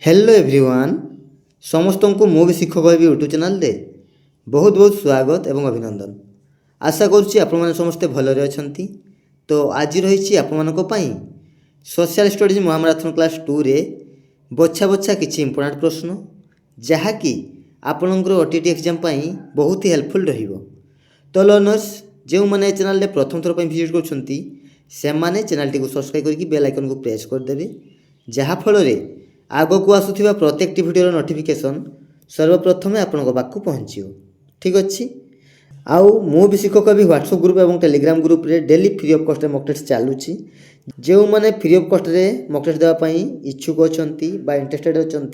Hello everyone समस्त को मो भी शिक्षक भी यूट्यूब चैनल दे बहुत बहुत स्वागत एवं अभिनंदन। आशा करुच्ची आपण मैंने समस्ते भलरे अछंती। तो आज रही आपण सोशल स्टडीज महामाराथन क्लास 2 रे बछा बछा किसी इंपोर्टेंट प्रश्न जहाँकि आपणकर ओटीटी एग्जाम बहुत ही हेल्पफुल रहिबो। तो लर्नर्स जो मैंने चैनल प्रथम थर विजिट कर चैनल टी सब्सक्राइब करके बेल आइकन को प्रेस करदेवे जहाँफल आगक आसुवा प्रत्येक भिडियो नोटिफिकेशन सर्वप्रथम आपण पाक पहुँचो। ठीक अच्छे आउ मु भी शिक्षक भी व्हाट्सएप ग्रुप और टेलीग्राम ग्रुप रे daily free of cost mock test चलुची। जो मैंने फ्री ऑफ कॉस्ट रे मॉक टेस्ट देवाई इच्छुक अच्छा इंटरेस्टेड अच्छा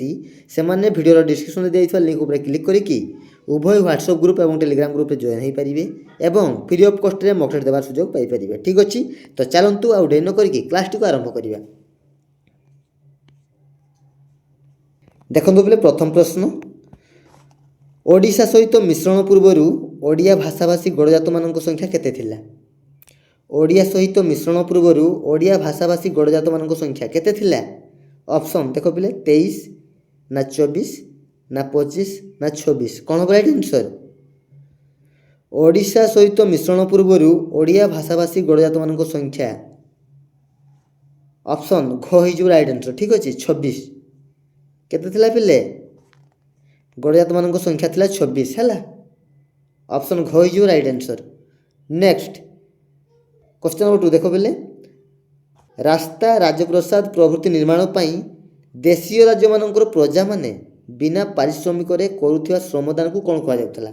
से मैंने वीडियो डिस्क्रिप्शन दिया लिंक उपर क्लिक करके उभय व्हाट्सएप ग्रुप और टेलीग्राम ग्रुप रे जॉइन हो पारे और फ्री ऑफ कॉस्ट रे मॉक टेस्ट देवार सुजोग पाइपर। ठीक अच्छे तो चलतु आउ डेरी न करके क्लास टी को आरंभ करिया। देखो बोले प्रथम प्रश्न ओडिशा सहित मिश्रण पूर्वर ओडिया भाषाभाषी गणजात मान संख्या केते थिला? ओडिया सहित मिश्रण पूर्वर ओडिया भाषाभाषी गणजात मान संख्या केते थिला? ऑप्शन देखो बोले 23 ना 24 ना 25 ना 26 कौन हम राइट आंसर? ओडिशा सहित मिश्रण पूर्वर ओडिया भाषाभाषी गणजात मान संख्या ऑप्शन घ हो राइट आंसर। ठीक अच्छे 26 केते थिला पिले गणजात मान संख्या थिला 26 है। ऑप्शन घ हो right answer. Next question number 2 देखो बोले रास्ता राजप्रसाद प्रभृति निर्माण पाई देशीय राज्य मानकर प्रजा माने बिना पारिश्रमिक करुवा श्रमदान को कौन कह जाउथला?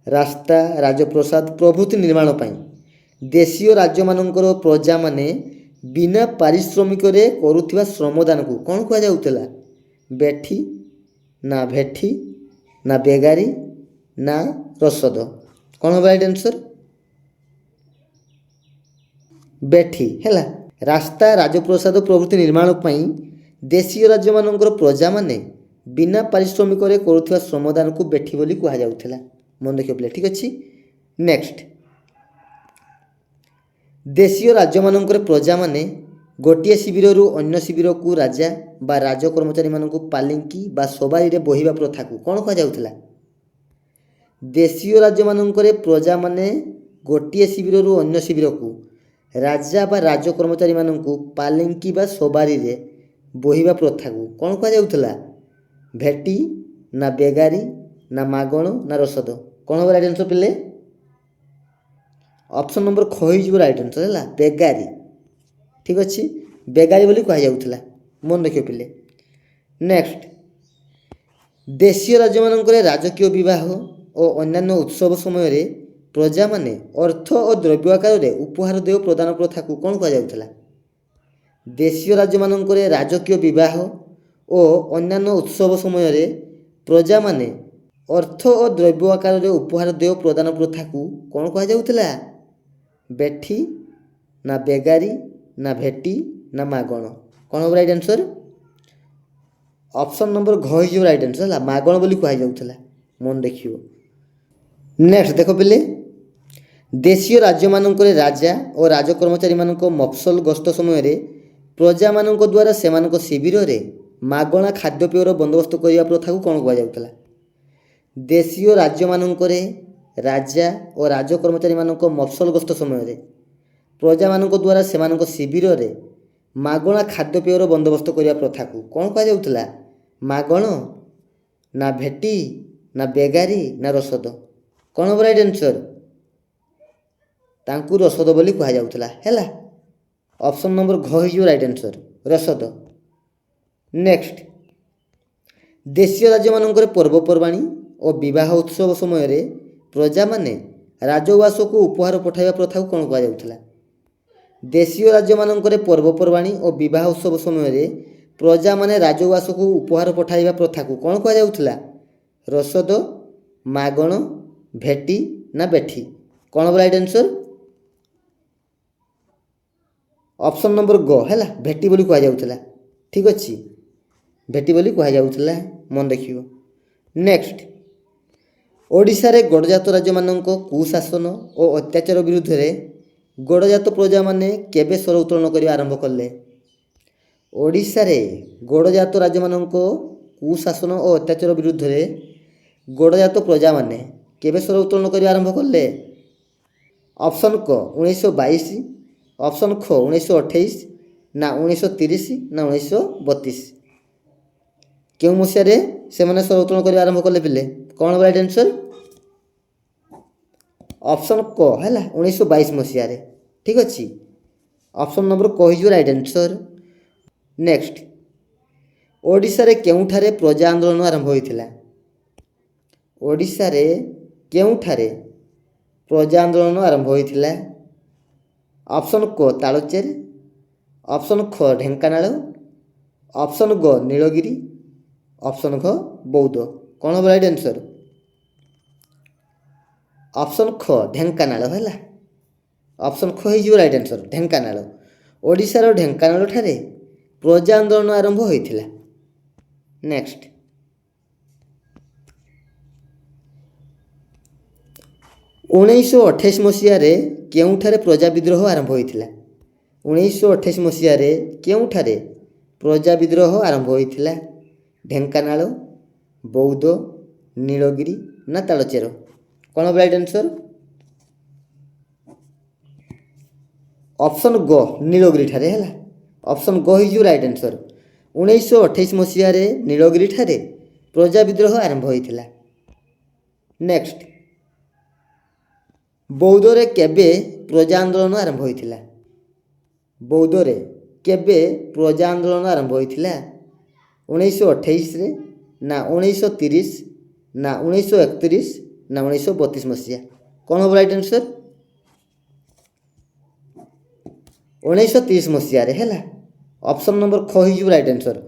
रास्ता राजप्रसाद प्रभृति निर्माण पाई देशीय राज्य मानकर प्रजा माने बिना पारिश्रमिक करुवा श्रमदान को कौन कह जाउथला? बेठी ना भेठी ना बेगारी ना रसद कौन हम राइट आंसर? बेठी है। रास्ता राजप्रसाद प्रभृति निर्माण पाई देशीय राज्य मानकर प्रजा माने बिना पारिश्रमिक करुवा श्रमदान को बेठी बोली कह जाउथला। मन देखिए बोले ठीक अच्छे। नेक्स्ट देशीय राज्य मानकर प्रजा माने गोटे शिविर अन्य शिविर को राजा बा राज कर्मचारी मान पालिंकी बा सवारी रे बोहिबा प्रथा को कौन कह जाउथला? देशीय राज्य मानकर प्रजा माने गोटे शिविर अन्य शिविर को राजा बा राज कर्मचारी मान पालिंकी बा सवारी रे बोहिबा प्रथा को कौन कह जाउथला? भेटी ना बेगारी ना मागण ना रसद कौन हम राइट आंसर पिले? ऑप्शन नंबर ख हो राइट आंसर है बेगारी। ठीक अच्छे बेगारी बोली कह जाउथला मन रखियो पिले। नेक्स्ट देशीय राज्य मानकर राजकीय विवाह और अन्यान्य उत्सव समय रे प्रजा माने अर्थ और द्रव्य आकार रे उपहार देव प्रदान प्रथा को कौन कह जाउथला? देशीय राज्य मानकर राजकीय विवाह और अन्यान्य उत्सव समय रे प्रजा माने अर्थ और द्रव्य आकार रे उपहार देव प्रदान प्रथा को कौन कह जाउथला? बेठी ना बेगारी ना भेटी ना मागण कौन हम राइट आंसर? ऑप्शन नंबर घ हो राइट आंसर है मागण बोली कह जाउथला मन देखियो। नेक्स्ट देखो पिले देशीय राज्य मानकर राजा और राज कर्मचारी मान मफसल गस्त समय रे प्रजा मान द्वारा सेमान शिविर रे मागणा खाद्यपेयर बंदोबस्त करने प्रथा को कौन कह जाउथला? देशीय राज्य मानकर राजा और राज कर्मचारी मान मफसल गस्त समय रे प्रजा मान द्वारा सेमान शिविर रे मागणा खाद्यपेयर बंदोबस्त करने प्रथा को कौन कह जाउथला? मागण ना भेटी ना बेगारी ना रसद कौन हम राइट आंसर? तांकु रसद बोली कह जाउथला हैला। ऑप्शन नंबर घ हो राइट आंसर रसद। नेक्स्ट देशीय राज्य मानकर पर्वपर्वाणी और विवाह उत्सव समय रे प्रजा माने राजवास को उपहार पठाइबा प्रथा को कौन कह जाउथला? देशीय राज्य मानकर पर्वपर्वाणी और विवाह उत्सव समय रे प्रजा माने राजवास को उपहार पठाइबा प्रथा को कौन कह जाउथला? रसद मागण भेटी ना बेठी कौन हम राइट आंसर? ऑप्शन नंबर ग है भेटी बोली कह जाउथला। ठीक अच्छे भेटी बोली कह जाउथला मन देखियो। नेक्स्ट ओडिशा रे गणजात राज्य मानक कुशासन और अत्याचार विरुद्ध रे गणजात प्रजा माने केबे स्वर उत्तोलन करने आरंभ कले? ଓଡ଼ିଶାରେ ଗଡ଼ଜାତ ରାଜାମାନଙ୍କ କୁଶାସନ ଓ ଅତ୍ୟାଚାର ବିରୁଦ୍ଧରେ ଗଡ଼ଜାତ ପ୍ରଜାମାନେ କେବେ ସ୍ୱର ଉତ୍ତୋଳନ କରିବା ଆରମ୍ଭ କଲେ? ଅପସନ୍ କ 1922, ଅପସନ୍ ଖ 1928, ନା 1930, ନା 1932? କେଉଁ ମସିହାରେ ସେମାନେ ସ୍ୱର ଉତ୍ତୋଳନ କରିବା ଆରମ୍ଭ କଲେ ପିଲେ? କ'ଣ ହେବ ରାଇଟ୍ ଆନ୍ସର୍? ଅପସନ୍ କ ହେଲା 1922 ମସିହାରେ। ଠିକ୍ ଅଛି, ଅପସନ୍ ନମ୍ବର କ ହେଇଯିବ ରାଇଟ୍ ଆନ୍ସର୍। ନେକ୍ସଟ, ଓଡ଼ିଶାରେ କେଉଁଠାରେ ପ୍ରଜା ଆନ୍ଦୋଳନ ଆରମ୍ଭ ହୋଇଥିଲା? ଓଡ଼ିଶାରେ କେଉଁଠାରେ ପ୍ରଜା ଆନ୍ଦୋଳନ ଆରମ୍ଭ ହୋଇଥିଲା? ଅପସନ୍ କ ତାଳଚେର, ଅପସନ୍ ଖ ଢେଙ୍କାନାଳ, ଅପସନ୍ ଗ ନୀଳଗିରି, ଅପସନ୍ ଘ ବୌଦ୍ଧ। କ'ଣ ହେବ ରାଇଟ୍ ଆନ୍ସର୍? ଅପସନ୍ ଖ ଢେଙ୍କାନାଳ ହେଲା। ଅପସନ୍ ଖ ହେଇଯିବ ରାଇଟ୍ ଆନ୍ସର୍, ଢେଙ୍କାନାଳ। ଓଡ଼ିଶାର ଢେଙ୍କାନାଳ ଠାରେ ପ୍ରଜା ଆନ୍ଦୋଳନ ଆରମ୍ଭ ହୋଇଥିଲା। ନେକ୍ସଟ, 1928 ମସିହାରେ କେଉଁଠାରେ ପ୍ରଜା ବିଦ୍ରୋହ ଆରମ୍ଭ ହୋଇଥିଲା? 1928 ମସିହାରେ କେଉଁଠାରେ ପ୍ରଜା ବିଦ୍ରୋହ ଆରମ୍ଭ ହୋଇଥିଲା? ଢେଙ୍କାନାଳ, ବୌଦ୍ଧ, ନୀଳଗିରି, ନା ତାଳଚେର? କ'ଣ ହେବ ରାଇଟ୍ ଆନ୍ସର୍? ଅପସନ୍ ଗ ନୀଳଗିରି ଠାରେ ହେଲା। ଅପସନ୍ ଗ ହେଇଯିବ ରାଇଟ୍ ଆନ୍ସର୍। 1928 ମସିହାରେ ନୀଳଗିରି ଠାରେ ପ୍ରଜା ବିଦ୍ରୋହ ଆରମ୍ଭ ହୋଇଥିଲା। ନେକ୍ସଟ, ବୌଦ୍ଧରେ କେବେ ପ୍ରଜା ଆନ୍ଦୋଳନ ଆରମ୍ଭ ହୋଇଥିଲା? ବୌଦ୍ଧରେ କେବେ ପ୍ରଜା ଆନ୍ଦୋଳନ ଆରମ୍ଭ ହୋଇଥିଲା? 1928ରେ, ନା 1930, ନା 1931, ନା 1932 ମସିହା? କ'ଣ ହେବ ରାଇଟ୍ ଆନ୍ସର୍? 1930 ମସିହାରେ ହେଲା। ଅପସନ୍ ନମ୍ବର ଖ ହେଇଯିବ ରାଇଟ୍ ଆନ୍ସର୍।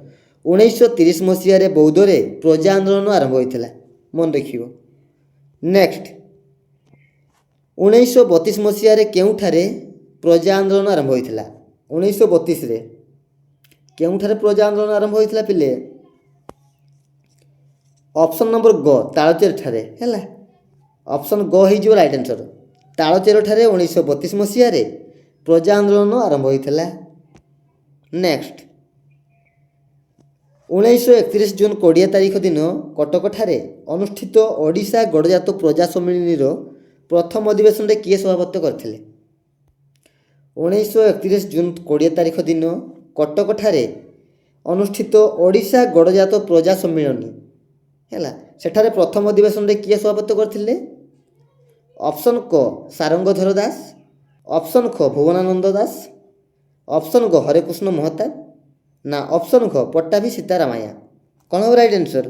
1930 ମସିହାରେ ବୌଦ୍ଧରେ ପ୍ରଜା ଆନ୍ଦୋଳନ ଆରମ୍ଭ ହୋଇଥିଲା, ମନେ ରଖିବ। ନେକ୍ସଟ, 1932 ମସିହାରେ କେଉଁଠାରେ ପ୍ରଜା ଆନ୍ଦୋଳନ ଆରମ୍ଭ ହୋଇଥିଲା? 1932ରେ କେଉଁଠାରେ ପ୍ରଜା ଆନ୍ଦୋଳନ ଆରମ୍ଭ ହୋଇଥିଲା ପିଲେ? ଅପସନ୍ ନମ୍ବର ଗ ତାଳଚେର ଠାରେ ହେଲା। ଅପସନ୍ ଗ ହେଇଯିବ ରାଇଟ୍ ଆନ୍ସର୍। ତାଳଚେର ଠାରେ 1932 ମସିହାରେ ପ୍ରଜା ଆନ୍ଦୋଳନ ଆରମ୍ଭ ହୋଇଥିଲା। ନେକ୍ସଟ, 1931 ଜୁନ୍ 20 ତାରିଖ ଦିନ କଟକଠାରେ ଅନୁଷ୍ଠିତ ଓଡ଼ିଶା ଗଡ଼ଜାତ ପ୍ରଜା ସମ୍ମିଳନୀର ପ୍ରଥମ ଅଧିବେଶନରେ କିଏ ସଭାପତିତ୍ୱ କରିଥିଲେ? 1931 ଜୁନ୍ 20 ତାରିଖ ଦିନ କଟକଠାରେ ଅନୁଷ୍ଠିତ ଓଡ଼ିଶା ଗଡ଼ଜାତ ପ୍ରଜା ସମ୍ମିଳନୀ ହେଲା, ସେଠାରେ ପ୍ରଥମ ଅଧିବେଶନରେ କିଏ ସଭାପତିତ୍ୱ କରିଥିଲେ? ଅପସନ୍ କ ସାରଙ୍ଗଧର ଦାସ, ଅପସନ୍ ଖ ଭୁବନାନନ୍ଦ ଦାସ, ଅପସନ୍ ଗ ହରେକୃଷ୍ଣ ମହତାବ, ନା ଅପସନ୍ ଘ ପଟ୍ଟାଭି ସୀତାରାମାୟା? କ'ଣ ହେବ ରାଇଟ୍ ଆନ୍ସର୍?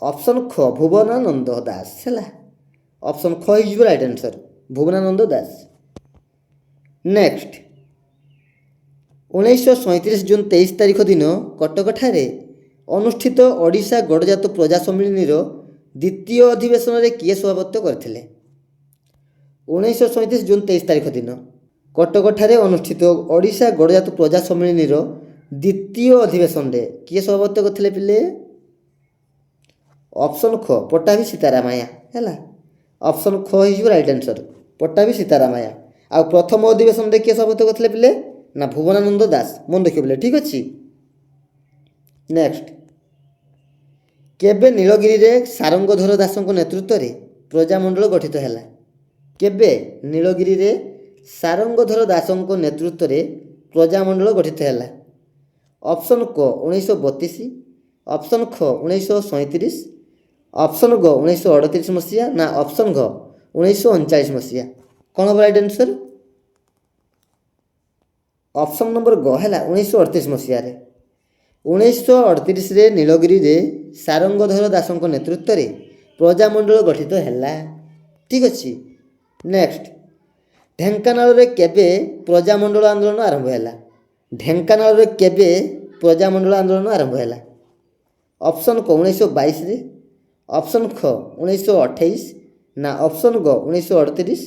ଅପସନ୍ ଖ ଭୁବନାନନ୍ଦ ଦାସ ହେଲା। ଅପସନ୍ ଖ ହେଇଯିବ right answer, Bhubanananda Das. Next, 1937 June 23 ତାରିଖ ଦିନ କଟକଠାରେ ଅନୁଷ୍ଠିତ ଓଡ଼ିଶା ଗଡ଼ଜାତ ପ୍ରଜା ସମ୍ମିଳନୀର ଦ୍ୱିତୀୟ ଅଧିବେଶନରେ କିଏ ସଭାପତିତ୍ୱ କରିଥିଲେ? 1937 ଜୁନ୍ 23 ତାରିଖ ଦିନ କଟକଠାରେ ଅନୁଷ୍ଠିତ ଓଡ଼ିଶା ଗଡ଼ଜାତ ପ୍ରଜା ସମ୍ମିଳନୀର ଦ୍ୱିତୀୟ ଅଧିବେଶନରେ କିଏ ସଭାପତିତ୍ୱ କରିଥିଲେ ପିଲେ? ଅପସନ୍ ଖ ପଟ୍ଟାଭି ସୀତାରାମାୟା ହେଲା। ଅପସନ୍ ଖ ହେଇଯିବ ରାଇଟ୍ ଆନ୍ସର୍, ପଟ୍ଟାଭି ସୀତାରାମାୟା। ଆଉ ପ୍ରଥମ ଅଧିବେଶନରେ କିଏ ସଭାପତିତ୍ୱ କରିଥିଲେ ପିଲେ? ନା ଭୁବନାନନ୍ଦ ଦାସ, ମନେ ରଖିବ ପିଲେ। ଠିକ୍ ଅଛି। ନେକ୍ସଟ, କେବେ ନୀଳଗିରିରେ ସାରଙ୍ଗଧର ଦାସଙ୍କ ନେତୃତ୍ୱରେ ପ୍ରଜାମଣ୍ଡଳ ଗଠିତ ହେଲା? କେବେ ନୀଳଗିରିରେ ସାରଙ୍ଗଧର ଦାସଙ୍କ ନେତୃତ୍ୱରେ ପ୍ରଜାମଣ୍ଡଳ ଗଠିତ ହେଲା? ଅପସନ୍ କ 1932, ଅପସନ୍ ଖ 1937, ଅପସନ୍ ଗ 1938 ମସିହା, ନା ଅପସନ୍ ଘ 1939 ମସିହା? କ'ଣ ହେବ ରାଇଟ୍ ଆନ୍ସର୍? ଅପସନ୍ ନମ୍ବର ଗ ହେଲା 1938 ମସିହାରେ। 1938ରେ ନୀଳଗିରିରେ ସାରଙ୍ଗଧର ଦାସଙ୍କ ନେତୃତ୍ୱରେ ପ୍ରଜାମଣ୍ଡଳ ଗଠିତ ହେଲା। ଠିକ୍ ଅଛି। ନେକ୍ସଟ, ଢେଙ୍କାନାଳରେ କେବେ ପ୍ରଜାମଣ୍ଡଳ ଆନ୍ଦୋଳନ ଆରମ୍ଭ ହେଲା? ଢେଙ୍କାନାଳରେ କେବେ ପ୍ରଜାମଣ୍ଡଳ ଆନ୍ଦୋଳନ ଆରମ୍ଭ ହେଲା? ଅପସନ୍ କ 1922ରେ, ଅପସନ୍ ଖ 1928, ନା ଅପସନ୍ ଗ 1938,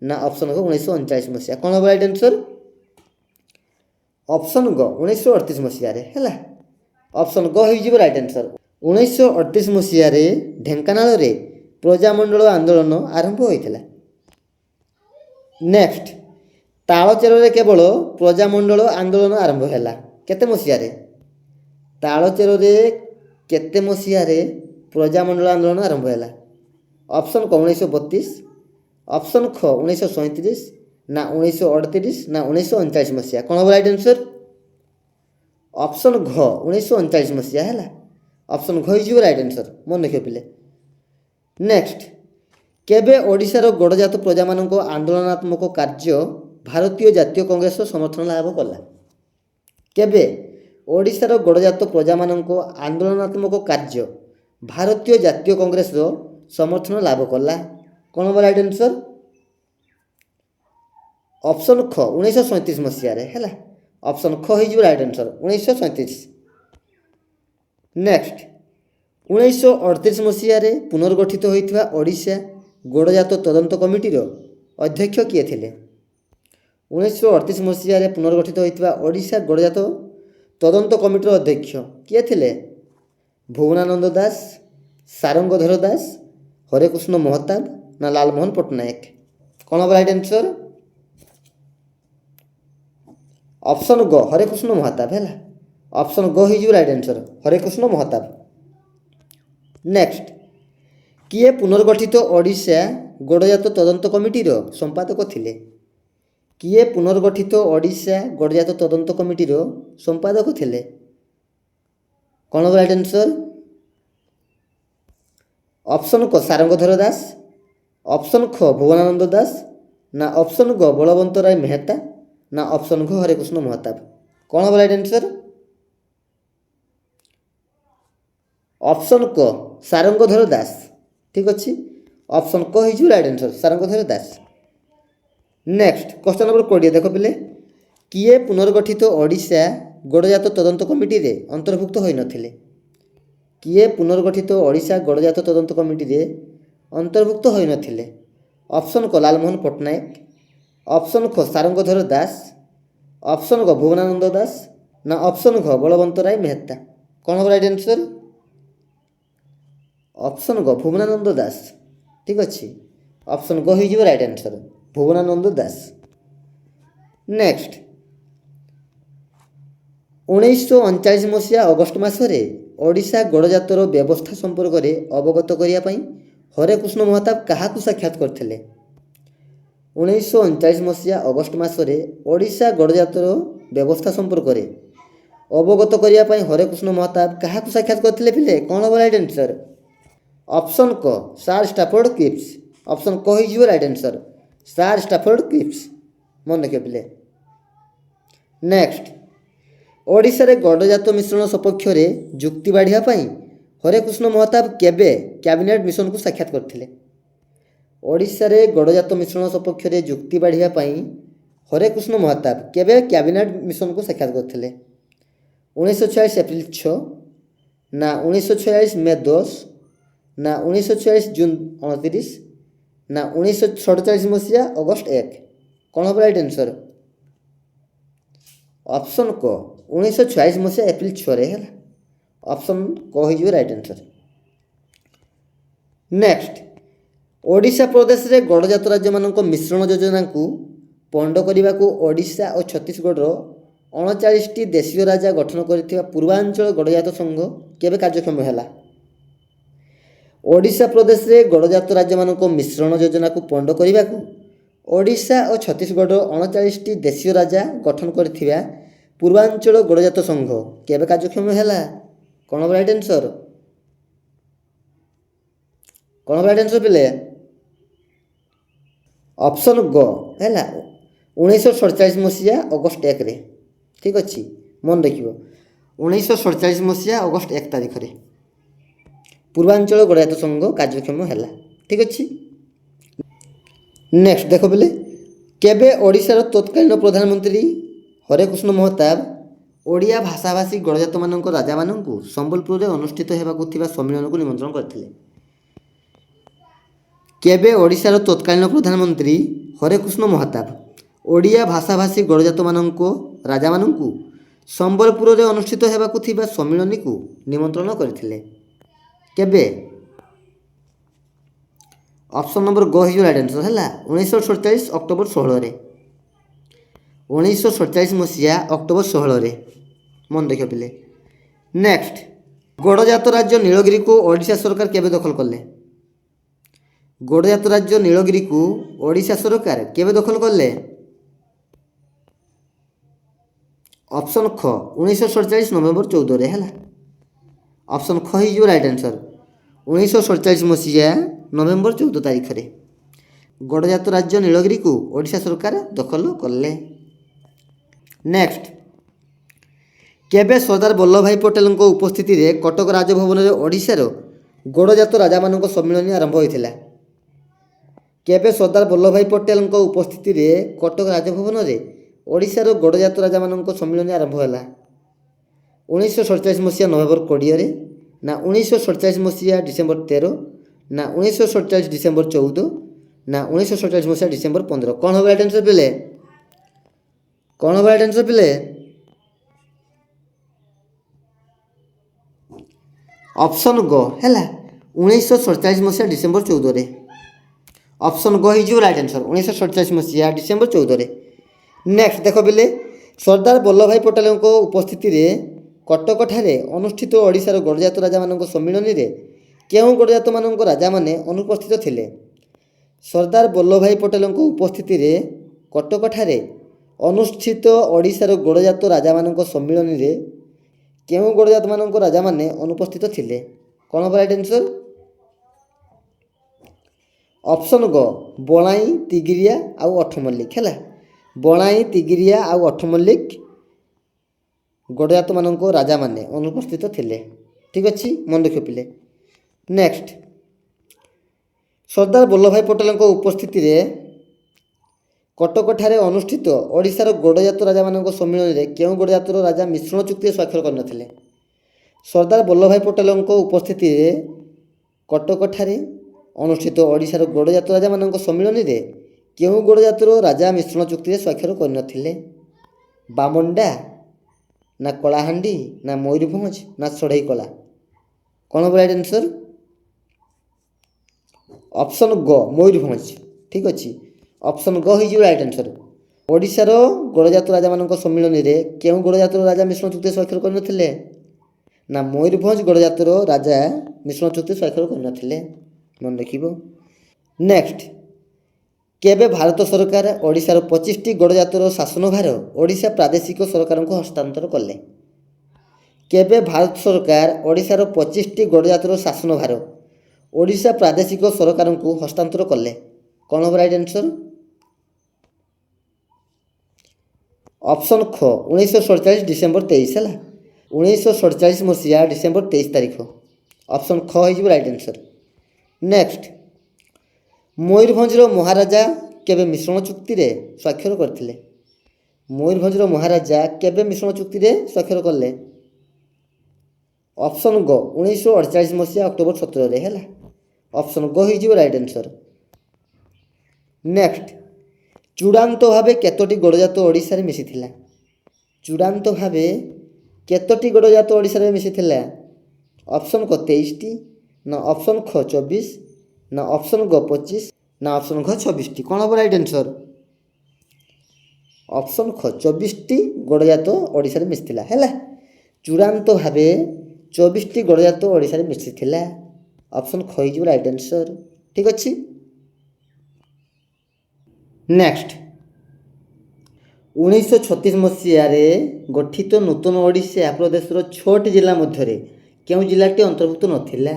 ନା ଅପସନ୍ ଘ 1939 ମସିହା? କ'ଣ ହେବ ରାଇଟ୍ ଆନ୍ସର୍? ଅପସନ୍ ଗ 1938 ମସିହାରେ ହେଲା। ଅପସନ୍ ଗ ହେଇଯିବ ରାଇଟ୍ ଆନ୍ସର୍। 1938 ମସିହାରେ ଢେଙ୍କାନାଳରେ ପ୍ରଜାମଣ୍ଡଳ ଆନ୍ଦୋଳନ ଆରମ୍ଭ ହୋଇଥିଲା। ନେକ୍ସଟ, ତାଳଚେରରେ କେବଳ ପ୍ରଜାମଣ୍ଡଳ ଆନ୍ଦୋଳନ ଆରମ୍ଭ ହେଲା କେତେ ମସିହାରେ? ତାଳଚେରରେ କେତେ ମସିହାରେ ପ୍ରଜାମଣ୍ଡଳ ଆନ୍ଦୋଳନ ଆରମ୍ଭ ହେଲା? ଅପସନ୍ କ 1932, ଅପସନ୍ ଖ 1937, ନା 1938, ନା 1939 ମସିହା। କ'ଣ ହେବ ରାଇଟ୍ ଆନ୍ସର୍? ଅପସନ୍ ଘ 1939 ମସିହା ହେଲା। ଅପସନ୍ ଘ ହେଇଯିବ ରାଇଟ୍ ଆନ୍ସର୍, ମନେ ରଖିବ ପିଲେ। ନେକ୍ସଟ, କେବେ ଓଡ଼ିଶାର ଗଡ଼ଜାତ ପ୍ରଜାମାନଙ୍କ ଆନ୍ଦୋଳନାତ୍ମକ କାର୍ଯ୍ୟ ଭାରତୀୟ ଜାତୀୟ କଂଗ୍ରେସର ସମର୍ଥନ ଲାଭ କଲା? କେବେ ଓଡ଼ିଶାର ଗଡ଼ଜାତ ପ୍ରଜାମାନଙ୍କ ଆନ୍ଦୋଳନାତ୍ମକ କାର୍ଯ୍ୟ ଭାରତୀୟ ଜାତୀୟ କଂଗ୍ରେସର ସମର୍ଥନ ଲାଭ କଲା? କ'ଣ ହେବ ରାଇଟ୍ ଆନ୍ସର୍? ଅପସନ୍ ଖ 1937 ମସିହାରେ ହେଲା। ଅପସନ୍ ଖ ହେଇଯିବ ରାଇଟ୍ ଆନ୍ସର୍, 1937। ନେକ୍ସଟ, 1938 ମସିହାରେ ପୁନର୍ଗଠିତ ହୋଇଥିବା ଓଡ଼ିଶା ଗଡ଼ଜାତ ତଦନ୍ତ କମିଟିର ଅଧ୍ୟକ୍ଷ କିଏ ଥିଲେ? 1938 ମସିହାରେ ପୁନର୍ଗଠିତ ହୋଇଥିବା ଓଡ଼ିଶା ଗଡ଼ଜାତ ତଦନ୍ତ କମିଟିର ଅଧ୍ୟକ୍ଷ କିଏ ଥିଲେ? ଭୁବନାନନ୍ଦ ଦାସ, ସାରଙ୍ଗଧର ଦାସ, ହରେକୃଷ୍ଣ ମହତାବ, ନା ଲାଲମୋହନ ପଟ୍ଟନାୟକ? କ'ଣ ହେବ ରାଇଟ୍ ଆନ୍ସର୍? ଅପସନ୍ ଗ ହରେକୃଷ୍ଣ ମହତାବ ହେଲା। ଅପସନ୍ ଗ ହେଇଯିବ right answer, Harekrushna Mahtab. Next, କିଏ ପୁନର୍ଗଠିତ ଓଡ଼ିଶା ଗଡ଼ଜାତ ତଦନ୍ତ କମିଟିର ସମ୍ପାଦକ ଥିଲେ? କିଏ ପୁନର୍ଗଠିତ ଓଡ଼ିଶା ଗଡ଼ଜାତ ତଦନ୍ତ କମିଟିର ସମ୍ପାଦକ ଥିଲେ? କ'ଣ ହେବ ରାଇଟ୍ ଆନ୍ସର୍? ଅପସନ୍ କ ସାରଙ୍ଗଧର ଦାସ, ଅପସନ୍ ଖ ଭୁବନାନନ୍ଦ ଦାସ, ନା ଅପସନ୍ ଗ ବଳବନ୍ତ ରାୟ ମେହେତା, ନା ଅପସନ୍ ଘ ହରେକୃଷ୍ଣ ମହତାବ? କ'ଣ ହେବ ରାଇଟ୍ ଆନ୍ସର୍? ଅପସନ୍ କ ସାରଙ୍ଗଧର ଦାସ। ଠିକ୍ ଅଛି, ଅପସନ୍ କ ହେଇଯିବ right answer, Sarangadhar Das. Next, question number 20 ଦେଖ ପିଲେ। କିଏ ପୁନର୍ଗଠିତ ଓଡ଼ିଶା ଗଡ଼ଜାତ ତଦନ୍ତ କମିଟିରେ ଅନ୍ତର୍ଭୁକ୍ତ ହୋଇନଥିଲେ? କିଏ ପୁନର୍ଗଠିତ ଓଡ଼ିଶା ଗଡ଼ଜାତ ତଦନ୍ତ କମିଟିରେ ଅନ୍ତର୍ଭୁକ୍ତ ହୋଇନଥିଲେ? ଅପସନ୍ କ ଲାଲମୋହନ ପଟ୍ଟନାୟକ, ଅପସନ୍ ଖ ସାରଙ୍ଗଧର ଦାସ, ଅପସନ୍ ଗ ଭୁବନାନନ୍ଦ ଦାସ, ନା ଅପସନ୍ ଘ ବଳବନ୍ତ ରାୟ ମେହେତା? କ'ଣ ହେବ ରାଇଟ୍ ଆନ୍ସର୍? ଅପସନ୍ ଗ ଭୁବନାନନ୍ଦ ଦାସ। ଠିକ୍ ଅଛି, ଅପସନ୍ ଗ ହେଇଯିବ right answer, Bhubanananda Das. Next, 1939 ମସିହା ଅଗଷ୍ଟ ମାସରେ ଓଡ଼ିଶା ଗଡ଼ଜାତର ବ୍ୟବସ୍ଥା ସମ୍ପର୍କରେ ଅବଗତ କରିବା ପାଇଁ ହରେକୃଷ୍ଣ ମହତାବ କାହାକୁ ସାକ୍ଷାତ କରିଥିଲେ? 1939 ମସିହା ଅଗଷ୍ଟ ମାସରେ ଓଡ଼ିଶା ଗଡ଼ଜାତର ବ୍ୟବସ୍ଥା ସମ୍ପର୍କରେ ଅବଗତ କରିବା ପାଇଁ ହରେକୃଷ୍ଣ ମହତାବ କାହାକୁ ସାକ୍ଷାତ କରିଥିଲେ ପିଲେ? କ'ଣ ହେବ ରାଇଟ୍ ଆନ୍ସର୍? ଅପସନ୍ କ ସାର୍ ଷ୍ଟାଫୋର୍ଡ କ୍ରିପ୍ସ। ଅପସନ୍ କ ହେଇଯିବ ରାଇଟ୍ ଆନ୍ସର୍, ସାର୍ ଷ୍ଟାଫୋର୍ଡ କ୍ରିପ୍ସ, ମନେ ରଖିବ ପିଲେ। ନେକ୍ସଟ, ଓଡ଼ିଶାରେ ଗଡ଼ଜାତ ମିଶ୍ରଣ ସପକ୍ଷରେ ଯୁକ୍ତି ବାଢ଼ିବା ପାଇଁ ହରେକୃଷ୍ଣ ମହତାବ କେବେ କ୍ୟାବିନେଟ୍ ମିଶନକୁ ସାକ୍ଷାତ କରିଥିଲେ? ଓଡ଼ିଶାରେ ଗଡ଼ଜାତ ମିଶ୍ରଣ ସପକ୍ଷରେ ଯୁକ୍ତି ବାଢ଼ିବା ପାଇଁ ହରେକୃଷ୍ଣ ମହତାବ କେବେ କ୍ୟାବିନେଟ୍ ମିଶନକୁ ସାକ୍ଷାତ କରିଥିଲେ? 1946 ଏପ୍ରିଲ 6, ନା 1946 ମେ 10, ନା 1946 ଜୁନ୍ 29, ନା 1947 ମସିହା ଅଗଷ୍ଟ 1? କ'ଣ ହେବ ରାଇଟ୍ ଆନ୍ସର୍? ଅପସନ୍ କ 1946 ମସିହା ଏପ୍ରିଲ 6ରେ ହେଲା। ଅପସନ୍ କ ହେଇଯିବ ରାଇଟ୍ ଆନ୍ସର୍। ନେକ୍ସଟ, ଓଡ଼ିଶା ପ୍ରଦେଶରେ ଗଡ଼ଜାତ ରାଜ୍ୟମାନଙ୍କ ମିଶ୍ରଣ ଯୋଜନାକୁ ପଣ୍ଡ କରିବାକୁ ଓଡ଼ିଶା ଓ ଛତିଶଗଡ଼ର 39ଟି ଦେଶୀୟ ରାଜା ଗଠନ କରିଥିବା ପୂର୍ବାଞ୍ଚଳ ଗଡ଼ଜାତ ସଂଘ କେବେ କାର୍ଯ୍ୟକ୍ଷମ ହେଲା? ଓଡ଼ିଶା ପ୍ରଦେଶରେ ଗଡ଼ଜାତ ରାଜ୍ୟମାନଙ୍କ ମିଶ୍ରଣ ଯୋଜନାକୁ ପଣ୍ଡ କରିବାକୁ ଓଡ଼ିଶା ଓ ଛତିଶଗଡ଼ର 39ଟି ଦେଶୀୟ ରାଜା ଗଠନ କରିଥିବା ପୂର୍ବାଞ୍ଚଳ ଗଡ଼ଜାତ ସଂଘ କେବେ କାର୍ଯ୍ୟକ୍ଷମ ହେଲା? କ'ଣ ହେବ ରାଇଟ୍ ଆନ୍ସର୍? କ'ଣ ହେବ ରାଇଟ୍ ଆନ୍ସର୍ ପିଲେ? ଅପସନ୍ ଗ ହେଲା, 1947 ମସିହା ଅଗଷ୍ଟ 1ରେ। ଠିକ୍ ଅଛି, ମନେ ରଖିବ, 1947 ମସିହା ଅଗଷ୍ଟ 1 ତାରିଖରେ ପୂର୍ବାଞ୍ଚଳ ଗଡ଼ଜାତ ସଂଘ କାର୍ଯ୍ୟକ୍ଷମ ହେଲା। ଠିକ୍ ଅଛି। ନେକ୍ସଟ ଦେଖ ପିଲେ, କେବେ ଓଡ଼ିଶାର ତତ୍କାଳୀନ ପ୍ରଧାନମନ୍ତ୍ରୀ ହରେକୃଷ୍ଣ ମହତାବ ଓଡ଼ିଆ ଭାଷାଭାଷୀ ଗଡ଼ଜାତମାନଙ୍କ ରାଜାମାନଙ୍କୁ ସମ୍ବଲପୁରରେ ଅନୁଷ୍ଠିତ ହେବାକୁ ଥିବା ସମ୍ମିଳନୀକୁ ନିମନ୍ତ୍ରଣ କରିଥିଲେ? କେବେ ଓଡ଼ିଶାର ତତ୍କାଳୀନ ପ୍ରଧାନମନ୍ତ୍ରୀ ହରେକୃଷ୍ଣ ମହତାବ ଓଡ଼ିଆ ଭାଷାଭାଷୀ ଗଡ଼ଜାତମାନଙ୍କ ରାଜାମାନଙ୍କୁ ସମ୍ବଲପୁରରେ ଅନୁଷ୍ଠିତ ହେବାକୁ ଥିବା ସମ୍ମିଳନୀକୁ ନିମନ୍ତ୍ରଣ କରିଥିଲେ? କେବେ? ଅପସନ୍ ନମ୍ବର ଗ ହେଇଯିବ ରାଇଟ୍ ଆନ୍ସର୍ ହେଲା, 1947 ଅକ୍ଟୋବର 16ରେ। 1947 ଅକ୍ଟୋବର 16ରେ। ମନେ ରଖିବ ପିଲେ। ନେକ୍ସଟ, ଗଡ଼ଜାତ ରାଜ୍ୟ ନୀଳଗିରିକୁ ଓଡ଼ିଶା ସରକାର କେବେ ଦଖଲ କଲେ? ଗଡ଼ଜାତ ରାଜ୍ୟ ନୀଳଗିରିକୁ ଓଡ଼ିଶା ସରକାର କେବେ ଦଖଲ କଲେ? ଅପସନ୍ ଖ 1947 ନଭେମ୍ବର 14ରେ ହେଲା। ଅପସନ୍ ଖ ହେଇଯିବ ରାଇଟ୍ ଆନ୍ସର। 1947 ନଭେମ୍ବର 14 ତାରିଖରେ ଗଡ଼ଜାତ ରାଜ୍ୟ ନୀଳଗିରିକୁ ଓଡ଼ିଶା ସରକାର ଦଖଲ କଲେ। ନେକ୍ସଟ, କେବେ ସର୍ଦ୍ଦାର ବଲ୍ଲଭଭାଇ ପଟେଲଙ୍କ ଉପସ୍ଥିତିରେ କଟକ ରାଜଭବନରେ ଓଡ଼ିଶାର ଗଡ଼ଜାତ ରାଜାମାନଙ୍କ ସମ୍ମିଳନୀ ଆରମ୍ଭ ହୋଇଥିଲା? କେବେ ସର୍ଦ୍ଦାର ବଲ୍ଲଭଭାଇ ପଟେଲଙ୍କ ଉପସ୍ଥିତିରେ କଟକ ରାଜଭବନରେ ଓଡ଼ିଶାର ଗଡ଼ଜାତ ରାଜାମାନଙ୍କ ସମ୍ମିଳନୀ ଆରମ୍ଭ ହେଲା? 1947 ନଭେମ୍ବର 20ରେ, ନା 1947 ଡିସେମ୍ବର 13, ନା 1947 ଡିସେମ୍ବର 14, ନା 1947 ଡିସେମ୍ବର 15? କ'ଣ ହେବ ରାଇଟ୍ ଆନ୍ସର ପିଲେ? କ'ଣ ହେବ ରାଇଟ୍ ଆନ୍ସର ପିଲେ? ଅପସନ୍ ଗ ହେଲା 1947 ଡିସେମ୍ବର 14ରେ। ଅପସନ୍ ଗ ହେଇଯିବ ରାଇଟ୍ ଆନ୍ସର 1947 ଡିସେମ୍ବର 14ରେ। ନେକ୍ସଟ ଦେଖ ପିଲେ, ସର୍ଦ୍ଦାର ବଲ୍ଲଭଭାଇ ପଟେଲଙ୍କ ଉପସ୍ଥିତିରେ କଟକଠାରେ ଅନୁଷ୍ଠିତ ଓଡ଼ିଶାର ଗଡ଼ଜାତ ରାଜାମାନଙ୍କ ସମ୍ମିଳନୀରେ କେଉଁ ଗଡ଼ଜାତମାନଙ୍କ ରାଜାମାନେ ଅନୁପସ୍ଥିତ ଥିଲେ? ସର୍ଦ୍ଦାର ବଲ୍ଲଭଭାଇ ପଟେଲଙ୍କ ଉପସ୍ଥିତିରେ କଟକଠାରେ ଅନୁଷ୍ଠିତ ଓଡ଼ିଶାର ଗଡ଼ଜାତ ରାଜାମାନଙ୍କ ସମ୍ମିଳନୀରେ କେଉଁ ଗଡ଼ଜାତମାନଙ୍କ ରାଜାମାନେ ଅନୁପସ୍ଥିତ ଥିଲେ? କ'ଣ ହେବ ରାଇଟ୍ ଆନ୍ସର? ଅପସନ୍ ଗ ବଣାଇ, ତିଗିରିଆ ଆଉ ଅଠମଲ୍ଲିକ ହେଲା। ବଣାଇ, ତିଗିରିଆ ଆଉ ଅଠମଲ୍ଲିକ ଗଡ଼ଜାତମାନଙ୍କ ରାଜାମାନେ ଅନୁପସ୍ଥିତ ଥିଲେ। ଠିକ୍ ଅଛି, ମନେ ରଖିବ ପିଲେ। ନେକ୍ସଟ, ସର୍ଦ୍ଦାର ବଲ୍ଲଭଭାଇ ପଟେଲଙ୍କ ଉପସ୍ଥିତିରେ କଟକଠାରେ ଅନୁଷ୍ଠିତ ଓଡ଼ିଶାର ଗଡ଼ଜାତ ରାଜାମାନଙ୍କ ସମ୍ମିଳନୀରେ କେଉଁ ଗଡ଼ଜାତର ରାଜା ମିଶ୍ରଣ ଚୁକ୍ତିରେ ସ୍ୱାକ୍ଷର କରିନଥିଲେ? ସର୍ଦ୍ଦାର ବଲ୍ଲଭଭାଇ ପଟେଲଙ୍କ ଉପସ୍ଥିତିରେ କଟକଠାରେ ଅନୁଷ୍ଠିତ ଓଡ଼ିଶାର ଗଡ଼ଜାତ ରାଜାମାନଙ୍କ ସମ୍ମିଳନୀରେ କେଉଁ ଗଡ଼ଜାତର ରାଜା ମିଶ୍ରଣ ଚୁକ୍ତିରେ ସ୍ୱାକ୍ଷର କରିନଥିଲେ? ବାମଣ୍ଡା, ନା କଳାହାଣ୍ଡି, ନା ମୟୂରଭଞ୍ଜ, ନା ସଢ଼େଇକଳା? କ'ଣ ହେବ ରାଇଟ୍ ଆନ୍ସର? ଅପସନ୍ ଗ ମୟୂରଭଞ୍ଜ। ଠିକ୍ ଅଛି, ଅପସନ୍ ଗ ହେଇଯିବ ରାଇଟ୍ ଆନ୍ସର। ଓଡ଼ିଶାର ଗଡ଼ଜାତ ରାଜାମାନଙ୍କ ସମ୍ମିଳନୀରେ କେଉଁ ଗଡ଼ଜାତର ରାଜା ମିଶ୍ରଣ ଚୁକ୍ତିରେ ସ୍ୱାକ୍ଷର କରିନଥିଲେ? ନା ମୟୂରଭଞ୍ଜ ଗଡ଼ଜାତର ରାଜା ମିଶ୍ରଣ ଚୁକ୍ତି ସ୍ୱାକ୍ଷର କରିନଥିଲେ। ମନେ ରଖିବ। ନେକ୍ସଟ, କେବେ ଭାରତ ସରକାର ଓଡ଼ିଶାର 25ଟି ଗଡ଼ଜାତର ଶାସନଭାର ଓଡ଼ିଶା ପ୍ରାଦେଶିକ ସରକାରଙ୍କୁ ହସ୍ତାନ୍ତର କଲେ? କେବେ ଭାରତ ସରକାର ଓଡ଼ିଶାର 25ଟି ଗଡ଼ଜାତର ଶାସନଭାର ଓଡ଼ିଶା ପ୍ରାଦେଶିକ ସରକାରଙ୍କୁ ହସ୍ତାନ୍ତର କଲେ? କ'ଣ ହେବ ରାଇଟ୍ ଆନ୍ସର? ଅପସନ୍ ଖ 1947 ଡିସେମ୍ବର 23 ହେଲା। 1947 ଡିସେମ୍ବର 23 ତାରିଖ। ଅପସନ୍ ଖ ହେଇଯିବ ରାଇଟ୍ ଆନ୍ସର। ନେକ୍ସଟ, ମୟୂରଭଞ୍ଜର ମହାରାଜା କେବେ ମିଶ୍ରଣ ଚୁକ୍ତିରେ ସ୍ୱାକ୍ଷର କରିଥିଲେ? ମୟୂରଭଞ୍ଜର ମହାରାଜା କେବେ ମିଶ୍ରଣ ଚୁକ୍ତିରେ ସ୍ୱାକ୍ଷର କଲେ? ଅପସନ୍ ଗ 1948 ଅକ୍ଟୋବର 17ରେ ହେଲା। ଅପସନ୍ ଗ ହେଇଯିବ ରାଇଟ୍ ଆନ୍ସର। ନେକ୍ସଟ, ଚୂଡ଼ାନ୍ତ ଭାବେ କେତୋଟି ଗଡ଼ଜାତ ଓଡ଼ିଶାରେ ମିଶିଥିଲା? ଚୂଡ଼ାନ୍ତ ଭାବେ କେତୋଟି ଗଡ଼ଜାତ ଓଡ଼ିଶାରେ ମିଶିଥିଲା? ଅପସନ୍ କ 23ଟି, ନା ଅପସନ୍ ଖ 24, ନା ଅପସନ୍ ଗ 25, ନା ଅପସନ୍ ଘ 26ଟି? କ'ଣ ହେବ ରାଇଟ୍ ଆନ୍ସର? ଅପସନ୍ ଖ 24ଟି ଗଡ଼ଜାତ ଓଡ଼ିଶାରେ ମିଶିଥିଲା ହେଲା। ଚୂଡ଼ାନ୍ତ ଭାବେ 24ଟି ଗଡ଼ଜାତ ଓଡ଼ିଶାରେ ମିଶିଥିଲା। ଅପସନ୍ ଖ ହେଇଯିବ ରାଇଟ୍ ଆନ୍ସର। ଠିକ୍ ଅଛି। ନେକ୍ସଟ, 1936 ଗଠିତ ନୂତନ ଓଡ଼ିଶା ପ୍ରଦେଶର 6ଟି ଜିଲ୍ଲା ମଧ୍ୟରେ କେଉଁ ଜିଲ୍ଲାଟି ଅନ୍ତର୍ଭୁକ୍ତ ନଥିଲା?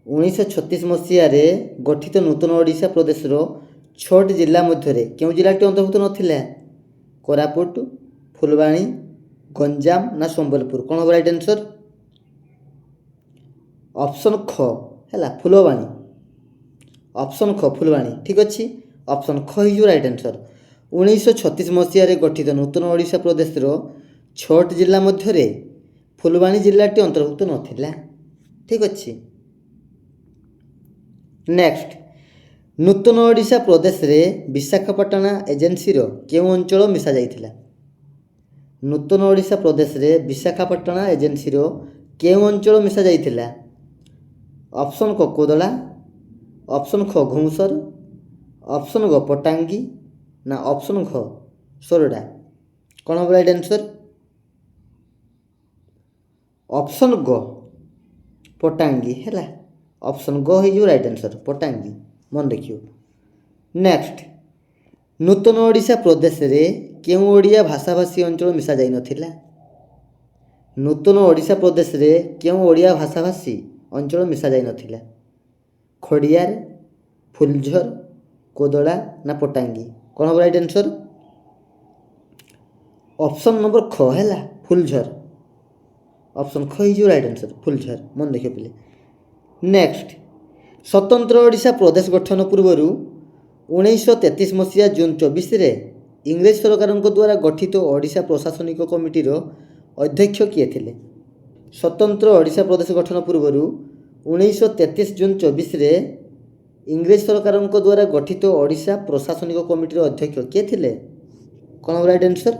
1936 ଗଠିତ ନୂତନ ଓଡ଼ିଶା ପ୍ରଦେଶର 6ଟି ଜିଲ୍ଲା ମଧ୍ୟରେ କେଉଁ ଜିଲ୍ଲାଟି ଅନ୍ତର୍ଭୁକ୍ତ ନଥିଲା? କୋରାପୁଟ, ଫୁଲବାଣୀ, ଗଞ୍ଜାମ, ନା ସମ୍ବଲପୁର? କ'ଣ ହେବ ରାଇଟ୍ ଆନ୍ସର? ଅପସନ୍ ଖ ହେଲା ଫୁଲବାଣୀ। ଅପସନ୍ ଖ ଫୁଲବାଣୀ। ଠିକ୍ ଅଛି, ଅପସନ୍ ଖ ହେଇଯିବ ରାଇଟ୍ ଆନ୍ସର। 1936 ଗଠିତ ନୂତନ ଓଡ଼ିଶା ପ୍ରଦେଶର 6ଟି ଜିଲ୍ଲା ମଧ୍ୟରେ ଫୁଲବାଣୀ ଜିଲ୍ଲାଟି ଅନ୍ତର୍ଭୁକ୍ତ ନଥିଲା। ଠିକ୍ ଅଛି। ନେକ୍ସଟ, ନୂତନ ଓଡ଼ିଶା ପ୍ରଦେଶରେ ବିଶାଖାପାଟଣା ଏଜେନ୍ସିର କେଉଁ ଅଞ୍ଚଳ ମିଶାଯାଇଥିଲା? ନୂତନ ଓଡ଼ିଶା ପ୍ରଦେଶରେ ବିଶାଖାପାଟଣା ଏଜେନ୍ସିର କେଉଁ ଅଞ୍ଚଳ ମିଶାଯାଇଥିଲା? ଅପସନ୍ କୋଦଳା, ଅପସନ୍ ଖ ଘୁମସର, ଅପସନ୍ ଗ ପଟାଙ୍ଗୀ, ନା ଅପସନ୍ ଘ ସୋରଡ଼ା? କ'ଣ ହେବ ରାଇଟ୍ ଆନ୍ସର୍? ଅପସନ୍ ଗ ପଟାଙ୍ଗୀ ହେଲା। ଅପସନ୍ ଗ ହେଇଯିବ ରାଇଟ୍ ଆନ୍ସର୍ ପଟାଙ୍ଗୀ, ମନେ ରଖିବ। ନେକ୍ସଟ, ନୂତନ ଓଡ଼ିଶା ପ୍ରଦେଶରେ କେଉଁ ଓଡ଼ିଆ ଭାଷାଭାଷୀ ଅଞ୍ଚଳ ମିଶାଯାଇନଥିଲା? ନୂତନ ଓଡ଼ିଶା ପ୍ରଦେଶରେ କେଉଁ ଓଡ଼ିଆ ଭାଷାଭାଷୀ ଅଞ୍ଚଳ ମିଶାଯାଇନଥିଲା? ଖଡ଼ିଆର, ଫୁଲଝର, କୋଦଳା ନା ପଟାଙ୍ଗୀ? କ'ଣ ହେବ ରାଇଟ୍ ଆନ୍ସର୍? ଅପସନ୍ ନମ୍ବର ଖ ହେଲା ଫୁଲଝର। ଅପସନ୍ ଖ ହେଇଯିବ ରାଇଟ୍ ଆନ୍ସର୍ ଫୁଲଝର, ମନେ ରଖିବ ପିଲେ। ନେକ୍ସଟ, ସ୍ୱତନ୍ତ୍ର ଓଡ଼ିଶା ପ୍ରଦେଶ ଗଠନ ପୂର୍ବରୁ 1933 ମସିହା ଜୁନ୍ 24ରେ ଇଂରେଜ ସରକାରଙ୍କ ଦ୍ୱାରା ଗଠିତ ଓଡ଼ିଶା ପ୍ରଶାସନିକ କମିଟିର ଅଧ୍ୟକ୍ଷ କିଏ ଥିଲେ? ସ୍ୱତନ୍ତ୍ର ଓଡ଼ିଶା ପ୍ରଦେଶ ଗଠନ ପୂର୍ବରୁ 1933 ଜୁନ୍ 24ରେ ଇଂରେଜ ସରକାରଙ୍କ ଦ୍ୱାରା ଗଠିତ ଓଡ଼ିଶା ପ୍ରଶାସନିକ କମିଟିର ଅଧ୍ୟକ୍ଷ କିଏ ଥିଲେ? କ'ଣ ହେବ ରାଇଟ୍ ଆନ୍ସର୍?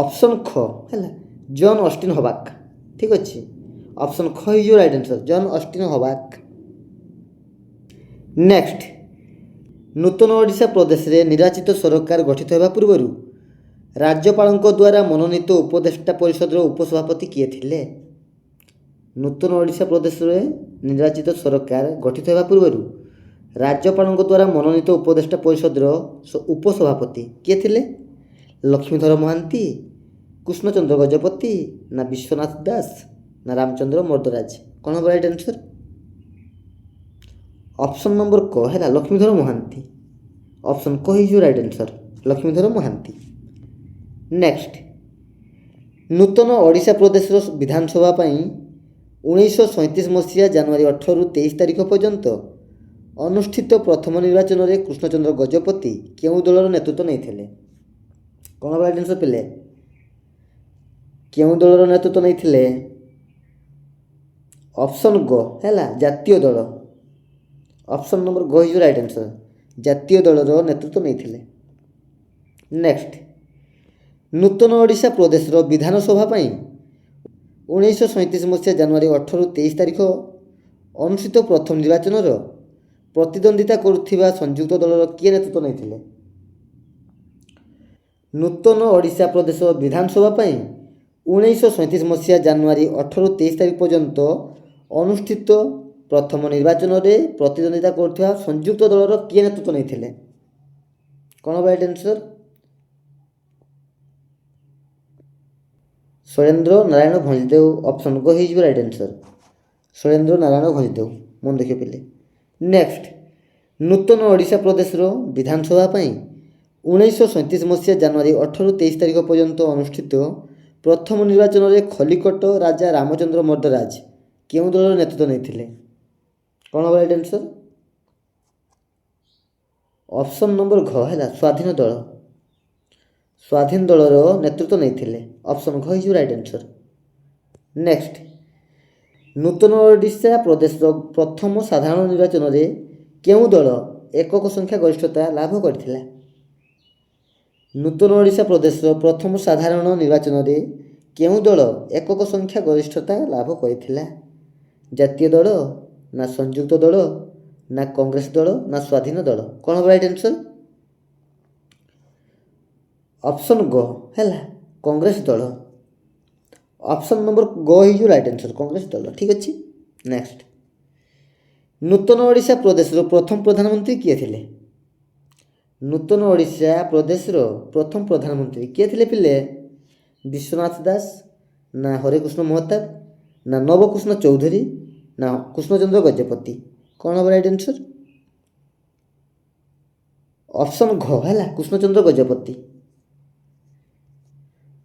ଅପସନ୍ ଖ ହେଲା ଜନ୍ ଅଷ୍ଟିନ୍ ହବାକ୍। ଠିକ୍ ଅଛି, ଅପସନ୍ ଖ ହେଇଯିବ ରାଇଟ୍ ଆନ୍ସର୍ ଜନ୍ ଅଷ୍ଟିନ୍ ହବାକ୍। ନେକ୍ସଟ, ନୂତନ ଓଡ଼ିଶା ପ୍ରଦେଶରେ ନିର୍ବାଚିତ ସରକାର ଗଠିତ ହେବା ପୂର୍ବରୁ ରାଜ୍ୟପାଳଙ୍କ ଦ୍ୱାରା ମନୋନୀତ ଉପଦେଷ୍ଟା ପରିଷଦର ଉପସଭାପତି କିଏ ଥିଲେ? ନୂତନ ଓଡ଼ିଶା ପ୍ରଦେଶରେ ନିର୍ବାଚିତ ସରକାର ଗଠିତ ହେବା ପୂର୍ବରୁ ରାଜ୍ୟପାଳଙ୍କ ଦ୍ୱାରା ମନୋନୀତ ଉପଦେଷ୍ଟା ପରିଷଦର ଉପସଭାପତି କିଏ ଥିଲେ? ଲକ୍ଷ୍ମୀଧର ମହାନ୍ତି, କୃଷ୍ଣଚନ୍ଦ୍ର ଗଜପତି ନା ବିଶ୍ୱନାଥ ଦାସ ନା ରାମଚନ୍ଦ୍ର ମର୍ଦ୍ଦରାଜ? କ'ଣ ହେବ ରାଇଟ୍ ଆନ୍ସର୍? ଅପସନ୍ ନମ୍ବର କ ହେଲା ଲକ୍ଷ୍ମୀଧର ମହାନ୍ତି। ଅପସନ୍ କ ହେଇଯିବ right answer Lakshmidhar Mahanti. Next, ନୂତନ ଓଡ଼ିଶା ପ୍ରଦେଶର ବିଧାନସଭା ପାଇଁ 1937 ମସିହା ଜାନୁଆରୀ 18ରୁ 23 ତାରିଖ ପର୍ଯ୍ୟନ୍ତ ଅନୁଷ୍ଠିତ ପ୍ରଥମ ନିର୍ବାଚନରେ କୃଷ୍ଣଚନ୍ଦ୍ର ଗଜପତି କେଉଁ ଦଳର ନେତୃତ୍ୱ ନେଇଥିଲେ? କ'ଣ ହେବ ରାଇଟ୍ ଆନ୍ସର୍ ପିଲେ? କେଉଁ ଦଳର ନେତୃତ୍ୱ ନେଇଥିଲେ? ଅପସନ୍ ଗ ହେଲା ଜାତୀୟ ଦଳ। ଅପସନ୍ ନମ୍ବର ଗ ହେଇଯିବ ରାଇଟ୍ ଆନ୍ସର୍ ଜାତୀୟ ଦଳର ନେତୃତ୍ୱ ନେଇଥିଲେ। ନେକ୍ସଟ, ନୂତନ ଓଡ଼ିଶା ପ୍ରଦେଶର ବିଧାନସଭା ପାଇଁ 1937 ମସିହା ଜାନୁଆରୀ 18ରୁ 23 ତାରିଖ ଅନୁଷ୍ଠିତ ପ୍ରଥମ ନିର୍ବାଚନର ପ୍ରତିଦ୍ୱନ୍ଦ୍ୱିତା କରୁଥିବା ସଂଯୁକ୍ତ ଦଳର କିଏ ନେତୃତ୍ୱ ନେଇଥିଲେ? ନୂତନ ଓଡ଼ିଶା ପ୍ରଦେଶ ବିଧାନସଭା ପାଇଁ 1937 ମସିହା ଜାନୁଆରୀ 18ରୁ 23 ତାରିଖ ପର୍ଯ୍ୟନ୍ତ ଅନୁଷ୍ଠିତ ପ୍ରଥମ ନିର୍ବାଚନରେ ପ୍ରତିଦ୍ୱନ୍ଦ୍ୱିତା କରୁଥିବା ସଂଯୁକ୍ତ ଦଳର କିଏ ନେତୃତ୍ୱ ନେଇଥିଲେ? କ'ଣ ହେବ right answer? Shailendra Narayan Bhanjdeo. Option ଗ ହେଇଯିବ ରାଇଟ୍ ଆନ୍ସର୍ ଶୈଳେନ୍ଦ୍ର ନାରାୟଣ ଭଞ୍ଜଦେଓ, ମନେ ରଖିବ ପିଲେ। ନେକ୍ସଟ, ନୂତନ ଓଡ଼ିଶା ପ୍ରଦେଶର ବିଧାନସଭା ପାଇଁ 1937 ମସିହା ଜାନୁଆରୀ 18ରୁ 23 ତାରିଖ ପର୍ଯ୍ୟନ୍ତ ଅନୁଷ୍ଠିତ ପ୍ରଥମ ନିର୍ବାଚନରେ ଖଲିକୋଟ ରାଜା ରାମଚନ୍ଦ୍ର ମର୍ଦ୍ଦରାଜ କେଉଁ ଦଳର ନେତୃତ୍ୱ ନେଇଥିଲେ? କ'ଣ ହେବ ରାଇଟ୍ ଆନ୍ସର୍? ଅପସନ୍ ନମ୍ବର ଘ ହେଲା ସ୍ୱାଧୀନ ଦଳ। ସ୍ୱାଧୀନ ଦଳର ନେତୃତ୍ୱ ନେଇଥିଲେ। ଅପସନ୍ ଘ ହେଇଯିବ ରାଇଟ୍ ଆନ୍ସର୍। ନେକ୍ସଟ, ନୂତନ ଓଡ଼ିଶା ପ୍ରଦେଶର ପ୍ରଥମ ସାଧାରଣ ନିର୍ବାଚନରେ କେଉଁ ଦଳ ଏକକ ସଂଖ୍ୟା ଗରିଷ୍ଠତା ଲାଭ କରିଥିଲା? ନୂତନ ଓଡ଼ିଶା ପ୍ରଦେଶର ପ୍ରଥମ ସାଧାରଣ ନିର୍ବାଚନରେ କେଉଁ ଦଳ ଏକକ ସଂଖ୍ୟା ଗରିଷ୍ଠତା ଲାଭ କରିଥିଲା? ଜାତୀୟ ଦଳ ନା ସଂଯୁକ୍ତ ଦଳ ନା କଂଗ୍ରେସ ଦଳ ନା ସ୍ୱାଧୀନ ଦଳ? କ'ଣ ହେବ ରାଇଟ୍ ଆନ୍ସର୍? ଅପସନ୍ ଗ ହେଲା କଂଗ୍ରେସ ଦଳ। ଅପସନ୍ ନମ୍ବର ଗ ହେଇଯିବ ରାଇଟ୍ ଆନ୍ସର୍ କଂଗ୍ରେସ ଦଳ। ଠିକ୍ ଅଛି। ନେକ୍ସଟ, ନୂତନ ଓଡ଼ିଶା ପ୍ରଦେଶର ପ୍ରଥମ ପ୍ରଧାନମନ୍ତ୍ରୀ କିଏ ଥିଲେ? ନୂତନ ଓଡ଼ିଶା ପ୍ରଦେଶର ପ୍ରଥମ ପ୍ରଧାନମନ୍ତ୍ରୀ କିଏ ଥିଲେ ପିଲେ? ବିଶ୍ୱନାଥ ଦାସ ନା ହରେକୃଷ୍ଣ ମହତାବ ନା ନବକୃଷ୍ଣ ଚୌଧୁରୀ ନା କୃଷ୍ଣଚନ୍ଦ୍ର ଗଜପତି? କ'ଣ ହେବ ରାଇଟ୍ ଆନ୍ସର୍? ଅପସନ୍ ଘ ହେଲା କୃଷ୍ଣଚନ୍ଦ୍ର ଗଜପତି।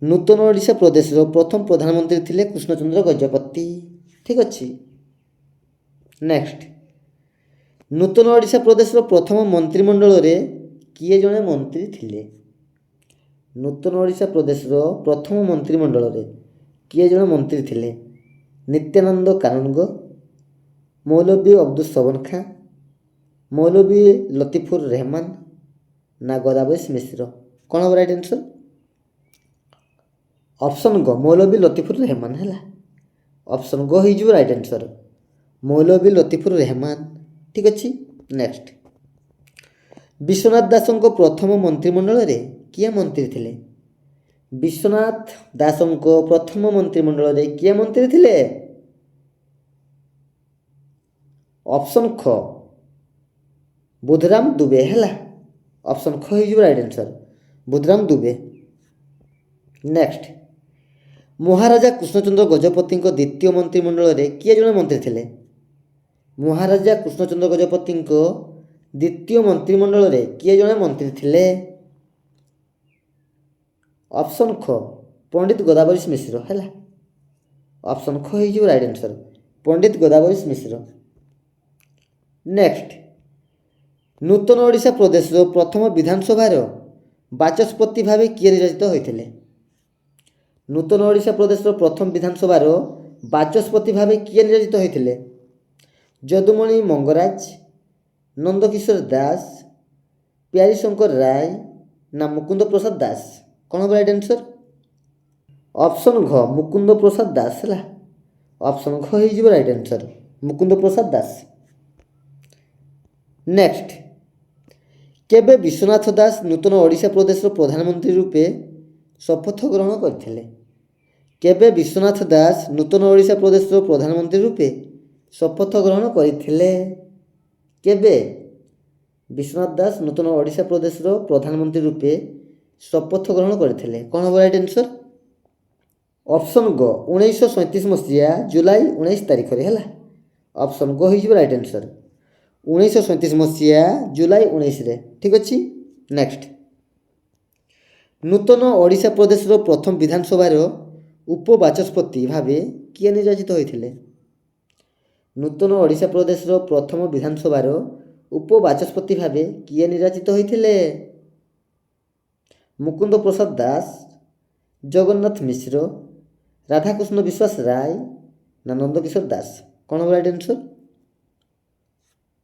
ନୂତନ ଓଡ଼ିଶା ପ୍ରଦେଶର ପ୍ରଥମ ପ୍ରଧାନମନ୍ତ୍ରୀ ଥିଲେ କୃଷ୍ଣଚନ୍ଦ୍ର ଗଜପତି। ଠିକ୍ ଅଛି। ନେକ୍ସଟ, ନୂତନ ଓଡ଼ିଶା ପ୍ରଦେଶର ପ୍ରଥମ ମନ୍ତ୍ରିମଣ୍ଡଳରେ କିଏ ଜଣେ ମନ୍ତ୍ରୀ ଥିଲେ? ନୂତନ ଓଡ଼ିଶା ପ୍ରଦେଶର ପ୍ରଥମ ମନ୍ତ୍ରିମଣ୍ଡଳରେ କିଏ ଜଣେ ମନ୍ତ୍ରୀ ଥିଲେ? ନିତ୍ୟାନନ୍ଦ କାନୁନଗୋ, ମୌଲବୀ ଅବଦୁଲ ସବନ ଖାଁ, ମୌଲବୀ ଲତିଫୁର ରେହମାନ ନା ଗଦାବୈଶ ମିଶ୍ର? କ'ଣ ହେବ ରାଇଟ୍ ଆନ୍ସର୍? ଅପସନ୍ ଗ ମୌଲବୀ ଲତିଫୁର ରେହମାନ ହେଲା। ଅପସନ୍ ଗ ହେଇଯିବ ରାଇଟ୍ ଆନ୍ସର୍ ମୌଲବୀ ଲତିଫୁର ରେହମାନ। ଠିକ୍ ଅଛି। ନେକ୍ସଟ, ବିଶ୍ୱନାଥ ଦାସଙ୍କ ପ୍ରଥମ ମନ୍ତ୍ରିମଣ୍ଡଳରେ କିଏ ମନ୍ତ୍ରୀ ଥିଲେ? ବିଶ୍ୱନାଥ ଦାସଙ୍କ ପ୍ରଥମ ମନ୍ତ୍ରିମଣ୍ଡଳରେ କିଏ ମନ୍ତ୍ରୀ ଥିଲେ? ଅପସନ୍ ଖ ବୁଧରାମ ଦୁବେ ହେଲା। ଅପସନ୍ ଖ ହେଇଯିବ right answer, Budhram Dubey. Next, ମହାରାଜା କୃଷ୍ଣଚନ୍ଦ୍ର ଗଜପତିଙ୍କ ଦ୍ୱିତୀୟ ମନ୍ତ୍ରିମଣ୍ଡଳରେ କିଏ ଜଣେ ମନ୍ତ୍ରୀ ଥିଲେ? ମହାରାଜା କୃଷ୍ଣଚନ୍ଦ୍ର ଗଜପତିଙ୍କ ଦ୍ୱିତୀୟ ମନ୍ତ୍ରିମଣ୍ଡଳରେ କିଏ ଜଣେ ମନ୍ତ୍ରୀ ଥିଲେ? ଅପସନ୍ ଖ ପଣ୍ଡିତ ଗୋଦାବରୀଶ ମିଶ୍ର ହେଲା। ଅପସନ୍ ଖ ହେଇଯିବ ରାଇଟ୍ ଆନ୍ସର୍, ପଣ୍ଡିତ ଗୋଦାବରୀଶ ମିଶ୍ର। ନେକ୍ସଟ, ନୂତନ ଓଡ଼ିଶା ପ୍ରଦେଶର ପ୍ରଥମ ବିଧାନସଭାର ବାଚସ୍ପତି ଭାବେ କିଏ ନିର୍ବାଚିତ ହୋଇଥିଲେ? ନୂତନ ଓଡ଼ିଶା ପ୍ରଦେଶର ପ୍ରଥମ ବିଧାନସଭାର ବାଚସ୍ପତି ଭାବେ କିଏ ନିର୍ବାଚିତ ହୋଇଥିଲେ? ଯଦୁମଣି ମଙ୍ଗରାଜ, ନନ୍ଦକିଶୋର ଦାସ, ପ୍ୟାରୀଶଙ୍କର ରାୟ ନା ମୁକୁନ୍ଦ ପ୍ରସାଦ ଦାସ? କ'ଣ ହେବ ରାଇଟ୍ ଆନ୍ସର୍? ଅପସନ୍ ଘ ମୁକୁନ୍ଦ ପ୍ରସାଦ ଦାସ ହେଲା। ଅପସନ୍ ଘ ହେଇଯିବ right answer, Mukund Prasad Das. Next, କେବେ ବିଶ୍ୱନାଥ ଦାସ ନୂତନ ଓଡ଼ିଶା ପ୍ରଦେଶର ପ୍ରଧାନମନ୍ତ୍ରୀ ରୂପେ ଶପଥ ଗ୍ରହଣ କରିଥିଲେ? କେବେ ବିଶ୍ୱନାଥ ଦାସ ନୂତନ ଓଡ଼ିଶା ପ୍ରଦେଶର ପ୍ରଧାନମନ୍ତ୍ରୀ ରୂପେ ଶପଥ ଗ୍ରହଣ କରିଥିଲେ? କେବେ ବିଶ୍ୱନାଥ ଦାସ ନୂତନ ଓଡ଼ିଶା ପ୍ରଦେଶର ପ୍ରଧାନମନ୍ତ୍ରୀ ରୂପେ ଶପଥ ଗ୍ରହଣ କରିଥିଲେ? କ'ଣ ହେବ ରାଇଟ୍ ଆନ୍ସର୍? ଅପସନ୍ ଗ 1937 ମସିହା ଜୁଲାଇ 19 ତାରିଖରେ ହେଲା। ଅପସନ୍ ଗ ହେଇଯିବ ରାଇଟ୍ ଆନ୍ସର୍, 1937 ମସିହା ଜୁଲାଇ 19ରେ। ଠିକ୍ ଅଛି। ନେକ୍ସଟ, ନୂତନ ଓଡ଼ିଶା ପ୍ରଦେଶର ପ୍ରଥମ ବିଧାନସଭାର ଉପବାଚସ୍ପତି ଭାବେ କିଏ ନିର୍ବାଚିତ ହୋଇଥିଲେ? ନୂତନ ଓଡ଼ିଶା ପ୍ରଦେଶର ପ୍ରଥମ ବିଧାନସଭାର ଉପବାଚସ୍ପତି ଭାବେ କିଏ ନିର୍ବାଚିତ ହୋଇଥିଲେ? ମୁକୁନ୍ଦ ପ୍ରସାଦ ଦାସ, ଜଗନ୍ନାଥ ମିଶ୍ର, ରାଧାକୃଷ୍ଣ ବିଶ୍ୱାସ ରାୟ ନା ନନ୍ଦକିଶୋର ଦାସ? କ'ଣ ହେବ ରାଇଟ୍ ଆନ୍ସର୍?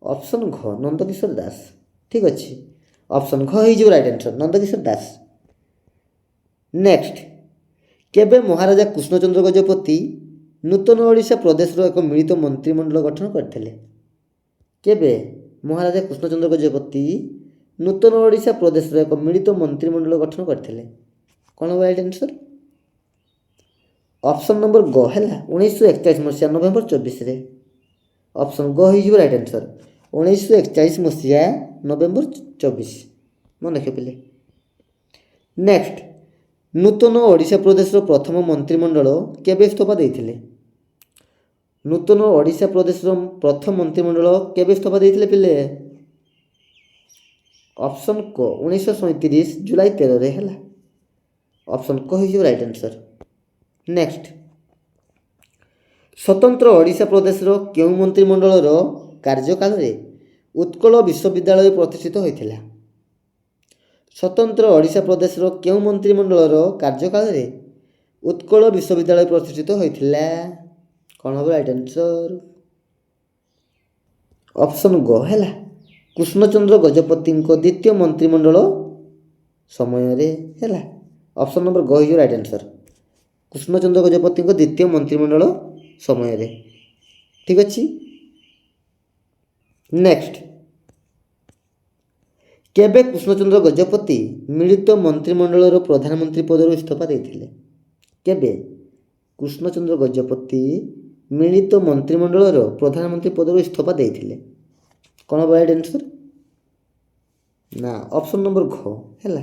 ଅପସନ୍ ଘ ନନ୍ଦକିଶୋର ଦାସ। ଠିକ୍ ଅଛି, ଅପସନ୍ ଘ ହେଇଯିବ right answer, Nandakishore Das. Next, କେବେ ମହାରାଜା କୃଷ୍ଣଚନ୍ଦ୍ର ଗଜପତି ନୂତନ ଓଡ଼ିଶା ପ୍ରଦେଶର ଏକ ମିଳିତ ମନ୍ତ୍ରିମଣ୍ଡଳ ଗଠନ କରିଥିଲେ? କେବେ ମହାରାଜା କୃଷ୍ଣଚନ୍ଦ୍ର ଗଜପତି ନୂତନ ଓଡ଼ିଶା ପ୍ରଦେଶର ଏକ ମିଳିତ ମନ୍ତ୍ରିମଣ୍ଡଳ ଗଠନ କରିଥିଲେ? କ'ଣ ହେବ ରାଇଟ୍ ଆନ୍ସର୍? ଅପସନ୍ ନମ୍ବର ଗ ହେଲା, 1941 ମସିହା ନଭେମ୍ବର 24ରେ। ଅପସନ୍ ଗ ହେଇଯିବ ରାଇଟ୍ ଆନ୍ସର୍, 1941 ମସିହା ନଭେମ୍ବର 24। ମନେ ରଖିଥିଲେ। ନେକ୍ସଟ, ନୂତନ ଓଡ଼ିଶା ପ୍ରଦେଶର ପ୍ରଥମ ମନ୍ତ୍ରିମଣ୍ଡଳ କେବେ ଇସ୍ତଫା ଦେଇଥିଲେ? ନୂତନ ଓଡ଼ିଶା ପ୍ରଦେଶର ପ୍ରଥମ ମନ୍ତ୍ରିମଣ୍ଡଳ କେବେ ଇସ୍ତଫା ଦେଇଥିଲେ ପିଲେ? ଅପସନ୍ କ 1937 ଜୁଲାଇ 13ରେ ହେଲା। ଅପସନ୍ କ ହେଇଯିବ ରାଇଟ୍ ଆନ୍ସର୍। ନେକ୍ସଟ, ସ୍ୱତନ୍ତ୍ର ଓଡ଼ିଶା ପ୍ରଦେଶର କେଉଁ ମନ୍ତ୍ରିମଣ୍ଡଳର କାର୍ଯ୍ୟକାଳରେ ଉତ୍କଳ ବିଶ୍ୱବିଦ୍ୟାଳୟ ପ୍ରତିଷ୍ଠିତ ହୋଇଥିଲା? ସ୍ୱତନ୍ତ୍ର ଓଡ଼ିଶା ପ୍ରଦେଶର କେଉଁ ମନ୍ତ୍ରିମଣ୍ଡଳର କାର୍ଯ୍ୟକାଳରେ ଉତ୍କଳ ବିଶ୍ୱବିଦ୍ୟାଳୟ ପ୍ରତିଷ୍ଠିତ ହୋଇଥିଲା? କ'ଣ ହେବ ରାଇଟ୍ ଆନ୍ସର୍? ଅପସନ୍ ଗ ହେଲା, କୃଷ୍ଣଚନ୍ଦ୍ର ଗଜପତିଙ୍କ ଦ୍ୱିତୀୟ ମନ୍ତ୍ରିମଣ୍ଡଳ ସମୟରେ ହେଲା। ଅପସନ୍ ନମ୍ବର ଗ ହେଇଯିବ ରାଇଟ୍ ଆନ୍ସର୍, କୃଷ୍ଣଚନ୍ଦ୍ର ଗଜପତିଙ୍କ ଦ୍ୱିତୀୟ ମନ୍ତ୍ରିମଣ୍ଡଳ ସମୟରେ। ଠିକ୍ ଅଛି। ନେକ୍ସଟ, କେବେ କୃଷ୍ଣଚନ୍ଦ୍ର ଗଜପତି ମିଳିତ ମନ୍ତ୍ରିମଣ୍ଡଳର ପ୍ରଧାନମନ୍ତ୍ରୀ ପଦରୁ ଇସ୍ତଫା ଦେଇଥିଲେ? କେବେ କୃଷ୍ଣଚନ୍ଦ୍ର ଗଜପତି ମିଳିତ ମନ୍ତ୍ରିମଣ୍ଡଳର ପ୍ରଧାନମନ୍ତ୍ରୀ ପଦରୁ ଇସ୍ତଫା ଦେଇଥିଲେ? କ'ଣ ହେବ ରାଇଟ୍ ଆନ୍ସର୍? ନା, ଅପସନ୍ ନମ୍ବର ଘ ହେଲା,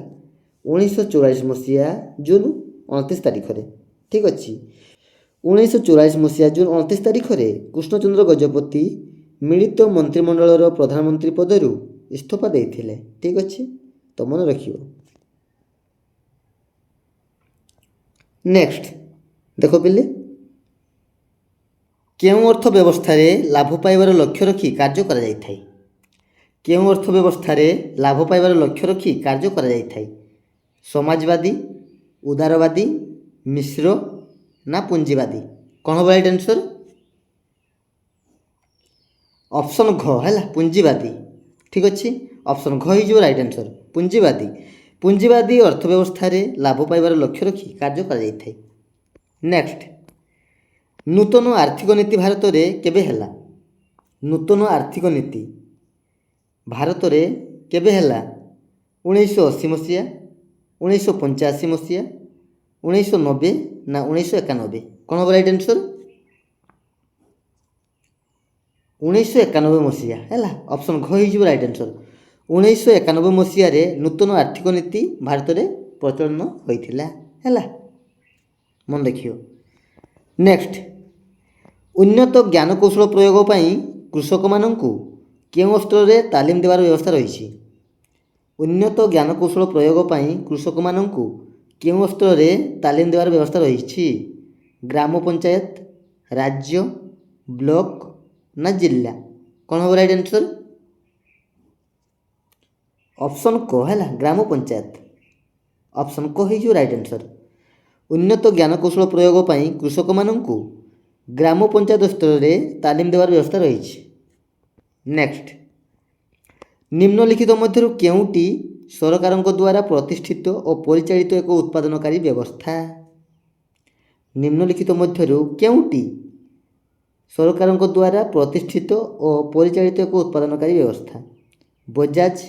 1944 ମସିହା ଜୁନ୍ 29 ତାରିଖରେ। ଠିକ୍ ଅଛି, 1944 ମସିହା ଜୁନ୍ 29 ତାରିଖରେ କୃଷ୍ଣଚନ୍ଦ୍ର ଗଜପତି ମିଳିତ ମନ୍ତ୍ରିମଣ୍ଡଳର ପ୍ରଧାନମନ୍ତ୍ରୀ ପଦରୁ ଇସ୍ତଫା ଦେଇଥିଲେ। ଠିକ୍ ଅଛି, ତ ମନେ ରଖିବ। ନେକ୍ସଟ ଦେଖ ପିଲେ, କେଉଁ ଅର୍ଥ ବ୍ୟବସ୍ଥାରେ ଲାଭ ପାଇବାର ଲକ୍ଷ୍ୟ ରଖି କାର୍ଯ୍ୟ କରାଯାଇଥାଏ? କେଉଁ ଅର୍ଥ ବ୍ୟବସ୍ଥାରେ ଲାଭ ପାଇବାର ଲକ୍ଷ୍ୟ ରଖି କାର୍ଯ୍ୟ କରାଯାଇଥାଏ? ସମାଜବାଦୀ, ଉଦାରବାଦୀ, ମିଶ୍ର ନା ପୁଞ୍ଜିବାଦୀ? କ'ଣ ହେବ ରାଇଟ୍ ଆନ୍ସର୍? ଅପସନ୍ ଘ ହେଲା, ପୁଞ୍ଜିବାଦୀ। ଠିକ୍ ଅଛି, ଅପସନ୍ ଘ ହେଇଯିବ ରାଇଟ୍ ଆନ୍ସର୍, ପୁଞ୍ଜିବାଦୀ। ପୁଞ୍ଜିବାଦୀ ଅର୍ଥ ବ୍ୟବସ୍ଥାରେ ଲାଭ ପାଇବାର ଲକ୍ଷ୍ୟ ରଖି କାର୍ଯ୍ୟ କରାଯାଇଥାଏ। ନେକ୍ସଟ, ନୂତନ ଆର୍ଥିକ ନୀତି ଭାରତରେ କେବେ ହେଲା? ନୂତନ ଆର୍ଥିକ ନୀତି ଭାରତରେ केबे हैला 1980 मसीहा 1985 मसीहा 1990 ना 1991 कौन हम राइट आंसर 1991 मसीहा है ऑप्शन घ हो राइट आंसर 1991 मसीह नूतन आर्थिक नीति भारत में प्रचलन होता है मन देखियो नेक्स्ट उन्नत ज्ञान कौशल प्रयोग पर कृषक मानू क्यों स्तर में तालीम देवार व्यवस्था रही उन्नत ज्ञान कौशल प्रयोग पर कृषक मानू क्यों स्तर में तालीम देवार व्यवस्था रही ग्राम पंचायत राज्य ब्लॉक ना जिला कौन हम राइट आंसर ऑप्शन को है ग्राम पंचायत ऑप्शन को हो राइट आंसर उन्नत ज्ञान कौशल प्रयोग पर कृषक मानू ग्राम पंचायत स्तर में तालीम देवार व्यवस्था रही नेक्स्ट निम्नलिखित मध्य केउटी सरकार द्वारा प्रतिष्ठित और परिचालित एक उत्पादनकारी व्यवस्था निम्नलिखित मध्य केउटी सरकार द्वारा प्रतिष्ठित और परिचालित एक उत्पादनकारी व्यवस्था बजाज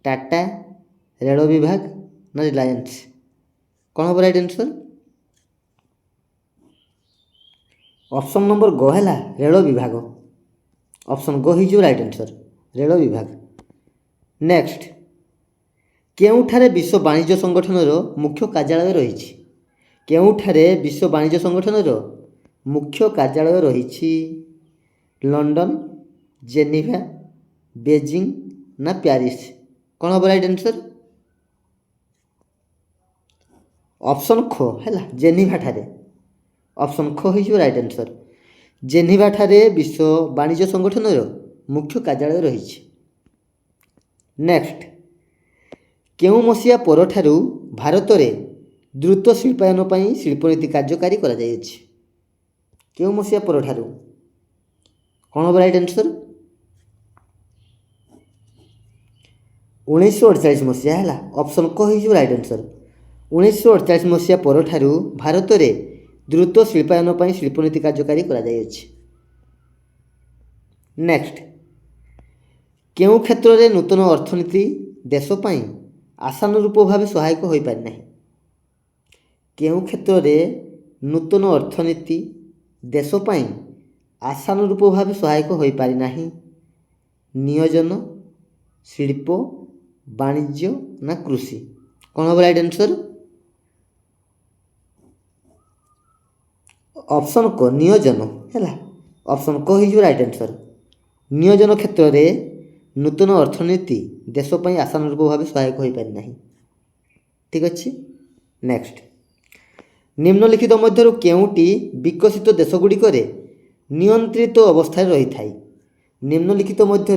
टाटा रेल विभाग ना रिलायंस कौन हम राइट आंसर ऑप्शन नंबर ग है रेल विभाग ऑप्शन ग हो राइट आंसर रेल विभाग नेक्स्ट केउठारे विश्व वाणिज्य संगठन मुख्य कार्यालय रही केउठारे विश्व वाणिज्य संगठन मुख्य कार्यालय रही लंडन जेनेवा बेजिंग ना पेरिस कौन हम राइट आंसर ऑप्शन ख है जेनेवा ठारे ऑप्शन ख हो राइट आंसर जेनेवा ठारे विश्व वाणिज्य संगठन मुख्य कार्यालय रही नेक्स्ट केउ मसीहा परठारु भारत में द्रुत शिल्पायन पर शिल्पनीति कार्यकारी करा जायछि केउ मसीहा परठारु कौन हम राइट आंसर 1948 मसीहा है ऑप्शन क हो राइट आंसर 1948 मसीहा परठारु भारत में द्रुत शिल्पायन पर शिल्पनीति कार्यकारी करा जायछि नेक्स्ट केउ क्षेत्र में नूतन अर्थनीति देशपाई आशानुरूप भाव सहायक हो पारि नाही केउ क्षेत्र में नूतन अर्थनीति देशपाई आशानुरूप भाव सहायक हो पारि नाही नियोजन शिल्प वाणिज्य ना कृषि कौन हम राइट आंसर ऑप्शन को नियोजन है ऑप्शन को हो राइट आंसर नियोजन क्षेत्र में नूतन अर्थनीति देशपाई आशानुरूप भाव सहायक हो पारि नाही ठीक अच्छे नेक्स्ट निम्नलिखित मध्य केउटी विकसित देशगुड़िक नियंत्रित अवस्था रही था निम्नलिखित मध्य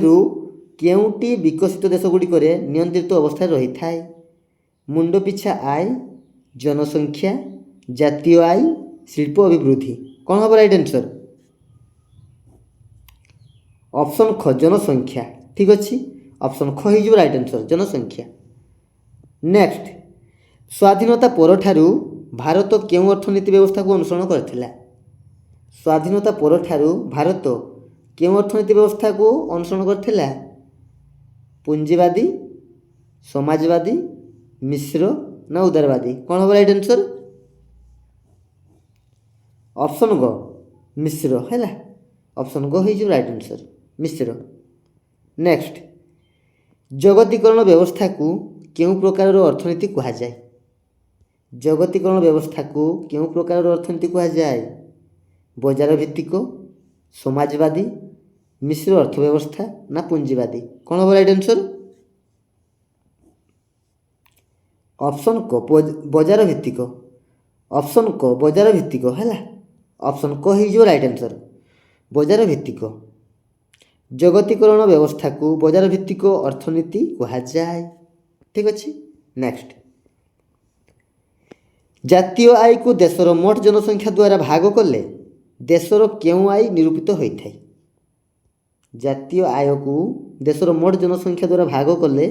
केउटी विकसित देशगुड़िक नियंत्रित अवस्था रही था मुंड पिछा आय जनसंख्या जातीय आय शिल्प अभिवृद्धि कौन हम राइट आंसर ऑप्शन ख जनसंख्या ठीक अच्छे ऑप्शन ख हो राइट आंसर जनसंख्या नेक्स्ट स्वाधीनता परठारु भारत केउ अर्थनीति व्यवस्था को अनुसरण करथिला स्वाधीनता परठारु भारत केउ अर्थनीति व्यवस्था को अनुसरण करथिला पूंजीवादी समाजवादी मिश्र ना उदारवादी कौन हम राइट आंसर ऑप्शन ग मिश्र है ऑप्शन ग हो राइट आंसर मिश्र नेक्स्ट जगतीकरण व्यवस्था को केउ प्रकार अर्थनीति कहा जाए जगतीकरण व्यवस्था को केउ प्रकार अर्थनीति कहा जाए बजार भित्तिक समाजवादी मिश्र अर्थव्यवस्था ना पूंजीवादी कौन हम राइट आंसर ऑप्शन को बजार भित्तिक ऑप्शन को बजार भित्तिक है ऑप्शन को हो राइट आंसर बजार भित्तिक जगतीकरण व्यवस्था को बजार भित्तिक अर्थनीति कहा जाए ठीक अच्छे नेक्स्ट जातीय आय को देशर मोट जनसंख्या द्वारा भाग कले देशर केउ आय निरूपित होता है जातीय आय को देशर मोट जनसंख्या द्वारा भाग कले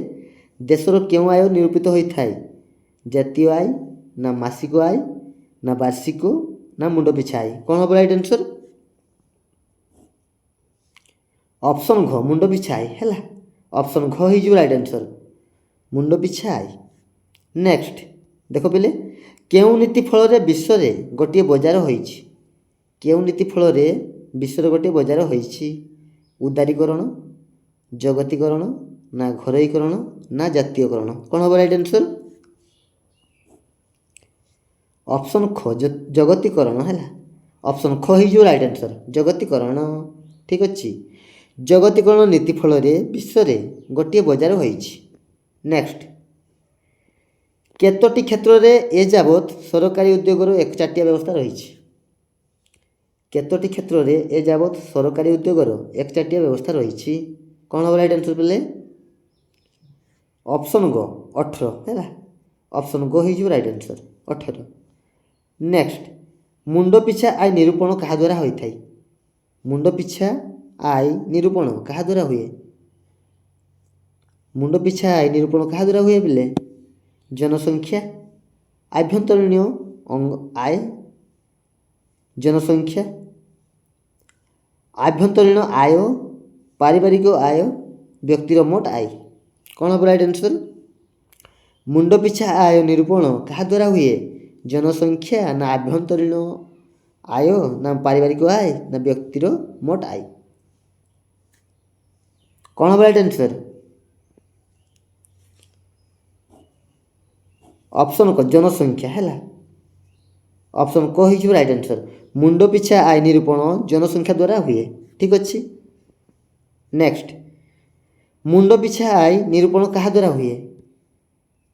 देशर केउ आय निरूपित होता है जातीय आय ना मासिक आय ना वार्षिक ना मुंड पिछा आय कौन हम राइट आंसर ऑप्शन घ मुंड पिछा आय है ଅପସନ୍ ଘ ହେଇଯିବ ରାଇଟ୍ ଆନ୍ସର୍, ମୁଣ୍ଡ ପିଛା ଆୟ। ନେକ୍ସଟ ଦେଖ ପିଲେ, କେଉଁ ନୀତି ଫଳରେ ବିଶ୍ୱରେ ଗୋଟିଏ ବଜାର ହୋଇଛି? କେଉଁ ନୀତି ଫଳରେ ବିଶ୍ୱରେ ଗୋଟିଏ ବଜାର ହୋଇଛି? ଉଦାରୀକରଣ, ଜଗତୀକରଣ, ନା ଘରୋଇକରଣ, ନା ଜାତୀୟକରଣ? କ'ଣ ହେବ ରାଇଟ୍ ଆନ୍ସର୍? ଅପସନ୍ ଖ ଜଗତୀକରଣ ହେଲା। ଅପସନ୍ ଖ ହେଇଯିବ ରାଇଟ୍ ଆନ୍ସର୍, ଜଗତୀକରଣ। ଠିକ୍ ଅଛି, ଜଗତୀକରଣ ନୀତି ଫଳରେ ବିଶ୍ୱରେ ଗୋଟିଏ ବଜାର ହୋଇଛି। ନେକ୍ସଟ, କେତୋଟି କ୍ଷେତ୍ରରେ ଏଯାବତ୍ ସରକାରୀ ଉଦ୍ୟୋଗର ଏକଚାଟିଆ ବ୍ୟବସ୍ଥା ରହିଛି? କେତୋଟି କ୍ଷେତ୍ରରେ ଏଯାବତ୍ ସରକାରୀ ଉଦ୍ୟୋଗର ଏକଚାଟିଆ ବ୍ୟବସ୍ଥା ରହିଛି? କ'ଣ ହେବ ରାଇଟ୍ ଆନ୍ସର୍ ପିଲେ? ଅପସନ୍ ଗ 18 ହେଲା। ଅପସନ୍ ଗ ହେଇଯିବ ରାଇଟ୍ ଆନ୍ସର୍, 18। ନେକ୍ସଟ, ମୁଣ୍ଡ ପିଛା ଆୟ ନିରୂପଣ କାହା ଦ୍ୱାରା ହୋଇଥାଏ? ମୁଣ୍ଡ ପିଛା ଆୟ ନିରୂପଣ କାହା ଦ୍ୱାରା ହୁଏ? ମୁଣ୍ଡ ପିଛା ଆୟ ନିରୂପଣ କାହା ଦ୍ୱାରା ହୁଏ ପିଲେ? ଜନସଂଖ୍ୟା, ଆଭ୍ୟନ୍ତରୀଣ ଆୟ, ଜନସଂଖ୍ୟା, ଆଭ୍ୟନ୍ତରୀଣ ଆୟ, ପାରିବାରିକ ଆୟ, ବ୍ୟକ୍ତିର ମୋଟ ଆୟ। କ'ଣ ହେବ ରାଇଟ୍ ଆନ୍ସର୍? ମୁଣ୍ଡ ପିଛା ଆୟ ନିରୂପଣ କାହା ଦ୍ୱାରା ହୁଏ? ଜନସଂଖ୍ୟା, ନା ଆଭ୍ୟନ୍ତରୀଣ ଆୟ, ନା ପାରିବାରିକ ଆୟ, ନା ବ୍ୟକ୍ତିର ମୋଟ ଆୟ? କ'ଣ ହେବ ରାଇଟ୍ ଆନ୍ସର୍? ଅପସନ୍ କ ଜନସଂଖ୍ୟା ହେଲା। ଅପସନ୍ କ ହେଇଯିବ ରାଇଟ୍ ଆନ୍ସର୍, ମୁଣ୍ଡ ପିଛା ଆୟ ନିରୂପଣ ଜନସଂଖ୍ୟା ଦ୍ୱାରା ହୁଏ। ଠିକ୍ ଅଛି। ନେକ୍ସଟ, ମୁଣ୍ଡ ପିଛା ଆୟ ନିରୂପଣ କାହା ଦ୍ୱାରା ହୁଏ?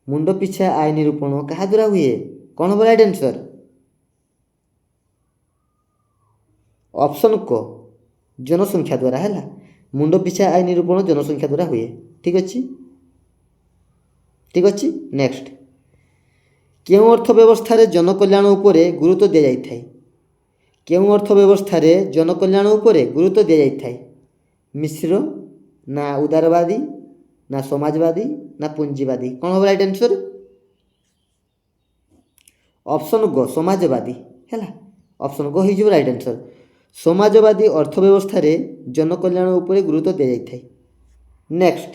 ମୁଣ୍ଡ ପିଛା ଆୟ ନିରୂପଣ କାହା ଦ୍ୱାରା ହୁଏ? କ'ଣ ହେବ ରାଇଟ୍ ଆନ୍ସର୍? ଅପସନ୍ କ ଜନସଂଖ୍ୟା ଦ୍ୱାରା ହେଲା। ମୁଣ୍ଡ ପିଛା ଆୟ ନିରୂପଣ ଜନସଂଖ୍ୟା ଦ୍ୱାରା ହୁଏ। ଠିକ୍ ଅଛି, ଠିକ୍ ଅଛି। ନେକ୍ସଟ, କେଉଁ ଅର୍ଥ ବ୍ୟବସ୍ଥାରେ ଜନକଲ୍ୟାଣ ଉପରେ ଗୁରୁତ୍ୱ ଦିଆଯାଇଥାଏ? କେଉଁ ଅର୍ଥ ବ୍ୟବସ୍ଥାରେ ଜନକଲ୍ୟାଣ ଉପରେ ଗୁରୁତ୍ୱ ଦିଆଯାଇଥାଏ? ମିଶ୍ର, ନା ଉଦାରବାଦୀ, ନା ସମାଜବାଦୀ, ନା ପୁଞ୍ଜିବାଦୀ? କ'ଣ ହେବ ରାଇଟ୍ ଆନ୍ସର୍? ଅପସନ୍ ଗ ସମାଜବାଦୀ ହେଲା। ଅପସନ୍ ଗ ହେଇଯିବ ରାଇଟ୍ ଆନ୍ସର୍, ସମାଜବାଦୀ ଅର୍ଥ ବ୍ୟବସ୍ଥାରେ ଜନକଲ୍ୟାଣ ଉପରେ ଗୁରୁତ୍ୱ ଦିଆଯାଇଥାଏ। ନେକ୍ସଟ,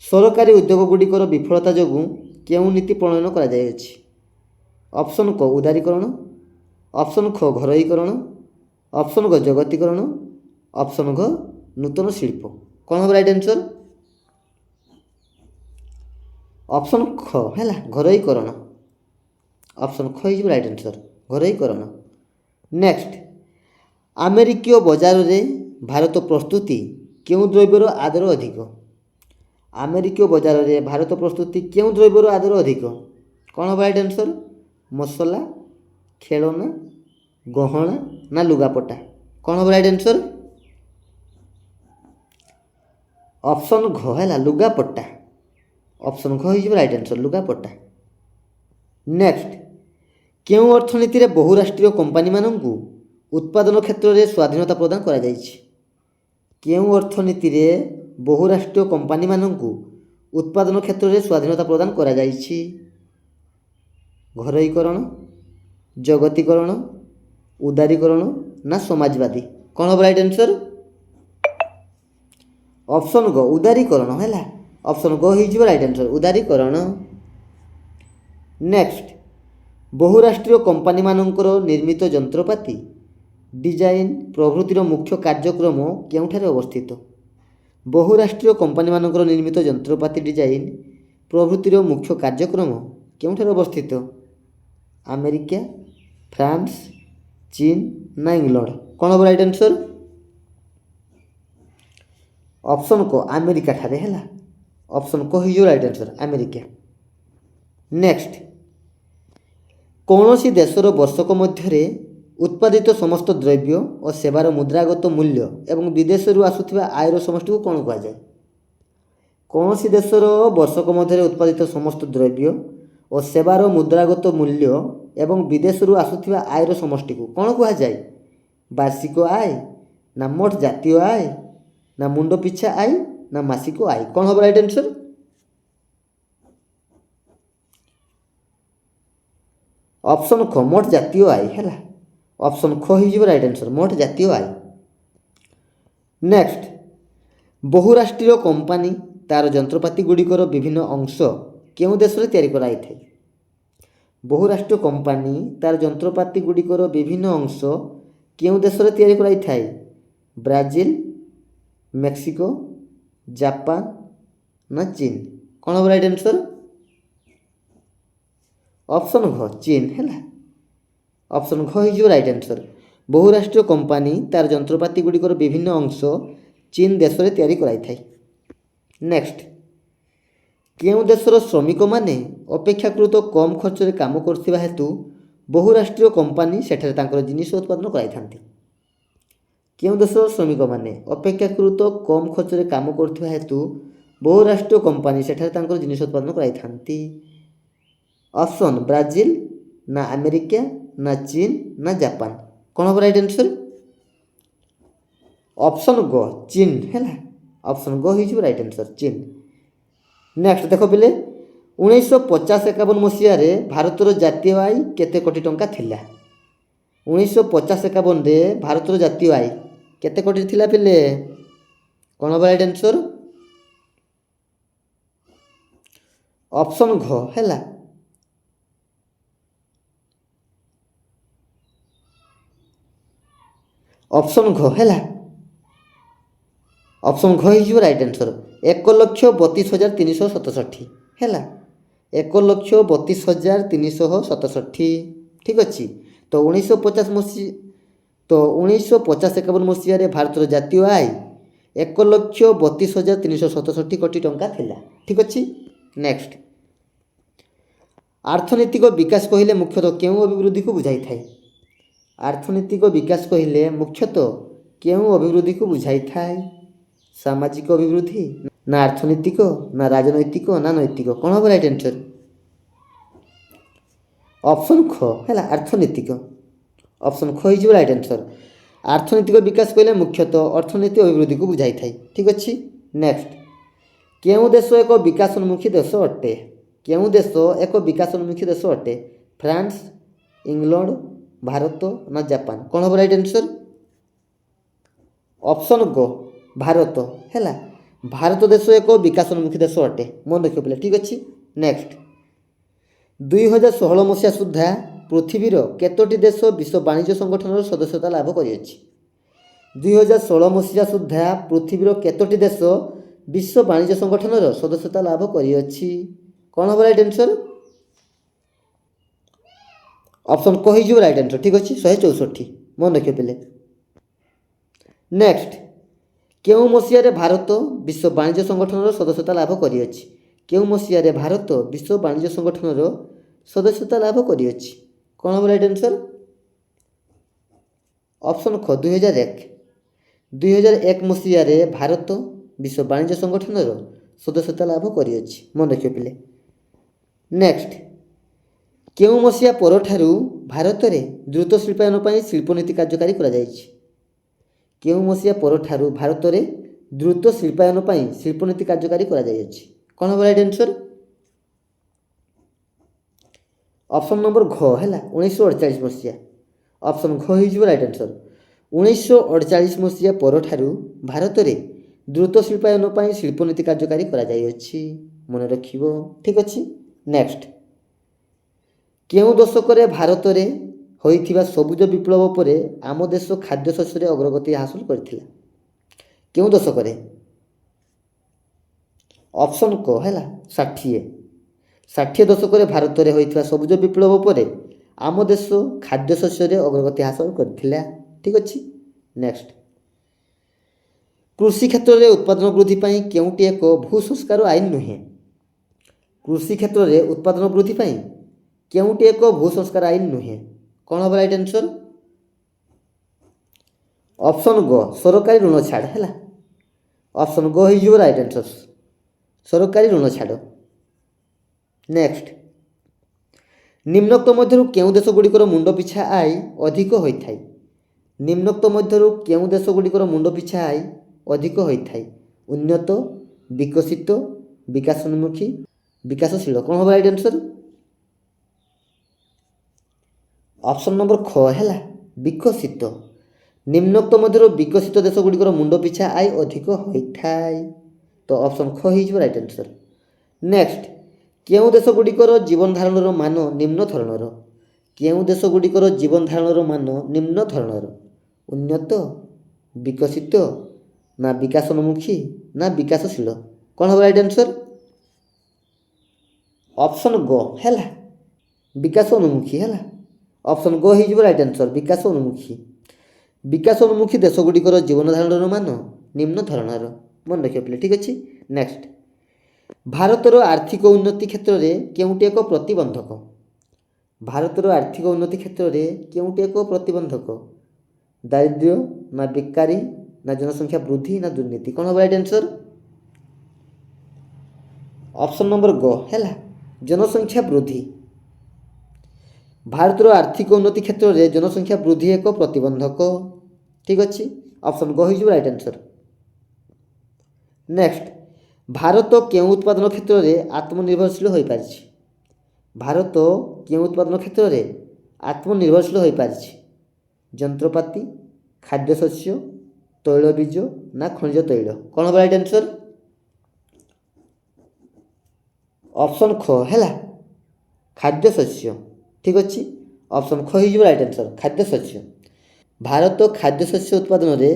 ସରକାରୀ ଉଦ୍ୟୋଗ ଗୁଡ଼ିକର ବିଫଳତା ଯୋଗୁଁ କେଉଁ ନୀତି ପ୍ରଣୟନ କରାଯାଇଅଛି? ଅପସନ୍ କ ଉଦାରୀକରଣ, ଅପସନ୍ ଖ ଘରୋଇକରଣ, ଅପସନ୍ ଗ ଜଗତୀକରଣ, ଅପସନ୍ ଘ ନୂତନ ଶିଳ୍ପ? କ'ଣ ହେବ ରାଇଟ୍ ଆନ୍ସର୍? ଅପସନ୍ ଖ ହେଲା, ଘରୋଇକରଣ। ଅପସନ୍ ଖ ହେଇଯିବ ରାଇଟ୍ ଆନ୍ସର୍, ଘରୋଇକରଣ। ନେକ୍ସଟ, ଆମେରିକୀୟ ବଜାରରେ ଭାରତ ପ୍ରସ୍ତୁତି କେଉଁ ଦ୍ରବ୍ୟର ଆଦର ଅଧିକ? ଆମେରିକୀୟ ବଜାରରେ ଭାରତ ପ୍ରସ୍ତୁତି କେଉଁ ଦ୍ରବ୍ୟର ଆଦର ଅଧିକ? କ'ଣ ହେବ ରାଇଟ୍ ଆନ୍ସର୍? ମସଲା, ଖେଳନା, ଗହଣା, ନା ଲୁଗାପଟା? କ'ଣ ହେବ ରାଇଟ୍ ଆନ୍ସର୍? ଅପସନ୍ ଘ ହେଲା, ଲୁଗାପଟା। ଅପସନ୍ ଘ ହେଇଯିବ ରାଇଟ୍ ଆନ୍ସର୍, ଲୁଗାପଟା। ନେକ୍ସଟ, କେଉଁ ଅର୍ଥନୀତିରେ ବହୁରାଷ୍ଟ୍ରୀୟ କମ୍ପାନୀମାନଙ୍କୁ ଉତ୍ପାଦନ କ୍ଷେତ୍ରରେ ସ୍ୱାଧୀନତା ପ୍ରଦାନ କରାଯାଇଛି? କେଉଁ ଅର୍ଥନୀତିରେ ବହୁରାଷ୍ଟ୍ରୀୟ କମ୍ପାନୀମାନଙ୍କୁ ଉତ୍ପାଦନ କ୍ଷେତ୍ରରେ ସ୍ୱାଧୀନତା ପ୍ରଦାନ କରାଯାଇଛି? ଘରୋଇକରଣ, ଜଗତୀକରଣ, ଉଦାରୀକରଣ, ନା ସମାଜବାଦୀ? କ'ଣ ହେବ ରାଇଟ୍ ଆନ୍ସର୍? ଅପସନ୍ ଗ ଉଦାରୀକରଣ ହେଲା। ଅପସନ୍ ଗ ହେଇଯିବ ରାଇଟ୍ ଆନ୍ସର୍, ଉଦାରୀକରଣ। ନେକ୍ସଟ, ବହୁରାଷ୍ଟ୍ରୀୟ କମ୍ପାନୀମାନଙ୍କର ନିର୍ମିତ ଯନ୍ତ୍ରପାତି, ଡିଜାଇନ୍ ପ୍ରଭୃତିର ମୁଖ୍ୟ କାର୍ଯ୍ୟକ୍ରମ କେଉଁଠାରେ ଅବସ୍ଥିତ? ବହୁରାଷ୍ଟ୍ରୀୟ କମ୍ପାନୀମାନଙ୍କର ନିର୍ମିତ ଯନ୍ତ୍ରପାତି, ଡିଜାଇନ୍ ପ୍ରଭୃତିର ମୁଖ୍ୟ କାର୍ଯ୍ୟକ୍ରମ କେଉଁଠାରେ ଅବସ୍ଥିତ? ଆମେରିକା, ଫ୍ରାନ୍ସ, ଚୀନ, ନା ଇଂଲଣ୍ଡ? କ'ଣ ହେବ ରାଇଟ୍ ଆନ୍ସର୍? ଅପସନ୍ କ ଆମେରିକା ଠାରେ ହେଲା। ଅପସନ୍ କ ହେଇଯିବ ରାଇଟ୍ ଆନ୍ସର୍, ଆମେରିକା। ନେକ୍ସଟ, କୌଣସି ଦେଶର ବର୍ଷକ ମଧ୍ୟରେ ଉତ୍ପାଦିତ ସମସ୍ତ ଦ୍ରବ୍ୟ ଓ ସେବାର ମୁଦ୍ରାଗତ ମୂଲ୍ୟ ଏବଂ ବିଦେଶରୁ ଆସୁଥିବା ଆୟର ସମଷ୍ଟିକୁ କ'ଣ କୁହାଯାଏ? କୌଣସି ଦେଶର ବର୍ଷକ ମଧ୍ୟରେ ଉତ୍ପାଦିତ ସମସ୍ତ ଦ୍ରବ୍ୟ ଓ ସେବାର ମୁଦ୍ରାଗତ ମୂଲ୍ୟ ଏବଂ ବିଦେଶରୁ ଆସୁଥିବା ଆୟର ସମଷ୍ଟିକୁ କ'ଣ କୁହାଯାଏ? ବାର୍ଷିକ ଆୟ, ନା ମୋଟ ଜାତୀୟ ଆୟ, ନା ମୁଣ୍ଡ ପିଛା ଆୟ, ନା ମାସିକ ଆୟ? କ'ଣ ହେବ ରାଇଟ୍ ଆନ୍ସର୍? ଅପସନ୍ ଖ ମୋଟ ଜାତୀୟ ଆୟ ହେଲା। ଅପସନ୍ ଖ ହେଇଯିବ ରାଇଟ୍ ଆନ୍ସର୍, ମୋଟ ଜାତୀୟ ଆୟ। ନେକ୍ସଟ, ବହୁରାଷ୍ଟ୍ରୀୟ କମ୍ପାନୀ ତା'ର ଯନ୍ତ୍ରପାତି ଗୁଡ଼ିକର ବିଭିନ୍ନ ଅଂଶ କେଉଁ ଦେଶରେ ତିଆରି କରାଯାଇଥାଏ? ବହୁରାଷ୍ଟ୍ରୀୟ କମ୍ପାନୀ ତା'ର ଯନ୍ତ୍ରପାତି ଗୁଡ଼ିକର ବିଭିନ୍ନ ଅଂଶ କେଉଁ ଦେଶରେ ତିଆରି କରାଯାଇଥାଏ? ବ୍ରାଜିଲ, ମେକ୍ସିକୋ, ଜାପାନ ନା ଚୀନ? କ'ଣ ହେବ ରାଇଟ୍ ଆନ୍ସର୍? ଅପସନ୍ ଘ ଚୀନ ହେଲା। ଅପସନ୍ ଘ ହେଇଯିବ ରାଇଟ୍ ଆନ୍ସର୍। ବହୁରାଷ୍ଟ୍ରୀୟ କମ୍ପାନୀ ତା'ର ଯନ୍ତ୍ରପାତି ଗୁଡ଼ିକର ବିଭିନ୍ନ ଅଂଶ ଚୀନ ଦେଶରେ ତିଆରି କରାଯାଇଥାଏ। ନେକ୍ସଟ, କେଉଁ ଦେଶର ଶ୍ରମିକମାନେ ଅପେକ୍ଷାକୃତ କମ୍ ଖର୍ଚ୍ଚରେ କାମ କରୁଥିବା ହେତୁ ବହୁରାଷ୍ଟ୍ରୀୟ କମ୍ପାନୀ ସେଠାରେ ତାଙ୍କର ଜିନିଷ ଉତ୍ପାଦନ କରାଇଥାନ୍ତି? କେଉଁ ଦେଶର ଶ୍ରମିକମାନେ ଅପେକ୍ଷାକୃତ କମ୍ ଖର୍ଚ୍ଚରେ କାମ କରୁଥିବା ହେତୁ ବହୁରାଷ୍ଟ୍ରୀୟ କମ୍ପାନୀ ସେଠାରେ ତାଙ୍କର ଜିନିଷ ଉତ୍ପାଦନ କରାଇଥାନ୍ତି? ଅପସନ୍ ବ୍ରାଜିଲ ନା ଆମେରିକା ନା ଚୀନ ନା ଜାପାନ? କ'ଣ ହେବ ରାଇଟ୍ ଆନ୍ସର୍? ଅପସନ୍ ଗ ଚୀନ ହେଲା। ଅପସନ୍ ଗ ହେଇଯିବ ରାଇଟ୍ ଆନ୍ସର୍ ଚୀନ। ନେକ୍ସଟ ଦେଖ ପିଲେ, 1950-51 ମସିହାରେ ଭାରତର ଜାତୀୟ ଆୟ କେତେ କୋଟି ଟଙ୍କା ଥିଲା? 1950-51ରେ ଭାରତର ଜାତୀୟ ଆୟ କେତେ କୋଟି ଥିଲା ପିଲେ? କ'ଣ ହେବ ରାଇଟ୍ ଆନ୍ସର୍? ଅପସନ୍ ଘ ହେଲା। ଅପସନ୍ ଘ ହେଲା। ଅପସନ୍ ଘ ହେଇଯିବ ରାଇଟ୍ ଆନ୍ସର୍। 1,32,367 ହେଲା। 1,32,367 ଠିକ୍ ଅଛି। ତ 1950-51 ମସିହାରେ ଭାରତର ଜାତୀୟ ଆୟ 1,32,367 କୋଟି ଟଙ୍କା ଥିଲା। ଠିକ୍ ଅଛି। ନେକ୍ସଟ, ଆର୍ଥନୈତିକ ବିକାଶ କହିଲେ ମୁଖ୍ୟତଃ କେଉଁ ଅଭିବୃଦ୍ଧିକୁ ବୁଝାଇଥାଏ? ଆର୍ଥନୈତିକ ବିକାଶ କହିଲେ ମୁଖ୍ୟତଃ କେଉଁ ଅଭିବୃଦ୍ଧିକୁ ବୁଝାଇଥାଏ? ସାମାଜିକ ଅଭିବୃଦ୍ଧି ନା ଅର୍ଥନୈତିକ ନା ରାଜନୈତିକ ନା ନୈତିକ? କ'ଣ ହେବ ରାଇଟ୍ ଆନ୍ସର୍? ଅପସନ୍ ଖ ହେଲା ଅର୍ଥନୈତିକ। ଅପସନ୍ ଖ ହେଇଯିବ ରାଇଟ୍ ଆନ୍ସର୍। ଆର୍ଥନୈତିକ ବିକାଶ କହିଲେ ମୁଖ୍ୟତଃ ଅର୍ଥନୈତିକ ଅଭିବୃଦ୍ଧିକୁ ବୁଝାଇଥାଏ। ଠିକ୍ ଅଛି। ନେକ୍ସଟ, କେଉଁ ଦେଶ ଏକ ବିକାଶୋନ୍ମୁଖୀ ଦେଶ ଅଟେ? କେଉଁ ଦେଶ ଏକ ବିକାଶୋନ୍ମୁଖୀ ଦେଶ ଅଟେ? ଫ୍ରାନ୍ସ, ଇଂଲଣ୍ଡ, ଭାରତ ନା ଜାପାନ? କ'ଣ ହେବ ରାଇଟ୍ ଆନ୍ସର୍? ଅପସନ୍ ଗ ଭାରତ ହେଲା। ଭାରତ ଦେଶ ଏକ ବିକାଶୋନ୍ମୁଖୀ ଦେଶ ଅଟେ। ମନେ ରଖିବ ପିଲା। ଠିକ୍ ଅଛି। ନେକ୍ସଟ, 2016 ମସିହା ସୁଦ୍ଧା ପୃଥିବୀର କେତୋଟି ଦେଶ ବିଶ୍ୱ ବାଣିଜ୍ୟ ସଂଗଠନର ସଦସ୍ୟତା ଲାଭ କରିଅଛି? 2016 ମସିହା ସୁଦ୍ଧା ପୃଥିବୀର କେତୋଟି ଦେଶ ବିଶ୍ୱ ବାଣିଜ୍ୟ ସଂଗଠନର ସଦସ୍ୟତା ଲାଭ କରିଅଛି? କ'ଣ ହେବ ରାଇଟ୍ ଆନ୍ସର୍? ଅପସନ୍ କ ହେଇଯିବ ରାଇଟ୍ ଆନ୍ସର୍। ଠିକ୍ ଅଛି। 164 ମନେ ରଖିବ ପିଲେ। ନେକ୍ସଟ, କେଉଁ ମସିହାରେ ଭାରତ ବିଶ୍ୱ ବାଣିଜ୍ୟ ସଂଗଠନର ସଦସ୍ୟତା ଲାଭ କରିଅଛି? କେଉଁ ମସିହାରେ ଭାରତ ବିଶ୍ୱ ବାଣିଜ୍ୟ ସଂଗଠନର ସଦସ୍ୟତା ଲାଭ କରିଅଛି? କ'ଣ ହେବ ରାଇଟ୍ ଆନ୍ସର୍? ଅପସନ୍ ଖ 2001। 2001 ମସିହାରେ ଭାରତ ବିଶ୍ୱ ବାଣିଜ୍ୟ ସଂଗଠନର ସଦସ୍ୟତା ଲାଭ କରିଅଛି। ମନେ ରଖିବ ପିଲେ। ନେକ୍ସଟ, କେଉଁ ମସିହା ପରଠାରୁ ଭାରତରେ ଦ୍ରୁତ ଶିଳ୍ପାୟନ ପାଇଁ ଶିଳ୍ପନୀତି କାର୍ଯ୍ୟକାରୀ କରାଯାଇଛି? କେଉଁ ମସିହା ପରଠାରୁ ଭାରତରେ ଦ୍ରୁତ ଶିଳ୍ପାୟନ ପାଇଁ ଶିଳ୍ପନୀତି କାର୍ଯ୍ୟକାରୀ କରାଯାଇଅଛି? କ'ଣ ହେବ ରାଇଟ୍ ଆନ୍ସର୍? ଅପସନ୍ ନମ୍ବର ଘ ହେଲା 1948 ମସିହା। ଅପସନ୍ ଘ ହେଇଯିବ ରାଇଟ୍ ଆନ୍ସର୍। 1948 ମସିହା ପରଠାରୁ ଭାରତରେ ଦ୍ରୁତ ଶିଳ୍ପାୟନ ପାଇଁ ଶିଳ୍ପନୀତି କାର୍ଯ୍ୟକାରୀ କରାଯାଇଅଛି। ମନେ ରଖିବ। ଠିକ୍ ଅଛି। ନେକ୍ସଟ, କେଉଁ ଦଶକରେ ଭାରତରେ ହୋଇଥିବା ସବୁଜ ବିପ୍ଳବ ପରେ ଆମ ଦେଶ ଖାଦ୍ୟଶସ୍ୟରେ ଅଗ୍ରଗତି ହାସଲ କରିଥିଲା? କେଉଁ ଦଶକରେ? ଅପସନ୍ କ ହେଲା 60 ଦଶକରେ ଭାରତରେ ହୋଇଥିବା ସବୁଜ ବିପ୍ଳବ ପରେ ଆମ ଦେଶ ଖାଦ୍ୟଶସ୍ୟରେ ଅଗ୍ରଗତି ହାସଲ କରିଥିଲା। ଠିକ୍ ଅଛି। ନେକ୍ସଟ, କୃଷି କ୍ଷେତ୍ରରେ ଉତ୍ପାଦନ ବୃଦ୍ଧି ପାଇଁ କେଉଁଟି ଏକ ଭୂ ସଂସ୍କାର ଆଇନ ନୁହେଁ? କୃଷି କ୍ଷେତ୍ରରେ ଉତ୍ପାଦନ ବୃଦ୍ଧି ପାଇଁ କେଉଁଟି ଏକ ଭୂ ସଂସ୍କାର ଆଇନ ନୁହେଁ? କ'ଣ ହେବ ରାଇଟ୍ ଆନ୍ସର୍? ଅପସନ୍ ଗ ସରକାରୀ ଋଣ ଛାଡ଼ ହେଲା। ଅପସନ୍ ଗ ହେଇଯିବ ରାଇଟ୍ ଆନ୍ସର୍। ସରକାରୀ ଋଣ ଛାଡ଼। ନେକ୍ସଟ, ନିମ୍ନୋକ୍ତ ମଧ୍ୟରୁ କେଉଁ ଦେଶ ଗୁଡ଼ିକର ମୁଣ୍ଡ ପିଛା ଆୟ ଅଧିକ ହୋଇଥାଏ? ନିମ୍ନୋକ୍ତ ମଧ୍ୟରୁ କେଉଁ ଦେଶ ଗୁଡ଼ିକର ମୁଣ୍ଡ ପିଛା ଆୟ ଅଧିକ ହୋଇଥାଏ? ଉନ୍ନତ, ବିକଶିତ, ବିକାଶୋନ୍ମୁଖୀ, ବିକାଶଶୀଳ? କ'ଣ ହେବ ରାଇଟ୍ ଆନ୍ସର୍? ଅପସନ୍ ନମ୍ବର ଖ ହେଲା ବିକଶିତ। ନିମ୍ନୋକ୍ତ ମଧ୍ୟରୁ ବିକଶିତ ଦେଶଗୁଡ଼ିକର ମୁଣ୍ଡ ପିଛା ଆୟ ଅଧିକ ହୋଇଥାଏ। ତ ଅପସନ୍ ଖ ହେଇଯିବ ରାଇଟ୍ ଆନ୍ସର୍। ନେକ୍ସଟ, କେଉଁ ଦେଶଗୁଡ଼ିକର ଜୀବନ ଧାରଣର ମାନ ନିମ୍ନ ଧରଣର? କେଉଁ ଦେଶଗୁଡ଼ିକର ଜୀବନ ଧାରଣର ମାନ ନିମ୍ନ ଧରଣର? ଉନ୍ନତ, ବିକଶିତ, ନା ବିକାଶୋନ୍ମୁଖୀ, ନା ବିକାଶଶୀଳ? କ'ଣ ହେବ ରାଇଟ୍ ଆନ୍ସର୍? ଅପସନ୍ ଗ ହେଲା, ବିକାଶୋନ୍ମୁଖୀ ହେଲା। ଅପସନ୍ ଗ ହେଇଯିବ ରାଇଟ୍ ଆନ୍ସର୍, ବିକାଶୋନ୍ମୁଖୀ। ବିକାଶୋନ୍ମୁଖୀ ଦେଶଗୁଡ଼ିକର ଜୀବନ ଧାରଣର ମାନ ନିମ୍ନ ଧରଣର। ମନେ ରଖିବ ପିଲେ, ଠିକ୍ ଅଛି। ନେକ୍ସଟ, ଭାରତର ଆର୍ଥିକ ଉନ୍ନତି କ୍ଷେତ୍ରରେ କେଉଁଟି ଏକ ପ୍ରତିବନ୍ଧକ? ଭାରତର ଆର୍ଥିକ ଉନ୍ନତି କ୍ଷେତ୍ରରେ କେଉଁଟି ଏକ ପ୍ରତିବନ୍ଧକ? ଦାରିଦ୍ର୍ୟ, ନା ବେକାରୀ, ନା ଜନସଂଖ୍ୟା ବୃଦ୍ଧି, ନା ଦୁର୍ନୀତି? କ'ଣ ହେବ ରାଇଟ୍ ଆନ୍ସର୍? ଅପସନ୍ ନମ୍ବର ଗ ହେଲା, ଜନସଂଖ୍ୟା ବୃଦ୍ଧି। ଭାରତର ଆର୍ଥିକ ଉନ୍ନତି କ୍ଷେତ୍ରରେ ଜନସଂଖ୍ୟା ବୃଦ୍ଧି ଏକ ପ୍ରତିବନ୍ଧକ। ଠିକ୍ ଅଛି, ଅପସନ୍ ଗ ହେଇଯିବ ରାଇଟ୍ ଆନ୍ସର୍। ନେକ୍ସଟ, ଭାରତ କେଉଁ ଉତ୍ପାଦନ କ୍ଷେତ୍ରରେ ଆତ୍ମନିର୍ଭରଶୀଳ ହୋଇପାରିଛି? ଭାରତ କେଉଁ ଉତ୍ପାଦନ କ୍ଷେତ୍ରରେ ଆତ୍ମନିର୍ଭରଶୀଳ ହୋଇପାରିଛି? ଯନ୍ତ୍ରପାତି, ଖାଦ୍ୟଶସ୍ୟ, ତୈଳବୀଜ, ନା ଖଣିଜ ତୈଳ? କ'ଣ ହେବ ରାଇଟ୍ ଆନ୍ସର୍? ଅପସନ୍ ଖ ହେଲା, ଖାଦ୍ୟଶସ୍ୟ। ଠିକ୍ ଅଛି, ଅପସନ୍ ଖ ହେଇଯିବ ରାଇଟ୍ ଆନ୍ସର୍, ଖାଦ୍ୟଶସ୍ୟ। ଭାରତ ଖାଦ୍ୟଶସ୍ୟ ଉତ୍ପାଦନରେ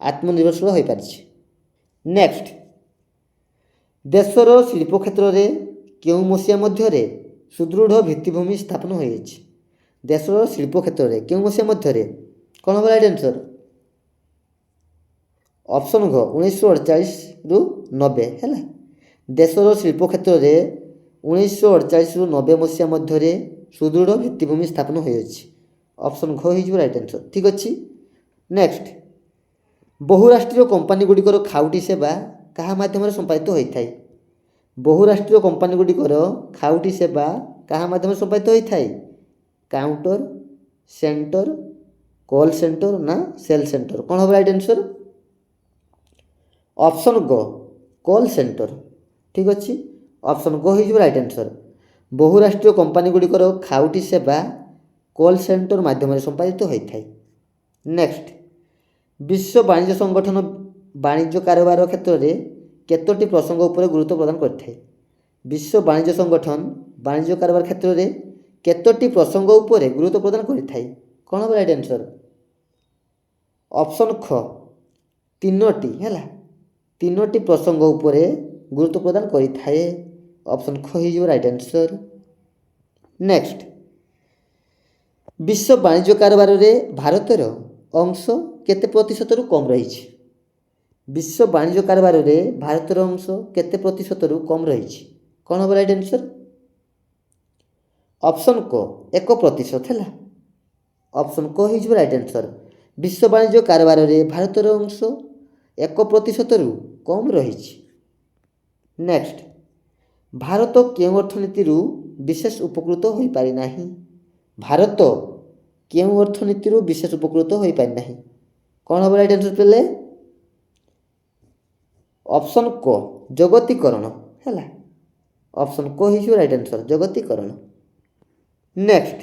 ଆତ୍ମନିର୍ଭରଶୀଳ ହୋଇପାରିଛି। ନେକ୍ସଟ, ଦେଶର ଶିଳ୍ପ କ୍ଷେତ୍ରରେ କେଉଁ ମସିହା ମଧ୍ୟରେ ସୁଦୃଢ଼ ଭିତ୍ତିଭୂମି ସ୍ଥାପନ ହୋଇଛି? ଦେଶର ଶିଳ୍ପ କ୍ଷେତ୍ରରେ କେଉଁ ମସିହା ମଧ୍ୟରେ? କ'ଣ ହେବ ରାଇଟ୍ ଆନ୍ସର୍? ଅପସନ୍ ଘ 1948ରୁ 90 ହେଲା। ଦେଶର ଶିଳ୍ପ କ୍ଷେତ୍ରରେ 1948ରୁ 90 ମସିହା ମଧ୍ୟରେ ସୁଦୃଢ଼ ଭିତ୍ତିଭୂମି ସ୍ଥାପନ ହୋଇଅଛି। ଅପସନ୍ ଘ ହେଇଯିବ ରାଇଟ୍ ଆନ୍ସର୍। ଠିକ୍ ଅଛି। ନେକ୍ସଟ, ବହୁରାଷ୍ଟ୍ରୀୟ କମ୍ପାନୀଗୁଡ଼ିକର ଖାଉଟି ସେବା କାହା ମାଧ୍ୟମରେ ସମ୍ପାଦିତ ହୋଇଥାଏ? ବହୁରାଷ୍ଟ୍ରୀୟ କମ୍ପାନୀଗୁଡ଼ିକର ଖାଉଟି ସେବା କାହା ମାଧ୍ୟମରେ ସମ୍ପାଦିତ ହୋଇଥାଏ? କାଉଣ୍ଟର, ସେଣ୍ଟର, କଲ୍ ସେଣ୍ଟର, ନା ସେଲ୍ ସେଣ୍ଟର? କ'ଣ ହେବ ରାଇଟ୍ ଆନ୍ସର୍? ଅପସନ୍ ଗ କଲ୍ ସେଣ୍ଟର। ଠିକ୍ ଅଛି, ଅପସନ୍ ଗ ହେଇଯିବ ରାଇଟ୍ ଆନ୍ସର୍। ବହୁରାଷ୍ଟ୍ରୀୟ କମ୍ପାନୀଗୁଡ଼ିକର ଖାଉଟି ସେବା କଲ୍ ସେଣ୍ଟର ମାଧ୍ୟମରେ ସମ୍ପାଦିତ ହୋଇଥାଏ। ନେକ୍ସଟ, ବିଶ୍ୱ ବାଣିଜ୍ୟ ସଂଗଠନ ବାଣିଜ୍ୟ କାରବାର କ୍ଷେତ୍ରରେ କେତୋଟି ପ୍ରସଙ୍ଗ ଉପରେ ଗୁରୁତ୍ୱ ପ୍ରଦାନ କରିଥାଏ? ବିଶ୍ୱ ବାଣିଜ୍ୟ ସଂଗଠନ ବାଣିଜ୍ୟ କାରବାର କ୍ଷେତ୍ରରେ କେତୋଟି ପ୍ରସଙ୍ଗ ଉପରେ ଗୁରୁତ୍ୱ ପ୍ରଦାନ କରିଥାଏ? କ'ଣ ହେବ ରାଇଟ୍ ଆନ୍ସର୍? ଅପସନ୍ ଖ 3ଟି ହେଲା, 3ଟି ପ୍ରସଙ୍ଗ ଉପରେ ଗୁରୁତ୍ୱ ପ୍ରଦାନ କରିଥାଏ। ଅପସନ୍ ଖ ହେଇଯିବ ରାଇଟ୍ ଆନ୍ସର୍। ନେକ୍ସଟ, ବିଶ୍ୱ ବାଣିଜ୍ୟ କାରବାରରେ ଭାରତର ଅଂଶ କେତେ ପ୍ରତିଶତରୁ କମ୍ ରହିଛି? ବିଶ୍ୱ ବାଣିଜ୍ୟ କାରବାରରେ ଭାରତର ଅଂଶ କେତେ ପ୍ରତିଶତରୁ କମ୍ ରହିଛି? କ'ଣ ହେବ ରାଇଟ୍ ଆନ୍ସର୍? ଅପସନ୍ କ 1% ହେଲା। ଅପସନ୍ କ ହେଇଯିବ ରାଇଟ୍ ଆନ୍ସର୍। ବିଶ୍ୱ ବାଣିଜ୍ୟ କାରବାରରେ ଭାରତର ଅଂଶ 1%ରୁ କମ୍ ରହିଛି। ନେକ୍ସଟ, ଭାରତ କେଉଁ ଅର୍ଥନୀତିରୁ ବିଶେଷ ଉପକୃତ ହୋଇପାରିନାହିଁ? ଭାରତ କେଉଁ ଅର୍ଥନୀତିରୁ ବିଶେଷ ଉପକୃତ ହୋଇପାରିନାହିଁ? କ'ଣ ହେବ ରାଇଟ୍ ଆନ୍ସର୍ ପିଲେ? ଅପସନ୍ କ ଜଗତୀକରଣ ହେଲା। ଅପସନ୍ କ ହେଇଯିବ ରାଇଟ୍ ଆନ୍ସର୍, ଜଗତୀକରଣ। ନେକ୍ସଟ,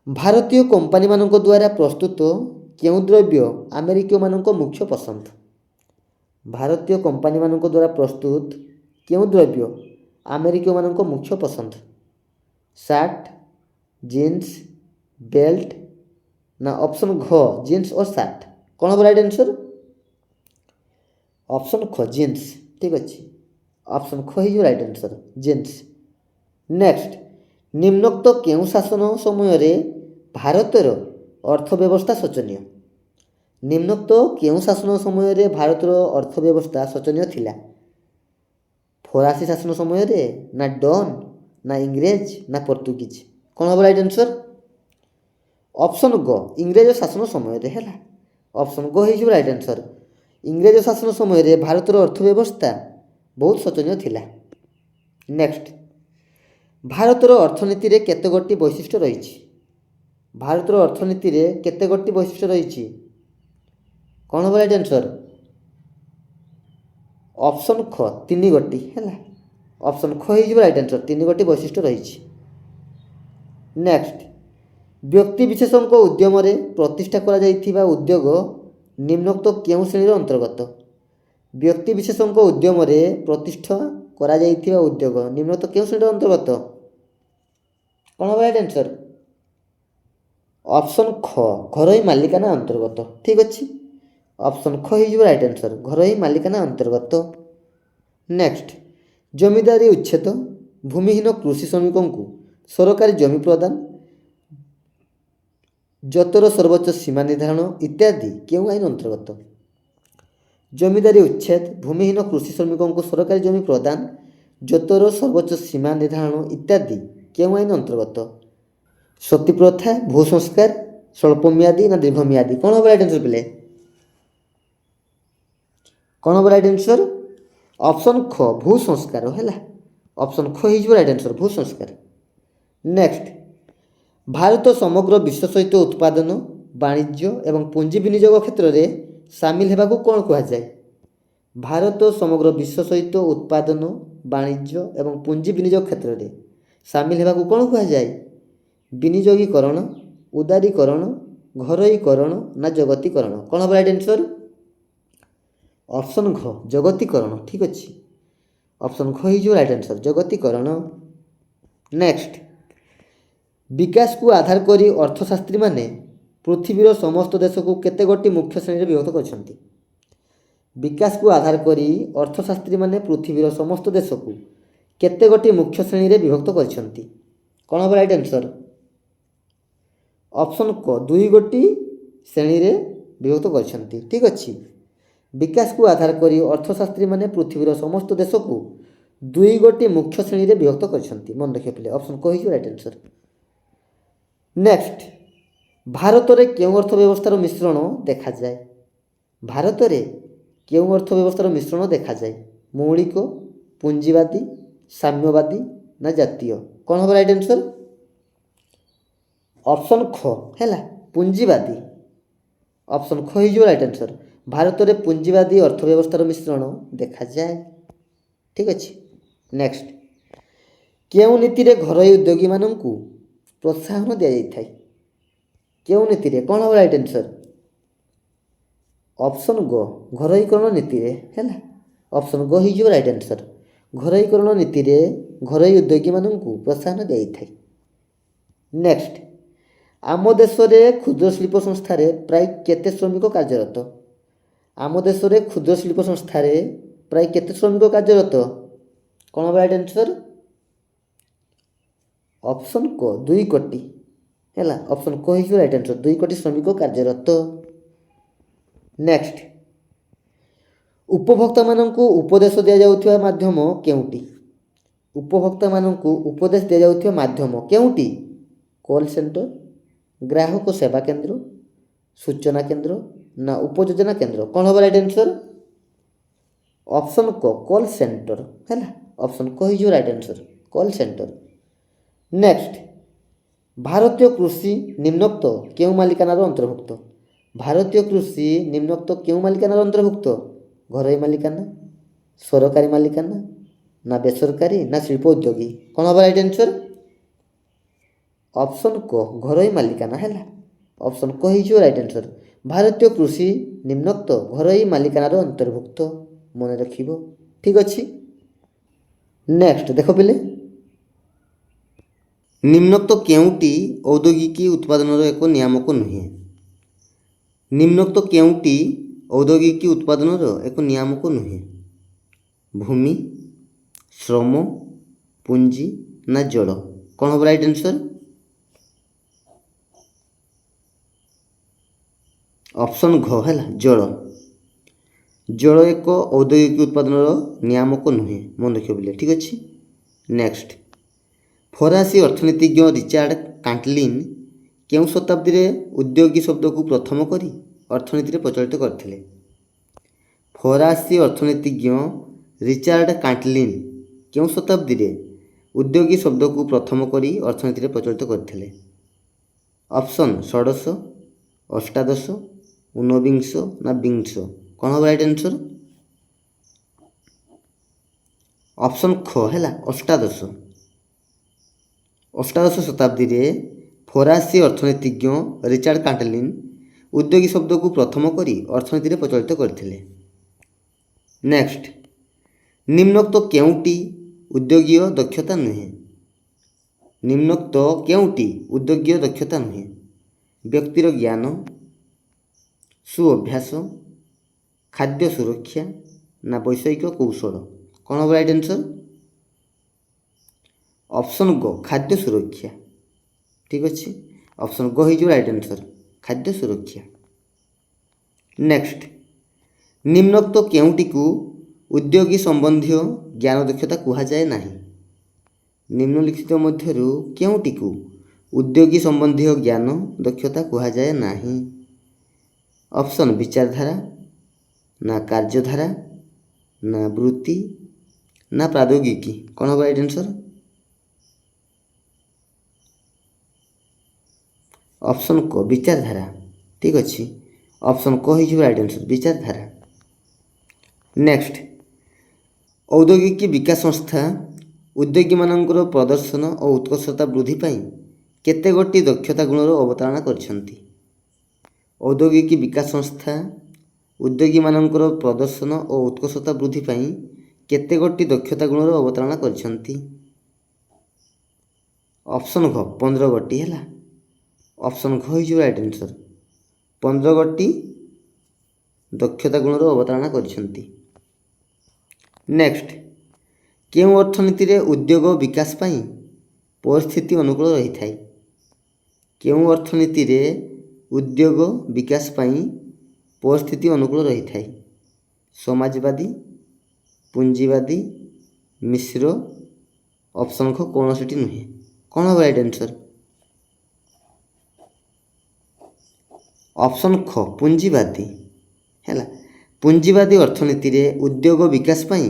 ଭାରତୀୟ କମ୍ପାନୀମାନଙ୍କ ଦ୍ୱାରା ପ୍ରସ୍ତୁତ କେଉଁ ଦ୍ରବ୍ୟ ଆମେରିକୀୟମାନଙ୍କ ମୁଖ୍ୟ ପସନ୍ଦ? ଭାରତୀୟ କମ୍ପାନୀମାନଙ୍କ ଦ୍ୱାରା ପ୍ରସ୍ତୁତ କେଉଁ ଦ୍ରବ୍ୟ ଆମେରିକୀୟମାନଙ୍କ ମୁଖ୍ୟ ପସନ୍ଦ? ସାର୍ଟ, ଜିନ୍ସ, ବେଲ୍ଟ, ନା ଅପସନ୍ ଘ ଜିନ୍ସ ଓ ସାର୍ଟ? କ'ଣ ହେବ ରାଇଟ୍ ଆନ୍ସର୍? ଅପସନ୍ ଖ ଜିନ୍ସ। ଠିକ୍ ଅଛି, ଅପସନ୍ ଖ ହେଇଯିବ ରାଇଟ୍ ଆନ୍ସର୍, ଜିନ୍ସ। ନେକ୍ସଟ, ନିମ୍ନୋକ୍ତ କେଉଁ ଶାସନ ସମୟରେ ଭାରତର ଅର୍ଥବ୍ୟବସ୍ଥା ଶୋଚନୀୟ? ନିମ୍ନୋକ୍ତ କେଉଁ ଶାସନ ସମୟରେ ଭାରତର ଅର୍ଥବ୍ୟବସ୍ଥା ଶୋଚନୀୟ ଥିଲା? ଫରାସୀ ଶାସନ ସମୟରେ, ନା ଡନ୍, ନା ଇଂରେଜ, ନା ପର୍ତ୍ତୁଗୀଜ? କ'ଣ ହେବ ରାଇଟ୍ ଆନ୍ସର୍? ଅପସନ୍ ଗ ଇଂରେଜ ଶାସନ ସମୟରେ ହେଲା। ଅପସନ୍ ଗ ହେଇଯିବ ରାଇଟ୍ ଆନ୍ସର୍। ଇଂରେଜ ଶାସନ ସମୟରେ ଭାରତର ଅର୍ଥବ୍ୟବସ୍ଥା ବହୁତ ଶୋଚନୀୟ ଥିଲା। ନେକ୍ସଟ, ଭାରତର ଅର୍ଥନୀତିରେ କେତେ ଗୋଟି ବୈଶିଷ୍ଟ୍ୟ ରହିଛି? ଭାରତର ଅର୍ଥନୀତିରେ କେତେ ଗୋଟି ବୈଶିଷ୍ଟ୍ୟ ରହିଛି? କ'ଣ ହେବ ରାଇଟ୍ ଆନ୍ସର୍? ଅପସନ୍ ଖ 3 ଗୋଟି ହେଲା। ଅପସନ୍ ଖ ହେଇଯିବ ରାଇଟ୍ ଆନ୍ସର୍, 3 ଗୋଟି ବୈଶିଷ୍ଟ୍ୟ ରହିଛି। ନେକ୍ସଟ, ବ୍ୟକ୍ତିବିଶେଷଙ୍କ ଉଦ୍ୟମରେ ପ୍ରତିଷ୍ଠା କରାଯାଇଥିବା ଉଦ୍ୟୋଗ ନିମ୍ନୋକ୍ତ କେଉଁ ଶ୍ରେଣୀର ଅନ୍ତର୍ଗତ? ବ୍ୟକ୍ତିବିଶେଷଙ୍କ ଉଦ୍ୟମରେ ପ୍ରତିଷ୍ଠା କରାଯାଇଥିବା ଉଦ୍ୟୋଗ ନିମ୍ନୋକ୍ତ କେଉଁ ଶ୍ରେଣୀର ଅନ୍ତର୍ଗତ? କ'ଣ ହେବ ରାଇଟ୍ ଆନ୍ସର୍? ଅପସନ୍ ଖ ଘରୋଇ ମାଲିକାନା ଅନ୍ତର୍ଗତ। ଠିକ୍ ଅଛି, ଅପସନ୍ ଖ ହେଇଯିବ ରାଇଟ୍ ଆନ୍ସର୍, ଘରୋଇ ମାଲିକାନା ଅନ୍ତର୍ଗତ। ନେକ୍ସଟ, ଜମିଦାରୀ ଉଚ୍ଛେଦ, ଭୂମିହୀନ କୃଷି ଶ୍ରମିକଙ୍କୁ ସରକାରୀ ଜମି ପ୍ରଦାନ, ଜତର ସର୍ବୋଚ୍ଚ ସୀମା ନିର୍ଦ୍ଧାରଣ ଇତ୍ୟାଦି କେଉଁ ଆଇନ ଅନ୍ତର୍ଗତ? ଜମିଦାରୀ ଉଚ୍ଛେଦ, ଭୂମିହୀନ କୃଷି ଶ୍ରମିକଙ୍କୁ ସରକାରୀ ଜମି ପ୍ରଦାନ, ଜତର ସର୍ବୋଚ୍ଚ ସୀମା ନିର୍ଦ୍ଧାରଣ ଇତ୍ୟାଦି କେଉଁ ଆଇନ ଅନ୍ତର୍ଗତ? ସତୀ ପ୍ରଥା, ଭୂ ସଂସ୍କାର, ସ୍ୱଳ୍ପମିଆଦୀ ନା ଦୀର୍ଘମିଆଦୀ? କ'ଣ ହେବ ରାଇଟ୍ ଆନ୍ସର୍ ପିଲେ? କ'ଣ ହେବ ରାଇଟ୍ ଆନ୍ସର୍? ଅପସନ୍ ଖ ଭୂ ସଂସ୍କାର ହେଲା, ଅପସନ୍ ଖ ହେଇଯିବ ରାଇଟ୍ ଆନ୍ସର୍, ଭୂ ସଂସ୍କାର। ନେକ୍ସଟ, ଭାରତ ସମଗ୍ର ବିଶ୍ୱ ସହିତ ଉତ୍ପାଦନ, ବାଣିଜ୍ୟ ଏବଂ ପୁଞ୍ଜି ବିନିଯୋଗ କ୍ଷେତ୍ରରେ ସାମିଲ ହେବାକୁ କ'ଣ କୁହାଯାଏ? ଭାରତ ସମଗ୍ର ବିଶ୍ୱ ସହିତ ଉତ୍ପାଦନ, ବାଣିଜ୍ୟ ଏବଂ ପୁଞ୍ଜି ବିନିଯୋଗ କ୍ଷେତ୍ରରେ ସାମିଲ ହେବାକୁ କ'ଣ କୁହାଯାଏ? ବିନିଯୋଗୀକରଣ, ଉଦାରୀକରଣ, ଘରୋଇକରଣ ନା ଜଗତୀକରଣ? କ'ଣ ହେବ ରାଇଟ୍ ଆନ୍ସର୍? ଅପସନ୍ ଘ ଜଗତୀକରଣ। ଠିକ୍ ଅଛି, ଅପସନ୍ ଘ ହେଇଯିବ ରାଇଟ୍ ଆନ୍ସର୍, ଜଗତୀକରଣ। ନେକ୍ସଟ, ବିକାଶକୁ ଆଧାର କରି ଅର୍ଥଶାସ୍ତ୍ରୀମାନେ ପୃଥିବୀର ସମସ୍ତ ଦେଶକୁ କେତେ ଗୋଟି ମୁଖ୍ୟ ଶ୍ରେଣୀରେ ବିଭକ୍ତ କରିଛନ୍ତି? ବିକାଶକୁ ଆଧାର କରି ଅର୍ଥଶାସ୍ତ୍ରୀମାନେ ପୃଥିବୀର ସମସ୍ତ ଦେଶକୁ କେତେ ଗୋଟି ମୁଖ୍ୟ ଶ୍ରେଣୀରେ ବିଭକ୍ତ କରିଛନ୍ତି? କ'ଣ ହେବ ରାଇଟ୍ ଆନ୍ସର୍? ଅପସନ୍ କ 2 ଗୋଟି ଶ୍ରେଣୀରେ ବିଭକ୍ତ କରିଛନ୍ତି। ଠିକ୍ ଅଛି, ବିକାଶକୁ ଆଧାର କରି ଅର୍ଥଶାସ୍ତ୍ରୀମାନେ ପୃଥିବୀର ସମସ୍ତ ଦେଶକୁ 2 ଗୋଟି ମୁଖ୍ୟ ଶ୍ରେଣୀରେ ବିଭକ୍ତ କରିଛନ୍ତି। ମନେ ରଖିବା ପିଲେ, ଅପସନ୍ କ ହେଇଯିବ ରାଇଟ୍ ଆନ୍ସର୍। ନେକ୍ସଟ, ଭାରତରେ କେଉଁ ଅର୍ଥ ବ୍ୟବସ୍ଥାର ମିଶ୍ରଣ ଦେଖାଯାଏ? ଭାରତରେ କେଉଁ ଅର୍ଥ ବ୍ୟବସ୍ଥାର ମିଶ୍ରଣ ଦେଖାଯାଏ? ମୌଳିକ, ପୁଞ୍ଜିବାଦୀ, ସାମ୍ୟବାଦୀ ନା ଜାତୀୟ? କ'ଣ ହେବ ରାଇଟ୍ ଆନ୍ସର୍? ଅପସନ୍ ଖ ହେଲା, ପୁଞ୍ଜିବାଦୀ, ଅପସନ୍ ଖ ହେଇଯିବ ରାଇଟ୍ ଆନ୍ସର୍। ଭାରତରେ ପୁଞ୍ଜିବାଦୀ ଅର୍ଥ ବ୍ୟବସ୍ଥାର ମିଶ୍ରଣ ଦେଖାଯାଏ। ଠିକ୍ ଅଛି। ନେକ୍ସଟ, କେଉଁ ନୀତିରେ ଘରୋଇ ଉଦ୍ୟୋଗୀମାନଙ୍କୁ ପ୍ରୋତ୍ସାହନ ଦିଆଯାଇଥାଏ? କେଉଁ ନୀତିରେ? କ'ଣ ହେବ ରାଇଟ୍ ଆନ୍ସର୍? ଅପସନ୍ ଗ ଘରୋଇକରଣ ନୀତିରେ ହେଲା, ଅପସନ୍ ଗ ହେଇଯିବ ରାଇଟ୍ ଆନ୍ସର୍। ଘରୋଇକରଣ ନୀତିରେ ଘରୋଇ ଉଦ୍ୟୋଗୀମାନଙ୍କୁ ପ୍ରୋତ୍ସାହନ ଦିଆଯାଇଥାଏ। ନେକ୍ସଟ, ଆମ ଦେଶରେ କ୍ଷୁଦ୍ର ଶିଳ୍ପ ସଂସ୍ଥାରେ ପ୍ରାୟ କେତେ ଶ୍ରମିକ କାର୍ଯ୍ୟରତ? ଆମ ଦେଶରେ କ୍ଷୁଦ୍ର ଶିଳ୍ପ ସଂସ୍ଥାରେ ପ୍ରାୟ କେତେ ଶ୍ରମିକ କାର୍ଯ୍ୟରତ? କ'ଣ ହେବ ରାଇଟ୍ ଆନ୍ସର୍? ଅପସନ୍ କ 2 କୋଟି ହେଲା, ଅପସନ୍ କ ହେଇଯିବ ରାଇଟ୍ ଆନ୍ସର୍, 2 କୋଟି ଶ୍ରମିକ କାର୍ଯ୍ୟରତ। ନେକ୍ସଟ, ଉପଭୋକ୍ତାମାନଙ୍କୁ ଉପଦେଶ ଦିଆଯାଉଥିବା ମାଧ୍ୟମ କେଉଁଟି? ଉପଭୋକ୍ତାମାନଙ୍କୁ ଉପଦେଶ ଦିଆଯାଉଥିବା ମାଧ୍ୟମ କେଉଁଟି? କଲ୍ ସେଣ୍ଟର, ଗ୍ରାହକ ସେବା କେନ୍ଦ୍ର, ସୂଚନା କେନ୍ଦ୍ର ନା ଉପଯୋଜନା କେନ୍ଦ୍ର? କ'ଣ ହେବ ରାଇଟ୍ ଆନ୍ସର୍? ଅପସନ୍ କ କଲ୍ ସେଣ୍ଟର ହେଲା, ଅପସନ୍ କ ହେଇଯିବ right answer, call centre. Next, ଭାରତୀୟ କୃଷି ନିମ୍ନୋକ୍ତ କେଉଁ ମାଲିକାନାର ଅନ୍ତର୍ଭୁକ୍ତ? ଭାରତୀୟ କୃଷି ନିମ୍ନୋକ୍ତ କେଉଁ ମାଲିକାନାର ଅନ୍ତର୍ଭୁକ୍ତ? ଘରୋଇ ମାଲିକାନା, ସରକାରୀ ମାଲିକାନା ନା ବେସରକାରୀ ନା ଶିଳ୍ପ ଉଦ୍ୟୋଗୀ? କ'ଣ ହେବ ରାଇଟ୍ ଆନ୍ସର୍? ଅପସନ୍ କ ଘରୋଇ ମାଲିକାନା ହେଲା, ଅପସନ୍ କ ହେଇଯିବ ରାଇଟ୍ ଆନ୍ସର୍। ଭାରତୀୟ କୃଷି ନିମ୍ନୋକ୍ତ ଘରୋଇ ମାଲିକାନାର ଅନ୍ତର୍ଭୁକ୍ତ, ମନେ ରଖିବ। ଠିକ୍ ଅଛି। ନେକ୍ସଟ ଦେଖ ପିଲେ, ନିମ୍ନୋକ୍ତ କେଉଁଟି ଔଦ୍ୟୋଗିକ ଉତ୍ପାଦନର ଏକ ନିୟାମକ ନୁହେଁ? ନିମ୍ନୋକ୍ତ କେଉଁଟି ଔଦ୍ୟୋଗିକ ଉତ୍ପାଦନର ଏକ ନିୟାମକ ନୁହେଁ? ଭୂମି, ଶ୍ରମ, ପୁଞ୍ଜି ନା ଜଳ? କ'ଣ ହେବ ରାଇଟ୍ ଆନ୍ସର୍? ଅପସନ୍ ଘ ହେଲା, ଜଳ। ଜଳ ଏକ ଔଦ୍ୟୋଗିକ ଉତ୍ପାଦନର ନିୟାମକ ନୁହେଁ, ମନେ ରଖିବ ପିଲେ। ଠିକ୍ ଅଛି। ନେକ୍ସଟ, ଫରାସୀ ଅର୍ଥନୀତିଜ୍ଞ ରିଚାର୍ଡ କାଣ୍ଟଲିନ୍ କେଉଁ ଶତାବ୍ଦୀରେ ଉଦ୍ୟୋଗୀ ଶବ୍ଦକୁ ପ୍ରଥମ କରି ଅର୍ଥନୀତିରେ ପ୍ରଚଳିତ କରିଥିଲେ? ଫରାସୀ ଅର୍ଥନୀତିଜ୍ଞ ରିଚାର୍ଡ କାଣ୍ଟଲିନ୍ କେଉଁ ଶତାବ୍ଦୀରେ ଉଦ୍ୟୋଗୀ ଶବ୍ଦକୁ ପ୍ରଥମ କରି ଅର୍ଥନୀତିରେ ପ୍ରଚଳିତ କରିଥିଲେ? ଅପସନ୍ ଷୋଡ଼ଶ, ଅଷ୍ଟାଦଶ, ଊନବିଂଶ ନା ବିଂଶ? କ'ଣ ହେବ ରାଇଟ୍ ଆନ୍ସର୍? ଅପସନ୍ ଖ ହେଲା, ଅଷ୍ଟାଦଶ। ଅଷ୍ଟାଦଶ ଶତାବ୍ଦୀରେ ଫରାସୀ ଅର୍ଥନୀତିଜ୍ଞ ରିଚାର୍ଡ କାଣ୍ଟଲିନ୍ ଉଦ୍ୟୋଗୀ ଶବ୍ଦକୁ ପ୍ରଥମ କରି ଅର୍ଥନୀତିରେ ପ୍ରଚଳିତ କରିଥିଲେ। ନେକ୍ସଟ, ନିମ୍ନୋକ୍ତ କେଉଁଟି ଉଦ୍ୟୋଗୀୟ ଦକ୍ଷତା ନୁହେଁ? ନିମ୍ନୋକ୍ତ କେଉଁଟି ଉଦ୍ୟୋଗୀୟ ଦକ୍ଷତା ନୁହେଁ? ବ୍ୟକ୍ତିର ଜ୍ଞାନ, ସୁଅଭ୍ୟାସ, ଖାଦ୍ୟ ସୁରକ୍ଷା ନା ବୈଷୟିକ କୌଶଳ? କ'ଣ ହେବ ରାଇଟ୍ ଆନ୍ସର୍? ଅପସନ୍ ଗ, ଖାଦ୍ୟ ସୁରକ୍ଷା। ଠିକ୍ ଅଛି, ଅପସନ୍ ଗ ହେଇଯିବ ରାଇଟ୍ ଆନ୍ସର୍, ଖାଦ୍ୟ ସୁରକ୍ଷା। ନେକ୍ସଟ, ନିମ୍ନୋକ୍ତ କେଉଁଟିକୁ ଉଦ୍ୟୋଗୀ ସମ୍ବନ୍ଧୀୟ ଜ୍ଞାନ ଦକ୍ଷତା କୁହାଯାଏ ନାହିଁ? ନିମ୍ନଲିଖିତ ମଧ୍ୟରୁ କେଉଁଟିକୁ ଉଦ୍ୟୋଗୀ ସମ୍ବନ୍ଧୀୟ ଜ୍ଞାନ ଦକ୍ଷତା କୁହାଯାଏ ନାହିଁ? ଅପସନ୍ ବିଚାରଧାରା ନା କାର୍ଯ୍ୟଧାରା ନା ବୃତ୍ତି ନା ପ୍ରୌଦ୍ୟୋଗିକି? କ'ଣ ହେବ ରାଇଟ୍ ଆନ୍ସର୍? ଅପସନ୍ କ, ବିଚାରଧାରା। ଠିକ୍ ଅଛି, ଅପସନ୍ କ ହେଇଯିବ ରାଇଟ୍ ଆନ୍ସର୍, ବିଚାରଧାରା। ନେକ୍ସଟ, ଔଦ୍ୟୋଗିକ ବିକାଶ ସଂସ୍ଥା ଉଦ୍ୟୋଗୀମାନଙ୍କର ପ୍ରଦର୍ଶନ ଓ ଉତ୍କର୍ଷତା ବୃଦ୍ଧି ପାଇଁ କେତେ ଗୋଟି ଦକ୍ଷତା ଗୁଣର ଅବତାରଣା କରିଛନ୍ତି? ଔଦ୍ୟୋଗିକ ବିକାଶ ସଂସ୍ଥା ଉଦ୍ୟୋଗୀମାନଙ୍କର ପ୍ରଦର୍ଶନ ଓ ଉତ୍କର୍ଷତା ବୃଦ୍ଧି ପାଇଁ କେତେ ଗୋଟି ଦକ୍ଷତା ଗୁଣର ଅବତାରଣା କରିଛନ୍ତି? ଅପସନ୍ ଘ, 15 ଗୋଟି ହେଲା। ଅପସନ୍ ଘ ହେଇଯିବ ରାଇଟ୍ ଆନ୍ସର୍, 15 ଗୋଟି ଦକ୍ଷତା ଗୁଣର ଅବତାରଣା କରିଛନ୍ତି। ନେକ୍ସଟ, କେଉଁ ଅର୍ଥନୀତିରେ ଉଦ୍ୟୋଗ ବିକାଶ ପାଇଁ ପରିସ୍ଥିତି ଅନୁକୂଳ ରହିଥାଏ? କେଉଁ ଅର୍ଥନୀତିରେ ଉଦ୍ୟୋଗ ବିକାଶ ପାଇଁ ପରିସ୍ଥିତି ଅନୁକୂଳ ରହିଥାଏ? ସମାଜବାଦୀ, ପୁଞ୍ଜିବାଦୀ, ମିଶ୍ର, ଅପସନ୍ ଘ କୌଣସିଟି ନୁହେଁ। କ'ଣ ହେବ ରାଇଟ୍ ଆନ୍ସର୍? ଅପସନ୍ ଖ, ପୁଞ୍ଜିବାଦୀ ହେଲା। ପୁଞ୍ଜିବାଦୀ ଅର୍ଥନୀତିରେ ଉଦ୍ୟୋଗ ବିକାଶ ପାଇଁ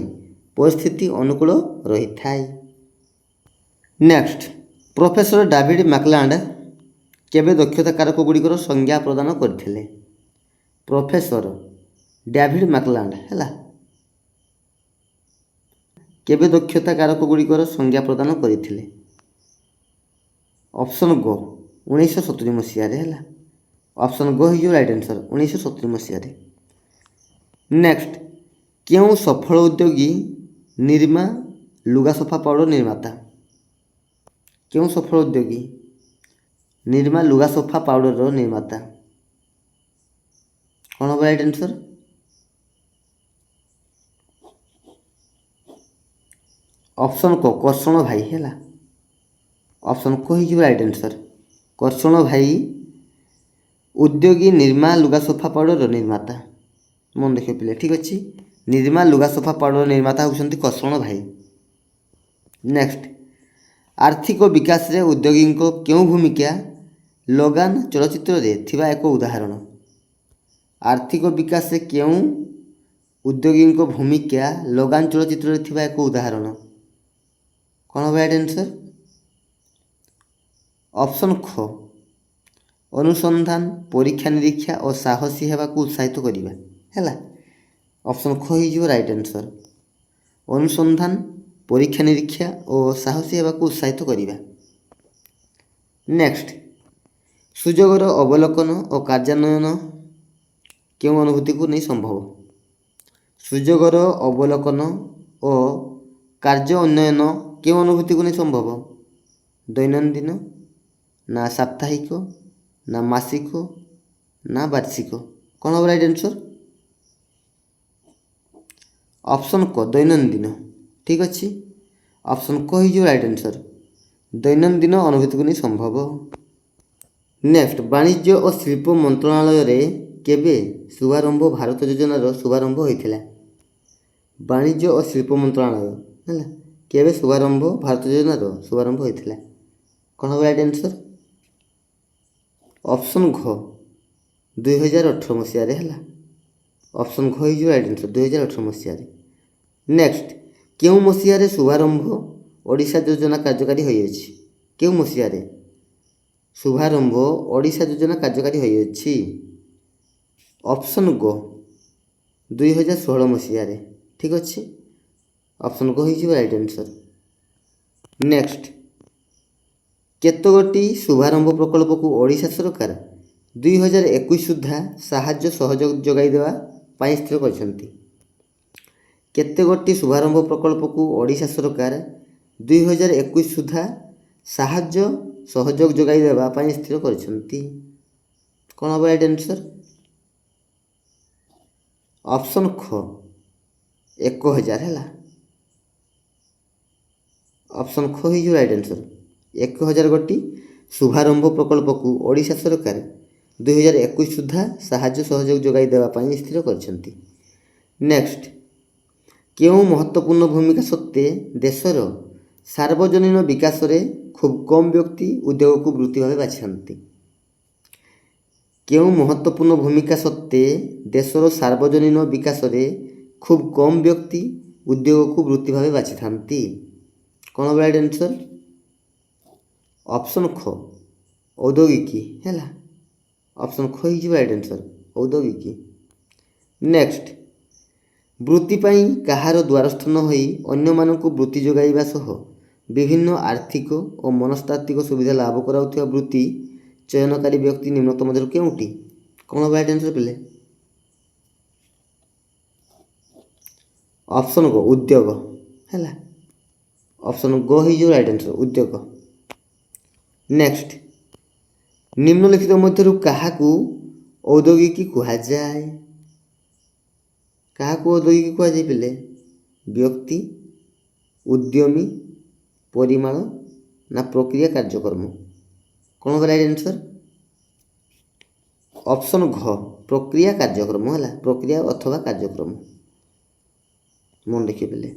ପରିସ୍ଥିତି ଅନୁକୂଳ ରହିଥାଏ। ନେକ୍ସଟ, ପ୍ରଫେସର ଡାଭିଡ୍ ମାକ୍ଲାଣ୍ଡ କେବେ ଦକ୍ଷତା କାରକ ଗୁଡ଼ିକର ସଂଜ୍ଞା ପ୍ରଦାନ କରିଥିଲେ? ପ୍ରଫେସର ଡାଭିଡ୍ ମାକ୍ଲାଣ୍ଡ ହେଲା, କେବେ ଦକ୍ଷତା କାରକ ଗୁଡ଼ିକର ସଂଜ୍ଞା ପ୍ରଦାନ କରିଥିଲେ? ଅପସନ୍ ଗ, 1970 ମସିହାରେ ହେଲା। ଅପସନ୍ ଗ ହେଇଯିବ ରାଇଟ୍ ଆନ୍ସର୍, 1970 ମସିହାରେ। ନେକ୍ସଟ, କେଉଁ ସଫଳ ଉଦ୍ୟୋଗୀ ନିରମା ଲୁଗାସଫା ପାଉଡ଼ର ନିର୍ମାତା? କେଉଁ ସଫଳ ଉଦ୍ୟୋଗୀ ନିରମା ଲୁଗାସଫା ପାଉଡ଼ରର ନିର୍ମାତା? କ'ଣ ହେବ ରାଇଟ୍ ଆନ୍ସର୍? ଅପସନ୍ କ, କର୍ଷଣ ଭାଇ ହେଲା। ଅପସନ୍ କ ହେଇଯିବ ରାଇଟ୍ ଆନ୍ସର୍, କର୍ଷଣ ଭାଇ ଉଦ୍ୟୋଗୀ ନିର୍ମା ଲୁଗାସଫା ପାଉଡ଼ରର ନିର୍ମାତା। ମନେ ରଖିବ ପିଲେ, ଠିକ୍ ଅଛି, ନିର୍ମା ଲୁଗାସଫା ପାଉଡ଼ର ନିର୍ମାତା ହେଉଛନ୍ତି କର୍ଷଣ ଭାଇ। ନେକ୍ସଟ, ଆର୍ଥିକ ବିକାଶରେ ଉଦ୍ୟୋଗୀଙ୍କ କେଉଁ ଭୂମିକା ଲଗାନ ଚଳଚ୍ଚିତ୍ରରେ ଥିବା ଏକ ଉଦାହରଣ? ଆର୍ଥିକ ବିକାଶରେ କେଉଁ ଉଦ୍ୟୋଗୀଙ୍କ ଭୂମିକା ଲଗାନ ଚଳଚ୍ଚିତ୍ରରେ ଥିବା ଏକ ଉଦାହରଣ? କ'ଣ ହେବ ରାଇଟ୍ ଆନ୍ସର୍? ଅପସନ୍ ଖ, ଅନୁସନ୍ଧାନ, ପରୀକ୍ଷା ନିରୀକ୍ଷା ଓ ସାହସୀ ହେବାକୁ ଉତ୍ସାହିତ କରିବା ହେଲା। ଅପସନ୍ ଖ ହେଇଯିବ ରାଇଟ୍ ଆନ୍ସର୍, ଅନୁସନ୍ଧାନ, ପରୀକ୍ଷା ନିରୀକ୍ଷା ଓ ସାହସୀ ହେବାକୁ ଉତ୍ସାହିତ କରିବା। ନେକ୍ସଟ, ସୁଯୋଗର ଅବଲୋକନ ଓ କାର୍ଯ୍ୟାନ୍ୱୟନ କେଉଁ ଅନୁଭୂତିକୁ ନେଇ ସମ୍ଭବ? ସୁଯୋଗର ଅବଲୋକନ ଓ କାର୍ଯ୍ୟ ଉନ୍ନୟନ କେଉଁ ଅନୁଭୂତିକୁ ନେଇ ସମ୍ଭବ? ଦୈନନ୍ଦିନ ନା ସାପ୍ତାହିକ ନା ମାସିକ ନା ବାର୍ଷିକ? କ'ଣ ହେବ ରାଇଟ୍ ଆନ୍ସର୍? ଅପସନ୍ କ, ଦୈନନ୍ଦିନ। ଠିକ୍ ଅଛି, ଅପସନ୍ କ ହେଇଯିବ ରାଇଟ୍ ଆନ୍ସର୍, ଦୈନନ୍ଦିନ ଅନୁଭୂତିକୁ ନେଇ ସମ୍ଭବ। ନେକ୍ସଟ, ବାଣିଜ୍ୟ ଓ ଶିଳ୍ପ ମନ୍ତ୍ରଣାଳୟରେ କେବେ ଶୁଭାରମ୍ଭ ଭାରତ ଯୋଜନାର ଶୁଭାରମ୍ଭ ହୋଇଥିଲା? ବାଣିଜ୍ୟ ଓ ଶିଳ୍ପ ମନ୍ତ୍ରଣାଳୟ ହେଲା, କେବେ ଶୁଭାରମ୍ଭ ଭାରତ ଯୋଜନାର ଶୁଭାରମ୍ଭ ହୋଇଥିଲା? କ'ଣ ହେବ ରାଇଟ୍ ଆନ୍ସର୍? ଅପସନ୍ ଘ, 2018 ମସିହାରେ ହେଲା। ଅପସନ୍ ଘ ହେଇଯିବ ରାଇଟ୍ ଆନ୍ସର୍, 2018 ମସିହାରେ। ନେକ୍ସଟ, କେଉଁ ମସିହାରେ ଶୁଭାରମ୍ଭ ଓଡ଼ିଶା ଯୋଜନା କାର୍ଯ୍ୟକାରୀ ହୋଇଅଛି? କେଉଁ ମସିହାରେ ଶୁଭାରମ୍ଭ ଓଡ଼ିଶା ଯୋଜନା କାର୍ଯ୍ୟକାରୀ ହୋଇଅଛି? ଅପସନ୍ ଗ, 2016 ମସିହାରେ। ଠିକ୍ ଅଛି, ଅପସନ୍ ଗ ହେଇଯିବ ରାଇଟ୍ ଆନ୍ସର୍। ନେକ୍ସଟ, କେତେଗୋଟି ଶୁଭାରମ୍ଭ ପ୍ରକଳ୍ପକୁ ଓଡ଼ିଶା ସରକାର 2021 ସୁଦ୍ଧା ସାହାଯ୍ୟ ସହଯୋଗ ଯୋଗାଇ ଦେବା ପାଇଁ ସ୍ଥିର କରିଛନ୍ତି? କେତେଗୋଟି ଶୁଭାରମ୍ଭ ପ୍ରକଳ୍ପକୁ ଓଡ଼ିଶା ସରକାର 2021 ସୁଦ୍ଧା ସାହାଯ୍ୟ ସହଯୋଗ ଯୋଗାଇ ଦେବା ପାଇଁ ସ୍ଥିର କରିଛନ୍ତି? କ'ଣ ହେବ ରାଇଟ୍ ଆନ୍ସର୍? ଅପସନ୍ ଖ 1000 ହେଲା। ଅପସନ୍ ଖ ହେଇଯିବ ରାଇଟ୍ ଆନ୍ସର୍। 1000 ଗୋଟି ଶୁଭାରମ୍ଭ ପ୍ରକଳ୍ପକୁ ଓଡ଼ିଶା ସରକାର 2021 ସୁଦ୍ଧା ସାହାଯ୍ୟ ସହଯୋଗ ଯୋଗାଇ ଦେବା ପାଇଁ ସ୍ଥିର କରିଛନ୍ତି। ନେକ୍ସଟ, କେଉଁ ମହତ୍ତ୍ୱପୂର୍ଣ୍ଣ ଭୂମିକା ସତ୍ତ୍ୱେ ଦେଶର ସାର୍ବଜନୀନ ବିକାଶରେ ଖୁବ୍ କମ୍ ବ୍ୟକ୍ତି ଉଦ୍ୟୋଗକୁ ବୃତ୍ତି ଭାବେ ବାଛିଥାନ୍ତି? କେଉଁ ମହତ୍ତ୍ୱପୂର୍ଣ୍ଣ ଭୂମିକା ସତ୍ତ୍ୱେ ଦେଶର ସାର୍ବଜନୀନ ବିକାଶରେ ଖୁବ୍ କମ୍ ବ୍ୟକ୍ତି ଉଦ୍ୟୋଗକୁ ବୃତ୍ତି ଭାବେ ବାଛିଥାନ୍ତି? କ'ଣ ହେବ ରାଇଟ୍ ଆନ୍ସର୍? ଅପସନ୍ ଖ ଔଦ୍ୟୋଗିକୀ ହେଲା। ଅପସନ୍ ଖ ହେଇଯିବ ରାଇଟ୍ ଆନ୍ସର୍, ଔଦ୍ୟୋଗିକୀ। ନେକ୍ସଟ, ବୃତ୍ତି ପାଇଁ କାହାର ଦ୍ୱାରସ୍ଥ ନ ହୋଇ ଅନ୍ୟମାନଙ୍କୁ ବୃତ୍ତି ଯୋଗାଇବା ସହ ବିଭିନ୍ନ ଆର୍ଥିକ ଓ ମନସ୍ତାତ୍ତ୍ୱିକ ସୁବିଧା ଲାଭ କରାଉଥିବା ବୃତ୍ତି ଚୟନକାରୀ ବ୍ୟକ୍ତି ନିମ୍ନୋକ୍ତ ମଧ୍ୟରୁ କେଉଁଟି? କ'ଣ ହେବ ରାଇଟ୍ ଆନ୍ସର୍ ପିଲେ? ଅପସନ୍ ଗ ଉଦ୍ୟୋଗ ହେଲା। ଅପସନ୍ ଗ ହେଇଯିବ ରାଇଟ୍ ଆନ୍ସର୍, ଉଦ୍ୟୋଗ। ନେକ୍ସଟ, ନିମ୍ନଲିଖିତ ମଧ୍ୟରୁ କାହାକୁ ଔଦ୍ୟୋଗିକୀ କୁହାଯାଏ? କାହାକୁ ଔଦ୍ୟୋଗିକୀ କୁହାଯାଏ ପିଲେ? ବ୍ୟକ୍ତି, ଉଦ୍ୟମୀ, ପରିମାଣ ନା ପ୍ରକ୍ରିୟା କାର୍ଯ୍ୟକ୍ରମ? କ'ଣ ହେବ ରାଇଟ୍ ଆନ୍ସର୍? ଅପସନ୍ ଘ ପ୍ରକ୍ରିୟା କାର୍ଯ୍ୟକ୍ରମ ହେଲା। ପ୍ରକ୍ରିୟା ଅଥବା କାର୍ଯ୍ୟକ୍ରମ, ମନେ ରଖିବେ ପିଲେ।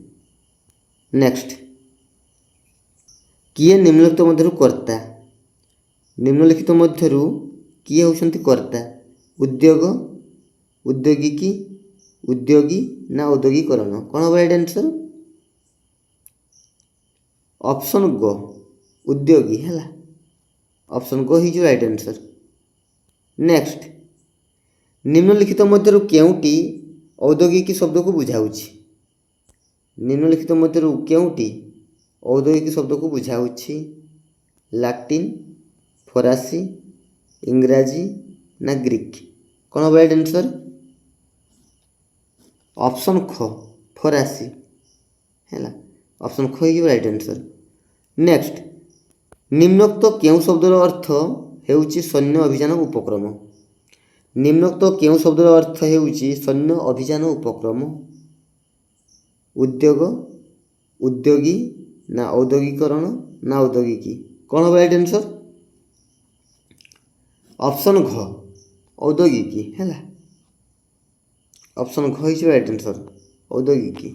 ନେକ୍ସଟ, କିଏ ନିମ୍ନଲିଖିତ ମଧ୍ୟରୁ କର୍ତ୍ତା? ନିମ୍ନଲିଖିତ ମଧ୍ୟରୁ କିଏ ହେଉଛନ୍ତି କର୍ତ୍ତା? ଉଦ୍ୟୋଗ, ଉଦ୍ୟୋଗିକୀ, ଉଦ୍ୟୋଗୀ ନା ଔଦ୍ୟୋଗୀକରଣ? କ'ଣ ହେବ ରାଇଟ୍ ଆନ୍ସର୍? ଅପସନ୍ ଗ ଉଦ୍ୟୋଗୀ ହେଲା। ଅପସନ୍ ଗ ହେଇଯିବ ରାଇଟ୍ ଆନ୍ସର୍। ନେକ୍ସଟ, ନିମ୍ନଲିଖିତ ମଧ୍ୟରୁ କେଉଁଟି ଔଦ୍ୟୋଗିକୀ ଶବ୍ଦକୁ ବୁଝାଉଛି? ନିମ୍ନଲିଖିତ ମଧ୍ୟରୁ କେଉଁଟି ଔଦ୍ୟୋଗିକୀ ଶବ୍ଦକୁ ବୁଝାଉଛି? ଲାଟିନ୍, ଫରାସୀ, ଇଂରାଜୀ ନା ଗ୍ରୀକ୍? କ'ଣ ହେବ ରାଇଟ୍ ଆନ୍ସର୍? ଅପସନ୍ ଖ ଫରାସୀ ହେଲା। ଅପସନ୍ ଖ ହେଇଯିବ ରାଇଟ୍ ଆନ୍ସର୍। ନେକ୍ସଟ, ନିମ୍ନୋକ୍ତ କେଉଁ ଶବ୍ଦର ଅର୍ଥ ହେଉଛି ସୈନ୍ୟ ଅଭିଯାନ ଉପକ୍ରମ? ନିମ୍ନୋକ୍ତ କେଉଁ ଶବ୍ଦର ଅର୍ଥ ହେଉଛି ସୈନ୍ୟ ଅଭିଯାନ ଉପକ୍ରମ? ଉଦ୍ୟୋଗ, ଉଦ୍ୟୋଗୀ ନା ଔଦ୍ୟୋଗୀକରଣ ନା ଔଦ୍ୟୋଗିକୀ? କ'ଣ ହେବ ରାଇଟ୍ ଆନ୍ସର୍? ଅପସନ୍ ଘ ଔଦ୍ୟୋଗିକୀ ହେଲା। ଅପସନ୍ ଘ ହେଇଯିବ ରାଇଟ୍ ଆନ୍ସର୍, ଔଦ୍ୟୋଗିକୀ।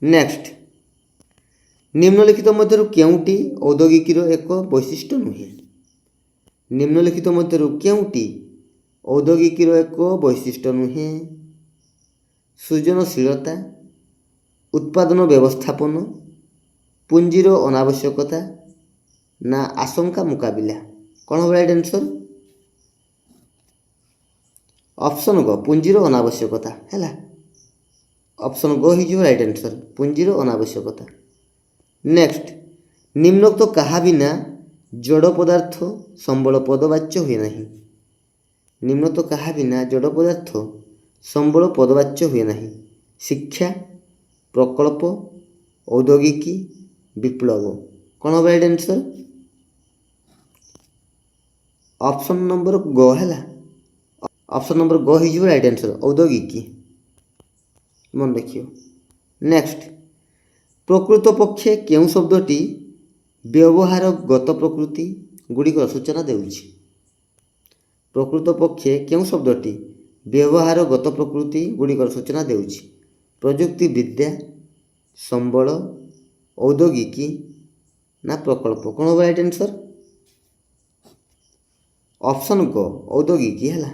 ନେକ୍ସଟ, ନିମ୍ନଲିଖିତ ମଧ୍ୟରୁ କେଉଁଟି ଔଦ୍ୟୋଗିକୀର ଏକ ବୈଶିଷ୍ଟ୍ୟ ନୁହେଁ? ନିମ୍ନଲିଖିତ ମଧ୍ୟରୁ କେଉଁଟି ଔଦ୍ୟୋଗିକୀର ଏକ ବୈଶିଷ୍ଟ୍ୟ ନୁହେଁ? ସୃଜନଶୀଳତା, ଉତ୍ପାଦନ ବ୍ୟବସ୍ଥାପନ, ପୁଞ୍ଜିର ଅନାବଶ୍ୟକତା ନା ଆଶଙ୍କା ମୁକାବିଲା? କ'ଣ ହେବ ରାଇଟ୍ ଆନ୍ସର୍? ଅପସନ୍ ଗ ପୁଞ୍ଜିର ଅନାବଶ୍ୟକତା ହେଲା। ଅପସନ୍ ଗ ହେଇଯିବ ରାଇଟ୍ ଆନ୍ସର୍, ପୁଞ୍ଜିର ଅନାବଶ୍ୟକତା। ନେକ୍ସଟ, ନିମ୍ନୋକ୍ତ କାହା ବିନା ଜଡ଼ ପଦାର୍ଥ ସମ୍ବଳ ପଦବାଚ୍ୟ ହୁଏ ନାହିଁ? ନିମ୍ନୋକ୍ତ କାହା ବିନା ଜଡ଼ ପଦାର୍ଥ ସମ୍ବଳ ପଦବାଚ୍ୟ ହୁଏ ନାହିଁ? ଶିକ୍ଷା, ପ୍ରକଳ୍ପ, ଔଦ୍ୟୋଗିକୀ, ବିପ୍ଳବ? କ'ଣ ହେବ ରାଇଟ୍ ଆନ୍ସର୍? ଅପସନ୍ ନମ୍ବର ଗ ହେଲା। ଅପସନ୍ ନମ୍ବର ଗ ହେଇଯିବ ରାଇଟ୍ ଆନ୍ସର୍, ଔଦ୍ୟୋଗିକୀ, ମନେ ରଖିବ। ନେକ୍ସଟ, ପ୍ରକୃତ ପକ୍ଷେ କେଉଁ ଶବ୍ଦଟି ବ୍ୟବହାରଗତ ପ୍ରକୃତି ଗୁଡ଼ିକର ସୂଚନା ଦେଉଛି? ପ୍ରକୃତ ପକ୍ଷେ କେଉଁ ଶବ୍ଦଟି ବ୍ୟବହାରଗତ ପ୍ରକୃତି ଗୁଡ଼ିକର ସୂଚନା ଦେଉଛି? ପ୍ରଯୁକ୍ତି ବିଦ୍ୟା, ସମ୍ବଳ, ଔଦ୍ୟୋଗିକୀ ନା ପ୍ରକଳ୍ପ? କ'ଣ ହେବ ରାଇଟ୍ ଆନ୍ସର୍? ଅପସନ୍ ଗ ଔଦ୍ୟୋଗିକୀ ହେଲା।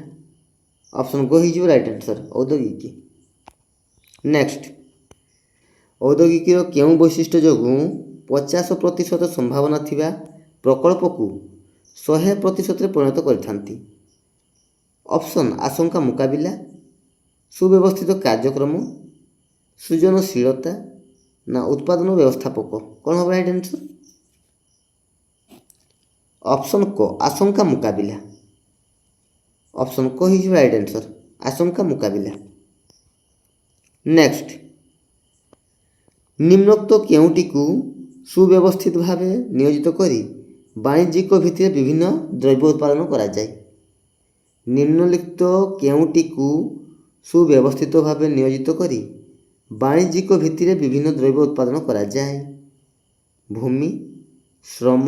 ଅପସନ୍ ଗ ହେଇଯିବ ରାଇଟ୍ ଆନ୍ସର୍, ଔଦ୍ୟୋଗିକୀ। ନେକ୍ସଟ, ଔଦ୍ୟୋଗିକୀର କେଉଁ ବୈଶିଷ୍ଟ୍ୟ ଯୋଗୁଁ 50% ସମ୍ଭାବନା ଥିବା ପ୍ରକଳ୍ପକୁ 100%ରେ ପରିଣତ କରିଥାନ୍ତି? ଅପସନ୍ ଆଶଙ୍କା ମୁକାବିଲା, ସୁବ୍ୟବସ୍ଥିତ କାର୍ଯ୍ୟକ୍ରମ, ସୃଜନଶୀଳତା ନା ଉତ୍ପାଦନ ବ୍ୟବସ୍ଥାପକ? କ'ଣ ହେବ ରାଇଟ୍ ଆନ୍ସର୍? ଅପସନ୍ କ ଆଶଙ୍କା ମୁକାବିଲା। ଅପସନ୍ କ ହେଇଯିବ ରାଇଟ୍ ଆନ୍ସର୍, ଆଶଙ୍କା ମୁକାବିଲା। ନେକ୍ସଟ, ନିମ୍ନୋକ୍ତ କେଉଁଟିକୁ ସୁବ୍ୟବସ୍ଥିତ ଭାବେ ନିୟୋଜିତ କରି ବାଣିଜ୍ୟିକ ଭିତ୍ତିରେ ବିଭିନ୍ନ ଦ୍ରବ୍ୟ ଉତ୍ପାଦନ କରାଯାଏ? ନିମ୍ନଲିଖିତ କେଉଁଟିକୁ ସୁବ୍ୟବସ୍ଥିତ ଭାବେ ନିୟୋଜିତ କରି ବାଣିଜ୍ୟିକ ଭିତ୍ତିରେ ବିଭିନ୍ନ ଦ୍ରବ୍ୟ ଉତ୍ପାଦନ କରାଯାଏ? ଭୂମି, ଶ୍ରମ,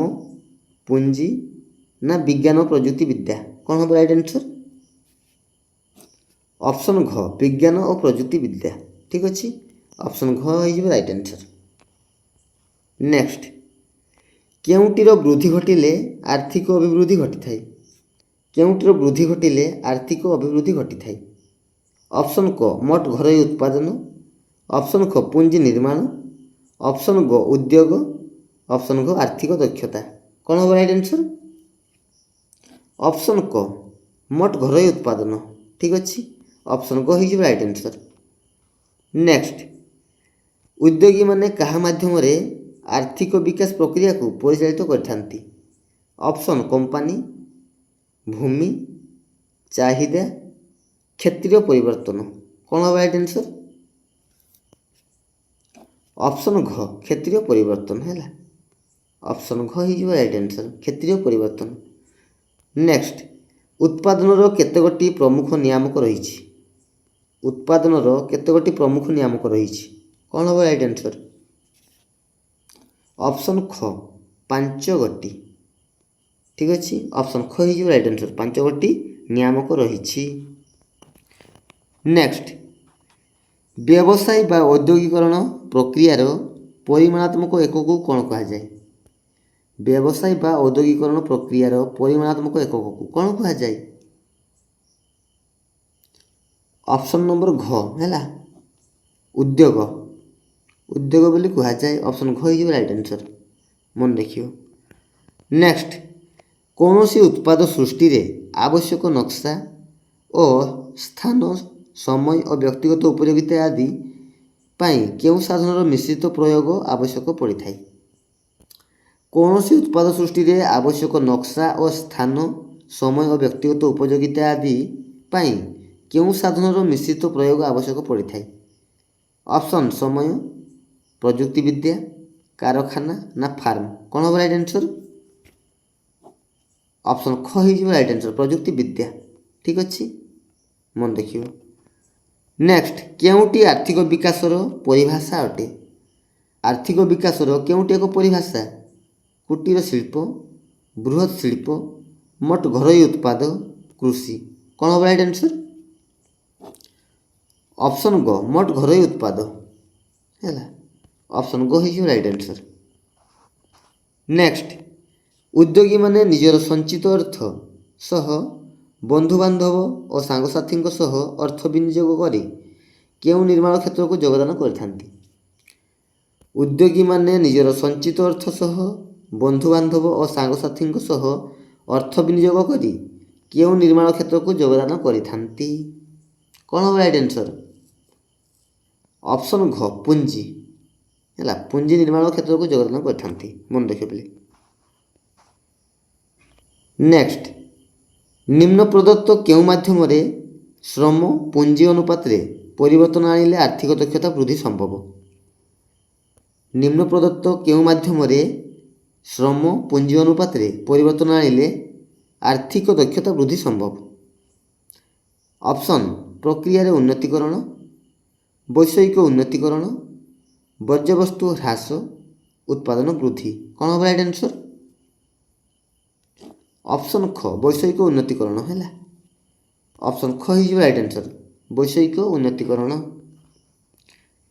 ପୁଞ୍ଜି ନା ବିଜ୍ଞାନ ଓ ପ୍ରଯୁକ୍ତି ବିଦ୍ୟା? କ'ଣ ହେବ ରାଇଟ୍ ଆନ୍ସର୍? ଅପସନ୍ ଘ ବିଜ୍ଞାନ ଓ ପ୍ରଯୁକ୍ତି ବିଦ୍ୟା। ଠିକ୍ ଅଛି, ଅପସନ୍ ଘ ହେଇଯିବ ରାଇଟ୍ ଆନ୍ସର୍। ନେକ୍ସଟ, କେଉଁଟିର ବୃଦ୍ଧି ଘଟିଲେ ଆର୍ଥିକ ଅଭିବୃଦ୍ଧି ଘଟିଥାଏ? କେଉଁଟିର ବୃଦ୍ଧି ଘଟିଲେ ଆର୍ଥିକ ଅଭିବୃଦ୍ଧି ଘଟିଥାଏ? ଅପସନ୍ କ ମୋଟ ଘରୋଇ ଉତ୍ପାଦନ, ଅପସନ୍ ଖ ପୁଞ୍ଜି ନିର୍ମାଣ, ଅପସନ୍ ଗ ଉଦ୍ୟୋଗ, ଅପସନ୍ ଘ ଆର୍ଥିକ ଦକ୍ଷତା। କ'ଣ ହେବ ରାଇଟ୍ ଆନ୍ସର୍? ଅପସନ୍ କ ମୋଟ ଘରୋଇ ଉତ୍ପାଦନ। ଠିକ୍ ଅଛି, ଅପସନ୍ ଗ ହେଇଯିବ ରାଇଟ୍ ଆନ୍ସର୍। ନେକ୍ସଟ, ଉଦ୍ୟୋଗୀମାନେ କାହା ମାଧ୍ୟମରେ ଆର୍ଥିକ ବିକାଶ ପ୍ରକ୍ରିୟାକୁ ପରିଚାଳିତ କରିଥାନ୍ତି? ଅପସନ୍ କମ୍ପାନୀ, ଭୂମି, ଚାହିଦା, କ୍ଷେତ୍ରୀୟ ପରିବର୍ତ୍ତନ। କ'ଣ ହେବ ରାଇଟ୍ ଆନ୍ସର୍? ଅପସନ୍ ଘ କ୍ଷେତ୍ରୀୟ ପରିବର୍ତ୍ତନ ହେଲା, ଅପସନ୍ ଘ ହେଇଯିବ ରାଇଟ୍ ଆନ୍ସର୍, କ୍ଷେତ୍ରୀୟ ପରିବର୍ତ୍ତନ। ନେକ୍ସଟ, ଉତ୍ପାଦନର କେତେଗୋଟି ପ୍ରମୁଖ ନିୟାମକ ରହିଛି? ଉତ୍ପାଦନର କେତେଗୋଟି ପ୍ରମୁଖ ନିୟାମକ ରହିଛି? କ'ଣ ହେବ ରାଇଟ୍ ଆନ୍ସର୍? ଅପସନ୍ ଖ 5 ଗୋଟି। ଠିକ୍ ଅଛି, ଅପସନ୍ ଖ ହେଇଯିବ ରାଇଟ୍ ଆନ୍ସର୍, 5 ଗୋଟି ନିୟାମକ ରହିଛି। ନେକ୍ସଟ, ବ୍ୟବସାୟୀ ବା ଔଦ୍ୟୋଗିକରଣ ପ୍ରକ୍ରିୟାର ପରିମାଣାତ୍ମକ ଏକକକୁ କ'ଣ କୁହାଯାଏ? ବ୍ୟବସାୟୀ ବା ଔଦ୍ୟୋଗିକରଣ ପ୍ରକ୍ରିୟାର ପରିମାଣାତ୍ମକ ଏକକକୁ କ'ଣ କୁହାଯାଏ? ଅପସନ୍ ନମ୍ବର ଘ ହେଲା, ଉଦ୍ୟୋଗ, ଉଦ୍ୟୋଗ ବୋଲି କୁହାଯାଏ। ଅପସନ୍ ଘ ହେଇଯିବ ରାଇଟ୍ ଆନ୍ସର୍, ମନେ ରଖିବ। ନେକ୍ସଟ, କୌଣସି ଉତ୍ପାଦ ସୃଷ୍ଟିରେ ଆବଶ୍ୟକ ନକ୍ସା ଓ ସ୍ଥାନ, ସମୟ ଓ ବ୍ୟକ୍ତିଗତ ଉପଯୋଗିତା ଆଦି ପାଇଁ କେଉଁ ସାଧନର ମିଶ୍ରିତ ପ୍ରୟୋଗ ଆବଶ୍ୟକ ପଡ଼ିଥାଏ? କୌଣସି ଉତ୍ପାଦ ସୃଷ୍ଟିରେ ଆବଶ୍ୟକ ନକ୍ସା ଓ ସ୍ଥାନ, ସମୟ ଓ ବ୍ୟକ୍ତିଗତ ଉପଯୋଗିତା ଆଦି ପାଇଁ କେଉଁ ସାଧନର ମିଶ୍ରିତ ପ୍ରୟୋଗ ଆବଶ୍ୟକ ପଡ଼ିଥାଏ? ଅପସନ୍ ସମୟ, ପ୍ରଯୁକ୍ତିବିଦ୍ୟା, କାରଖାନା ନା ଫାର୍ମ? କ'ଣ ହେବ ରାଇଟ୍ ଆନ୍ସର୍? ଅପସନ୍ ଖ ହେଇଯିବ ରାଇଟ୍ ଆନ୍ସର୍, ପ୍ରଯୁକ୍ତିବିଦ୍ୟା। ଠିକ୍ ଅଛି, ମନେ ରଖିବ। ନେକ୍ସଟ, କେଉଁଟି ଆର୍ଥିକ ବିକାଶର ପରିଭାଷା ଅଟେ? ଆର୍ଥିକ ବିକାଶର କେଉଁଟି ଏକ ପରିଭାଷା? କୁଟୀର ଶିଳ୍ପ, ବୃହତ୍ ଶିଳ୍ପ, ମୋଟ ଘରୋଇ ଉତ୍ପାଦ, କୃଷି? କ'ଣ ହେବ ରାଇଟ୍ ଆନ୍ସର୍? ଅପସନ୍ ଗ ମୋଟ ଘରୋଇ ଉତ୍ପାଦ ହେଲା, ଅପସନ୍ ଗ ହେଇଯିବ ରାଇଟ୍ ଆନ୍ସର୍। ନେକ୍ସଟ, ଉଦ୍ୟୋଗୀମାନେ ନିଜର ସଞ୍ଚିତ ଅର୍ଥ ସହ ବନ୍ଧୁବାନ୍ଧବ ଓ ସାଙ୍ଗସାଥୀଙ୍କ ସହ ଅର୍ଥ ବିନିଯୋଗ କରି କେଉଁ ନିର୍ମାଣ କ୍ଷେତ୍ରକୁ ଯୋଗଦାନ କରିଥାନ୍ତି? ଉଦ୍ୟୋଗୀମାନେ ନିଜର ସଞ୍ଚିତ ଅର୍ଥ ସହ ବନ୍ଧୁବାନ୍ଧବ ଓ ସାଙ୍ଗସାଥୀଙ୍କ ସହ ଅର୍ଥ ବିନିଯୋଗ କରି କେଉଁ ନିର୍ମାଣ କ୍ଷେତ୍ରକୁ ଯୋଗଦାନ କରିଥାନ୍ତି? କ'ଣ ହେବ ରାଇଟ୍ ଆନ୍ସର୍? ଅପସନ୍ ଘ ପୁଞ୍ଜି ହେଲା, ପୁଞ୍ଜି ନିର୍ମାଣ କ୍ଷେତ୍ରକୁ ଯୋଗଦାନ କରିଥାନ୍ତି, ମନେ ରଖିବେ। ନେକ୍ସଟ, ନିମ୍ନ ପ୍ରଦତ୍ତ କେଉଁ ମାଧ୍ୟମରେ ଶ୍ରମ ପୁଞ୍ଜି ଅନୁପାତରେ ପରିବର୍ତ୍ତନ ଆଣିଲେ ଆର୍ଥିକ ଦକ୍ଷତା ବୃଦ୍ଧି ସମ୍ଭବ? ନିମ୍ନ ପ୍ରଦତ୍ତ କେଉଁ ମାଧ୍ୟମରେ ଶ୍ରମ ପୁଞ୍ଜି ଅନୁପାତରେ ପରିବର୍ତ୍ତନ ଆଣିଲେ ଆର୍ଥିକ ଦକ୍ଷତା ବୃଦ୍ଧି ସମ୍ଭବ? ଅପସନ୍ ପ୍ରକ୍ରିୟାରେ ଉନ୍ନତିକରଣ, ବୈଷୟିକ ଉନ୍ନତିକରଣ, ବର୍ଜ୍ୟବସ୍ତୁ ହ୍ରାସ, ଉତ୍ପାଦନ ବୃଦ୍ଧି? କ'ଣ ହେବ ରାଇଟ୍ ଆନ୍ସର୍? ଅପସନ୍ ଖ ବୈଷୟିକ ଉନ୍ନତିକରଣ ହେଲା, ଅପସନ୍ ଖ ହେଇଯିବ ରାଇଟ୍ ଆନ୍ସର୍, ବୈଷୟିକ ଉନ୍ନତିକରଣ।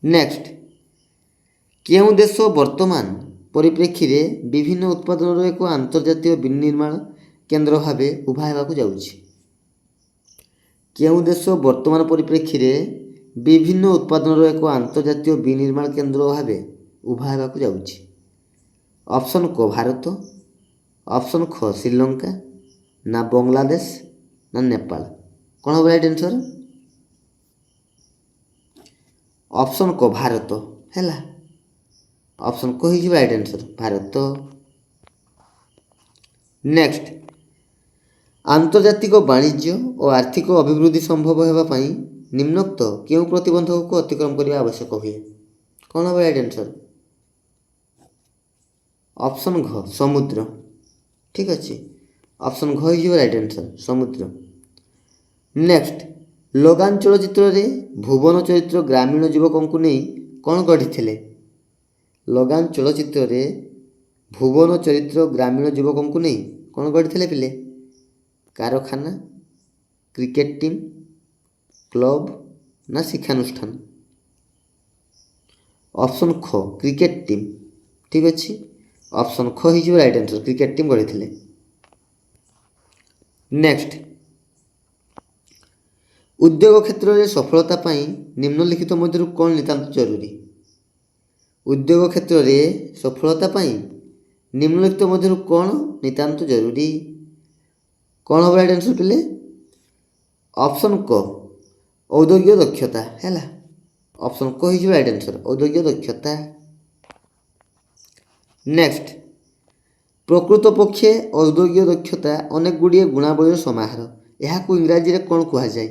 ନେକ୍ସଟ, କେଉଁ ଦେଶ ବର୍ତ୍ତମାନ ପରିପ୍ରେକ୍ଷୀରେ ବିଭିନ୍ନ ଉତ୍ପାଦନର ଏକ ଆନ୍ତର୍ଜାତୀୟ ବିନିର୍ମାଣ କେନ୍ଦ୍ର ଭାବେ ଉଭା ହେବାକୁ ଯାଉଛି? କେଉଁ ଦେଶ ବର୍ତ୍ତମାନ ପରିପ୍ରେକ୍ଷୀରେ ବିଭିନ୍ନ ଉତ୍ପାଦନର ଏକ ଆନ୍ତର୍ଜାତୀୟ ବିନିର୍ମାଣ କେନ୍ଦ୍ର ଭାବେ ଉଭା ହେବାକୁ ଯାଉଛି? ଅପସନ୍ କ ଭାରତ, ଅପସନ୍ ଖ ଶ୍ରୀଲଙ୍କା ନା ବାଂଲାଦେଶ ନା ନେପାଳ? କ'ଣ ହେବ ରାଇଟ୍ ଆନ୍ସର୍? ଅପସନ୍ କ ଭାରତ ହେଲା, ଅପସନ୍ କ ହେଇଯିବ ରାଇଟ୍ ଆନ୍ସର୍, ଭାରତ। ନେକ୍ସଟ, ଆନ୍ତର୍ଜାତିକ ବାଣିଜ୍ୟ ଓ ଆର୍ଥିକ ଅଭିବୃଦ୍ଧି ସମ୍ଭବ ହେବା ପାଇଁ ନିମ୍ନୋକ୍ତ କେଉଁ ପ୍ରତିବନ୍ଧକକୁ ଅତିକ୍ରମ କରିବା ଆବଶ୍ୟକ ହୁଏ? କ'ଣ ହେବ ରାଇଟ୍ ଆନ୍ସର୍? ଅପସନ୍ ଘ, ସମୁଦ୍ର। ଠିକ୍ ଅଛି, ଅପସନ୍ ଘ ହେଇଯିବ ରାଇଟ୍ ଆନ୍ସର୍, ସମୁଦ୍ର। ନେକ୍ସଟ, ଲଗାନ ଚଳଚ୍ଚିତ୍ରରେ ଭୁବନ ଚରିତ୍ର ଗ୍ରାମୀଣ ଯୁବକଙ୍କୁ ନେଇ କ'ଣ ଗଢ଼ିଥିଲେ? ଲଗାନ ଚଳଚ୍ଚିତ୍ରରେ ଭୁବନ ଚରିତ୍ର ଗ୍ରାମୀଣ ଯୁବକଙ୍କୁ ନେଇ କ'ଣ ଗଢ଼ିଥିଲେ ପିଲେ? କାରଖାନା, କ୍ରିକେଟ ଟିମ୍, କ୍ଲବ ନା ଶିକ୍ଷାନୁଷ୍ଠାନ? ଅପସନ୍ ଖ, କ୍ରିକେଟ ଟିମ୍। ଠିକ୍ ଅଛି, ଅପସନ୍ ଖ ହେଇଯିବ ରାଇଟ୍ ଆନ୍ସର୍, କ୍ରିକେଟ ଟିମ୍ ଗଢ଼ିଥିଲେ। ନେକ୍ସଟ, ଉଦ୍ୟୋଗ କ୍ଷେତ୍ରରେ ସଫଳତା ପାଇଁ ନିମ୍ନଲିଖିତ ମଧ୍ୟରୁ କ'ଣ ନିତାନ୍ତ ଜରୁରୀ? ଉଦ୍ୟୋଗ କ୍ଷେତ୍ରରେ ସଫଳତା ପାଇଁ ନିମ୍ନଲିଖିତ ମଧ୍ୟରୁ କ'ଣ ନିତାନ୍ତ ଜରୁରୀ? କ'ଣ ହେବ ରାଇଟ୍ ଆନ୍ସର୍ ପିଲେ? ଅପସନ୍ କ, ଔଦ୍ୟୋଗିକ ଦକ୍ଷତା। ହେଲା, ଅପସନ୍ କ ହେଇଯିବ ରାଇଟ୍ ଆନ୍ସର୍, ଔଦ୍ୟୋଗିକ ଦକ୍ଷତା। ନେକ୍ସଟ, ପ୍ରକୃତପକ୍ଷେ ଔଦ୍ୟୋଗିକ ଦକ୍ଷତା ଅନେକ ଗୁଡ଼ିଏ ଗୁଣାବଳୀର ସମାହାର। ଏହାକୁ ଇଂରାଜୀରେ କ'ଣ କୁହାଯାଏ?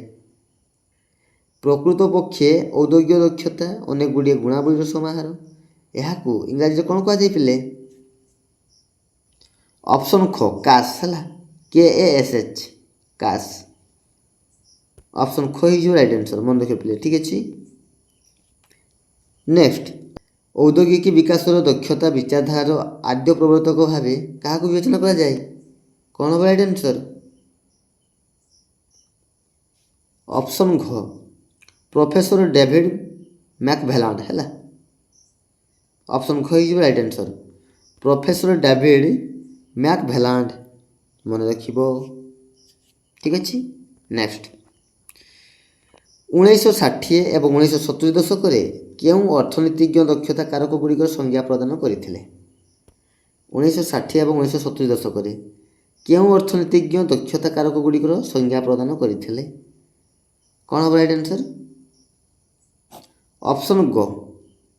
ପ୍ରକୃତପକ୍ଷେ ଔଦ୍ୟୋଗିକ ଦକ୍ଷତା ଅନେକ ଗୁଡ଼ିଏ ଗୁଣାବଳୀର ସମାହାର। ଏହାକୁ ଇଂରାଜୀରେ କ'ଣ କୁହାଯାଇ ପିଲେ? ଅପସନ୍ ଖ, କାସ୍। ହେଲା, KASH, କାସ୍। ଅପସନ୍ ଖ ହେଇଯିବ ରାଇଟ୍ ଆନ୍ସର୍, ମନେ ରଖିବ ପିଲେ। ଠିକ୍ ଅଛି। ନେକ୍ସଟ, ଔଦ୍ୟୋଗିକ ବିକାଶର ଦକ୍ଷତା ବିଚାରଧାରାର ଆଦ୍ୟ ପ୍ରବର୍ତ୍ତକ ଭାବେ କାହାକୁ ବିବେଚନା କରାଯାଏ? କ'ଣ ହେବ ରାଇଟ୍ ଆନ୍ସର୍? ଅପସନ୍ ଘ, ପ୍ରଫେସର ଡେଭିଡ୍ ମ୍ୟାକଭେଲାଣ୍ଡ। ହେଲା, ଅପସନ୍ ଘ ହେଇଯିବ ରାଇଟ୍ ଆନ୍ସର୍, ପ୍ରଫେସର ଡେଭିଡ୍ ମ୍ୟାକଭେଲାଣ୍ଡ, ମନେ ରଖିବ। ଠିକ୍ ଅଛି। ନେକ୍ସଟ, 1960 ଏବଂ 1970 ଦଶକରେ କେଉଁ ଅର୍ଥନୀତିଜ୍ଞ ଦକ୍ଷତା କାରକ ଗୁଡ଼ିକର ସଂଜ୍ଞା ପ୍ରଦାନ କରିଥିଲେ? 1960 ଏବଂ 1970 ଦଶକରେ କେଉଁ ଅର୍ଥନୀତିଜ୍ଞ ଦକ୍ଷତା କାରକ ଗୁଡ଼ିକର ସଂଜ୍ଞା ପ୍ରଦାନ କରିଥିଲେ? କ'ଣ ହେବ ରାଇଟ୍ ଆନ୍ସର୍? ଅପସନ୍ ଗ,